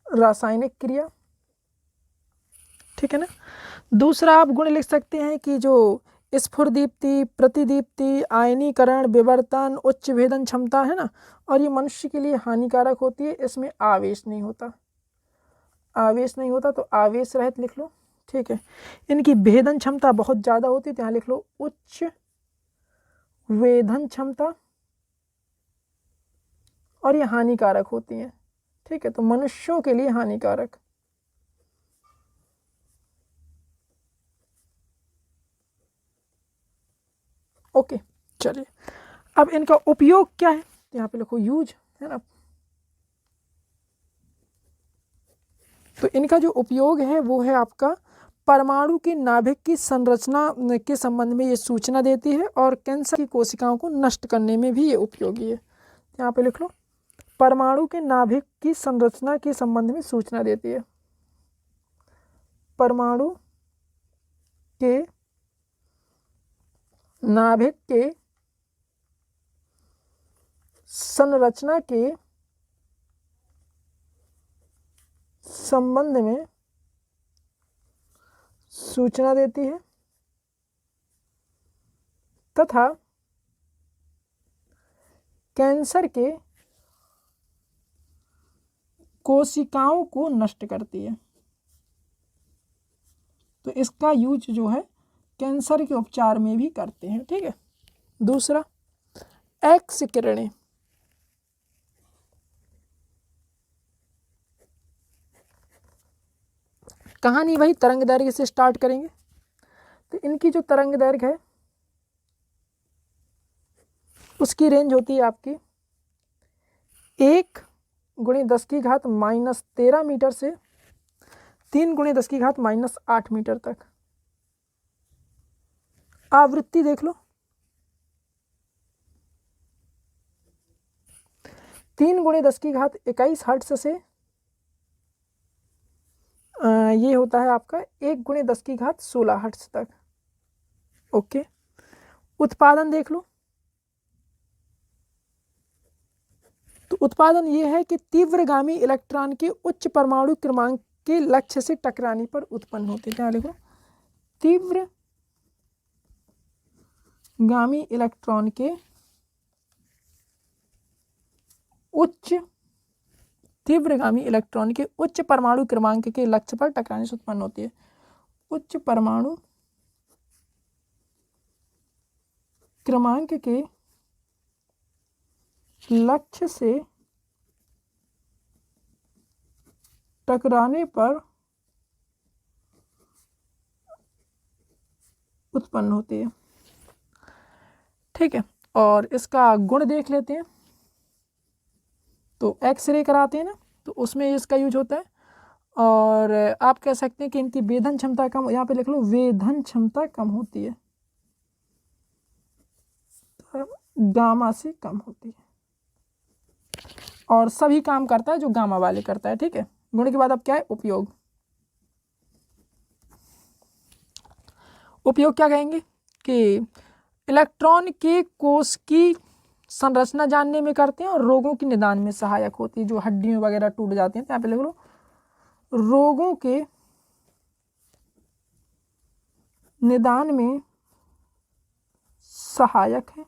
रासायनिक क्रिया, ठीक है ना। दूसरा आप गुण लिख सकते हैं कि जो स्फुरदीप्ति, प्रतिदीप्ति, आयनीकरण, विवर्तन, उच्च भेदन क्षमता है ना, और ये मनुष्य के लिए हानिकारक होती है। इसमें आवेश नहीं होता, आवेश नहीं होता, तो आवेश रहित लिख लो, ठीक है। इनकी भेदन क्षमता बहुत ज़्यादा होती है, तो यहाँ लिख लो उच्च वेधन क्षमता, और ये हानिकारक होती हैं, ठीक है। तो मनुष्यों के लिए हानिकारक। ओके, चलिए अब इनका उपयोग क्या है, यहाँ पे लिखो यूज, है ना। तो इनका जो उपयोग है वो है आपका परमाणु के नाभिक की संरचना के संबंध में ये सूचना देती है, और कैंसर की कोशिकाओं को नष्ट करने में भी ये उपयोगी है। यहाँ पे लिख लो परमाणु के नाभिक की संरचना के संबंध में सूचना देती है। परमाणु के नाभिक के संरचना के संबंध में सूचना देती है तथा कैंसर के कोशिकाओं को नष्ट करती है। तो इसका यूज जो है कैंसर के उपचार में भी करते हैं, ठीक है। दूसरा एक्स किरणें, कहानी वही तरंग दैर्घ्य से स्टार्ट करेंगे। तो इनकी जो तरंग दैर्घ्य है उसकी रेंज होती है आपकी 1 × 10⁻⁻13 मीटर से 3 × 10⁻⁻8 मीटर तक। आवृत्ति देख लो, 3 × 10⁻21 हर्ट्ज से ये होता है आपका 1 × 10⁻16 हर्ट्ज तक। ओके, उत्पादन देख लो। तो उत्पादन ये है कि तीव्रगामी इलेक्ट्रॉन के उच्च परमाणु क्रमांक के लक्ष्य से टकराने पर उत्पन्न होते हैं। क्या लिखो? तीव्रगामी इलेक्ट्रॉन के उच्च परमाणु क्रमांक के लक्ष्य पर टकराने से उत्पन्न होती है। उच्च परमाणु क्रमांक के लक्ष्य से टकराने पर उत्पन्न होती है, ठीक है। और इसका गुण देख लेते हैं। तो एक्सरे कराते हैं ना, तो उसमें इसका यूज होता है। और आप कह सकते हैं कि इनकी वेधन क्षमता कम, यहाँ पे लिख लो वेधन क्षमता कम होती है, तो गामा से कम होती है, और सभी काम करता है जो गामा वाले करता है, ठीक है। गुण के बाद अब क्या है? उपयोग। उपयोग क्या कहेंगे कि इलेक्ट्रॉन के कोष की संरचना जानने में करते हैं, और रोगों की निदान में सहायक होती है। जो हड्डियां वगैरह टूट जाती हैं, तो यहाँ पे लिख लो रोगों के निदान में सहायक है,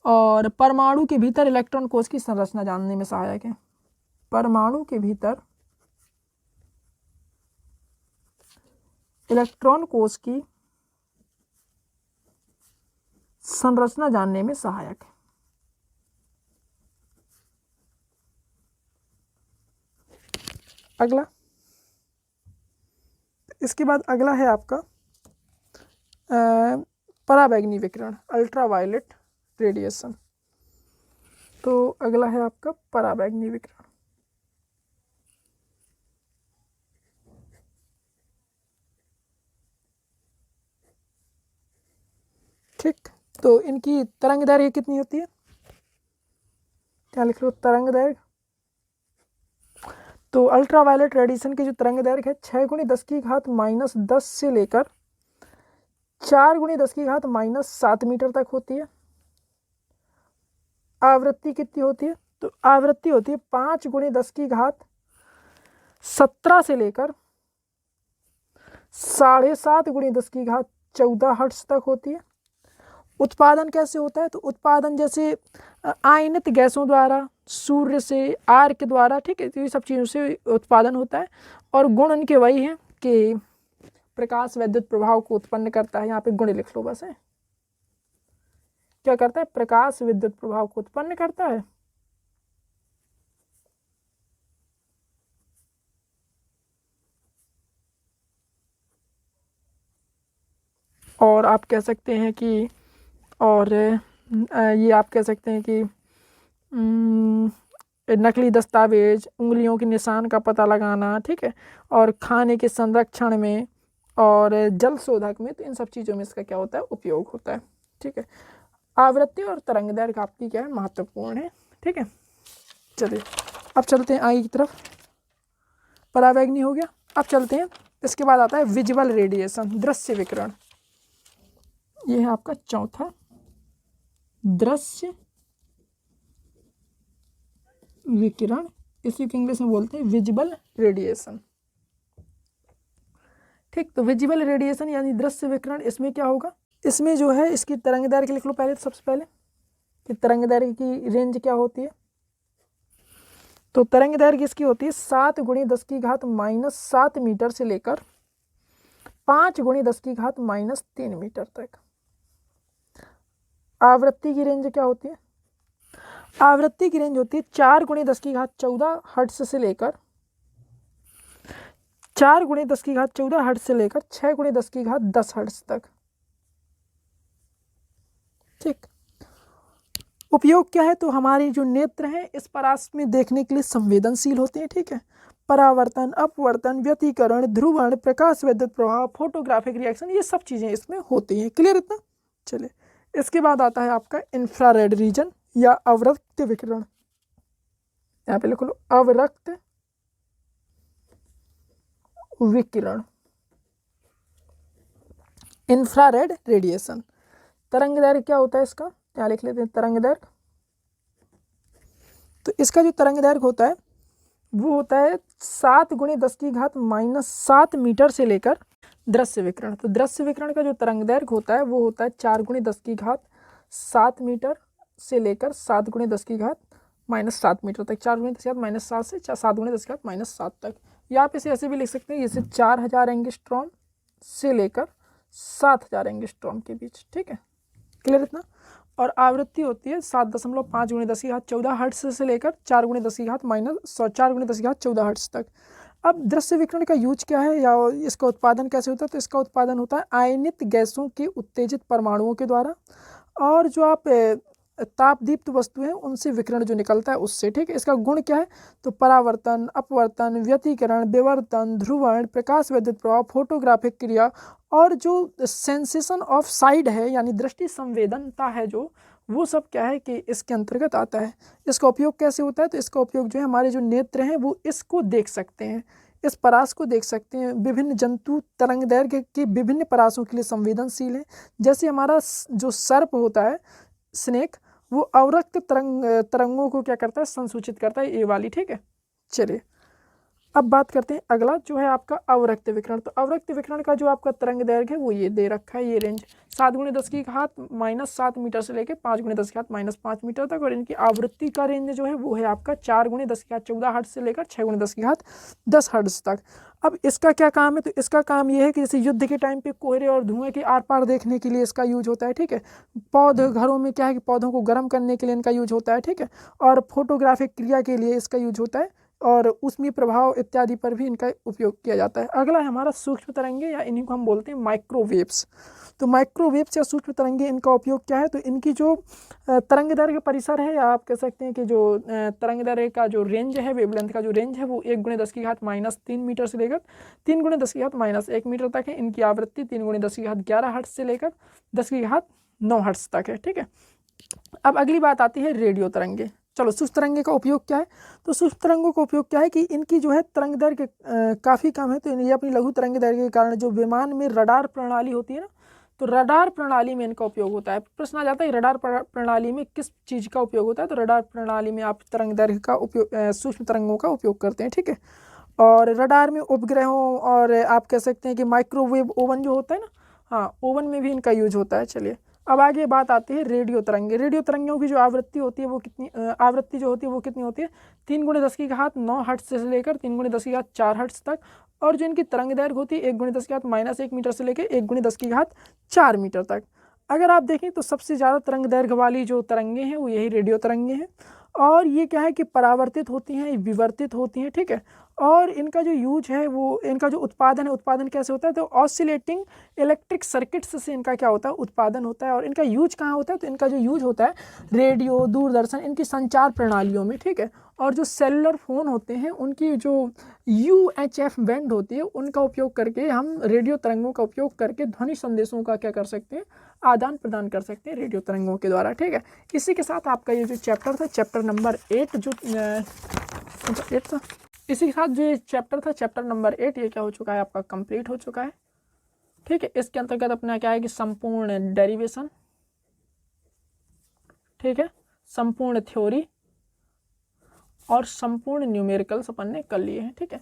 और परमाणु के भीतर इलेक्ट्रॉन कोष की संरचना जानने में सहायक है। परमाणु के भीतर इलेक्ट्रॉन कोष की संरचना जानने में सहायक है। अगला, इसके बाद अगला है आपका पराबैंगनी विकिरण, अल्ट्रावायलेट रेडिएशन। तो अगला है आपका पराबैंगनी विकिरण। ठीक, तो इनकी तरंग दैर्घ्य कितनी होती है, क्या लिख लो, तरंग दैर्घ्य। तो अल्ट्रावायलेट रेडिएशन की जो तरंग दैर्घ्य है 6×10⁻⁻10 से लेकर 4×10⁻⁻7 मीटर तक होती है। आवृत्ति कितनी होती है, तो आवृत्ति होती है 5×10⁻17 से लेकर 7.5×10⁻14 हर्ट्ज तक होती है। उत्पादन कैसे होता है, तो उत्पादन जैसे आयनित गैसों द्वारा, सूर्य से, आर्क द्वारा, ठीक है, तो ये सब चीज़ों से उत्पादन होता है। और गुण इनके वही हैं कि प्रकाश वैद्युत प्रभाव को उत्पन्न करता है, यहाँ पे गुण लिख लो बस है, क्या करता है, प्रकाश विद्युत प्रभाव को उत्पन्न करता है। और आप कह सकते हैं कि, और ये आप कह सकते हैं कि नकली दस्तावेज, उंगलियों के निशान का पता लगाना, ठीक है, और खाने के संरक्षण में और जल शोधक में, तो इन सब चीज़ों में इसका क्या होता है, उपयोग होता है। ठीक है, आवृत्ति और तरंग दैर्घ्य आपकी क्या है, महत्वपूर्ण है। ठीक है, चलिए अब चलते हैं आगे की तरफ। पराबैंगनी हो गया, अब चलते हैं, इसके बाद आता है विजुअल रेडिएशन, दृश्य विकिरण। ये है आपका चौथा, दृश्य विकिरण, इसी को इंग्लिश में बोलते हैं विजुअल रेडिएशन। ठीक, तो विजुअल रेडिएशन यानी दृश्य विकिरण, इसमें क्या होगा, इसमें जो है इसकी तरंग दैर्घ्य लिख लो पहले, सबसे पहले कि तरंग दैर्घ्य की रेंज क्या होती है। तो तरंग दैर्घ्य इसकी होती है 7×10⁻⁻7 मीटर से लेकर 5×10⁻⁻3 मीटर तक। आवृत्ति की रेंज क्या होती है, आवृत्ति की रेंज होती है 4×10⁻14 हर्ट्ज से लेकर 4×10⁻14 हर्ट्ज से लेकर 6×10⁻10 हर्ट्ज तक। ठीक, उपयोग क्या है, तो हमारी जो नेत्र हैं इस परास में देखने के लिए संवेदनशील होते हैं। ठीक है, परावर्तन, अपवर्तन, व्यतिकरण, ध्रुवण, प्रकाश वैद्युत प्रभाव, फोटोग्राफिक रिएक्शन, ये सब चीज़ें इसमें होती हैं। क्लियर इतना, चलिए इसके बाद आता है आपका इंफ्रारेड रीजन या अवरक्त विकिरण। यहाँ पे लिख लो अवरक्त विकिरण, इंफ्रारेड रेडिएशन। तरंग दैर्घ्य क्या होता है इसका, यहाँ लिख लेते हैं तरंग दैर्घ्य। तो इसका जो तरंग दैर्घ्य होता है वो होता है 7×10⁻⁻7 मीटर से लेकर दृश्य विकिरण। तो दृश्य विकिरण का जो तरंग दैर्घ्य होता है वो होता है 4×10⁻7 मीटर से लेकर 7×10⁻⁻7 मीटर तक, 4×10⁻7 से 7×10⁻⁻7 तक। या आप इसे ऐसे भी लिख सकते हैं, जैसे 4000 एंगस्ट्रॉम से लेकर 7000 एंगस्ट्रॉम के बीच। ठीक है, क्लियर इतना। और आवृत्ति होती है 7.5×10⁻14 हर्ट्ज से लेकर 4×10⁻14 हर्ट्ज तक। अब दृश्य विकिरण का यूज क्या है या इसका उत्पादन कैसे होता है, तो इसका उत्पादन होता है आयनित गैसों के उत्तेजित परमाणुओं के द्वारा, और जो आप तापदीप्त वस्तु है उनसे विकिरण जो निकलता है उससे। ठीक है, इसका गुण क्या है, तो परावर्तन, अपवर्तन, व्यतिकरण, विवर्तन, ध्रुवण, प्रकाश वैद्युत प्रभाव, फोटोग्राफिक क्रिया, और जो सेंसेशन ऑफ साइड है यानी दृष्टि संवेदनता है जो, वो सब क्या है कि इसके अंतर्गत आता है। इसका उपयोग कैसे होता है, तो इसका उपयोग जो है हमारे जो नेत्र हैं वो इसको देख सकते हैं, इस परास को देख सकते हैं। विभिन्न जंतु तरंग दैर्घ्य के विभिन्न परासों के लिए संवेदनशील है। जैसे हमारा जो सर्प होता है, स्नेक, वो अवरक्त तरंगों को क्या करता है, संसूचित करता है, ये वाली। ठीक है, चलिए अब बात करते हैं अगला जो है आपका अवरक्त विकिरण। तो अवरक्त विकिरण का जो आपका तरंग दैर्घ्य है वो ये दे रखा है, ये रेंज 7×10⁻⁻7 मीटर से लेकर 5×10⁻⁻5 मीटर तक। और इनकी आवृत्ति का रेंज जो है वो है आपका 4×10⁻14 हर्ट्ज से लेकर 6×10⁻10 हर्ट्ज तक। अब इसका क्या काम है, तो इसका काम ये है कि जैसे युद्ध के टाइम पे कोहरे और धुएं के आर पार देखने के लिए इसका यूज होता है। ठीक है, पौधे घरों में क्या है कि पौधों को गर्म करने के लिए इनका यूज होता है। ठीक है, और फोटोग्राफिक क्रिया के लिए इसका यूज होता है। और ऊष्मीय प्रभाव इत्यादि पर भी इनका उपयोग किया जाता है। अगला है हमारा सूक्ष्म तरंगे, या इन्हीं को हम बोलते हैं माइक्रोवेव्स। तो माइक्रोवेव्स या सूक्ष्म तरंगे, इनका उपयोग क्या है, तो इनकी जो तरंग दैर्घ्य परिसर है, या आप कह सकते हैं कि जो तरंग दैर्घ्य का जो रेंज है, वेवलेंथ का जो रेंज है, वो 1 × 10⁻³ मीटर से लेकर 3 × 10⁻⁻1 मीटर तक है। इनकी आवृत्ति 3 × 10⁻11 हर्ट्ज से लेकर 10⁻9 हर्ट्ज तक है। ठीक है, अब अगली बात आती है रेडियो तरंगे। चलो, सूक्ष्म तरंगे का उपयोग क्या है, तो सूक्ष्म तरंगों का उपयोग क्या है कि इनकी जो है तरंग दैर्घ्य काफ़ी कम है, तो ये अपनी लघु तरंग दैर्घ्य के कारण जो विमान में रडार प्रणाली होती है ना, तो रडार प्रणाली में इनका उपयोग होता है। प्रश्न आ जाता है रडार प्रणाली में किस चीज़ का उपयोग होता है, तो रडार प्रणाली में आप तरंग दैर्घ्य का उपयोग, सूक्ष्म तरंगों का उपयोग करते हैं। ठीक है, और रडार में उपग्रहों, और आप कह सकते हैं कि माइक्रोवेव ओवन जो होता है ना, हाँ, ओवन में भी इनका यूज होता है। चलिए, अब आगे बात आती है रेडियो तरंगे। रेडियो तरंगों की जो आवृत्ति होती है वो कितनी, आवृत्ति जो होती है वो कितनी होती है, 3 × 10⁻9 हर्ट्ज से लेकर 3 × 10⁻4 हर्ट्ज तक। और जो इनकी तरंग दैर्घ्य होती है 1 × 10⁻⁻1 मीटर से लेकर 1 × 10⁻4 मीटर तक। अगर आप देखें तो सबसे ज़्यादा तरंग दैर्घ्य वाली जो तरंगे हैं वो यही रेडियो तरंगे हैं, और ये क्या है कि परावर्तित होती हैं, विवर्तित होती हैं। ठीक है, और इनका जो यूज है, वो इनका जो उत्पादन है, उत्पादन कैसे होता है, तो ऑसिलेटिंग इलेक्ट्रिक सर्किट्स से इनका क्या होता है, उत्पादन होता है। और इनका यूज कहाँ होता है, तो इनका जो यूज होता है रेडियो, दूरदर्शन, इनकी संचार प्रणालियों में। ठीक है, और जो सेलुलर फ़ोन होते हैं उनकी जो UHF बैंड होती है, उनका उपयोग करके हम रेडियो तरंगों का उपयोग करके ध्वनि संदेशों का क्या कर सकते हैं, आदान प्रदान कर सकते हैं रेडियो तरंगों के द्वारा। ठीक है, इसी के साथ आपका ये जो चैप्टर था, चैप्टर नंबर 8 जो 8 था, इसी के साथ जो ये चैप्टर था, चैप्टर नंबर 8, ये क्या हो चुका है, आपका कंप्लीट हो चुका है। ठीक है, इसके अंतर्गत अपना क्या है कि संपूर्ण डेरिवेशन, ठीक है, संपूर्ण थ्योरी और संपूर्ण न्यूमेरिकल्स अपन ने कर लिए हैं। ठीक है,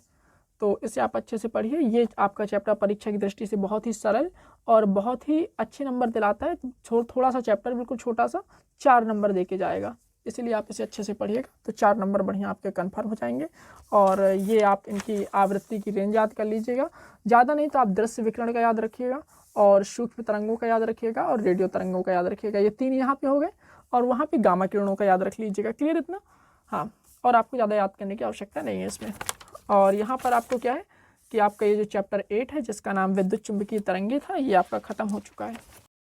तो इसे आप अच्छे से पढ़िए। ये आपका चैप्टर परीक्षा की दृष्टि से बहुत ही सरल और बहुत ही अच्छे नंबर दिलाता है। थोड़ा सा चैप्टर बिल्कुल छोटा सा 4 नंबर दे के जाएगा, इसलिए आप इसे अच्छे से पढ़िएगा, तो 4 नंबर बढ़िया आपके कन्फर्म हो जाएंगे। और ये आप इनकी आवृत्ति की रेंज याद कर लीजिएगा, ज़्यादा नहीं तो आप दृश्य विकिरण का याद रखिएगा, और सूक्ष्म तरंगों का याद रखिएगा, और रेडियो तरंगों का याद रखिएगा। ये 3 यहाँ पे हो गए, और वहाँ पे गामा किरणों का याद रख लीजिएगा। क्लियर इतना? हाँ, और आपको ज़्यादा याद करने की आवश्यकता नहीं है इसमें। और यहाँ पर आपको क्या है कि आपका ये जो चैप्टर 8 है, जिसका नाम विद्युत चुंबकीय तरंगे था, ये आपका ख़त्म हो चुका है।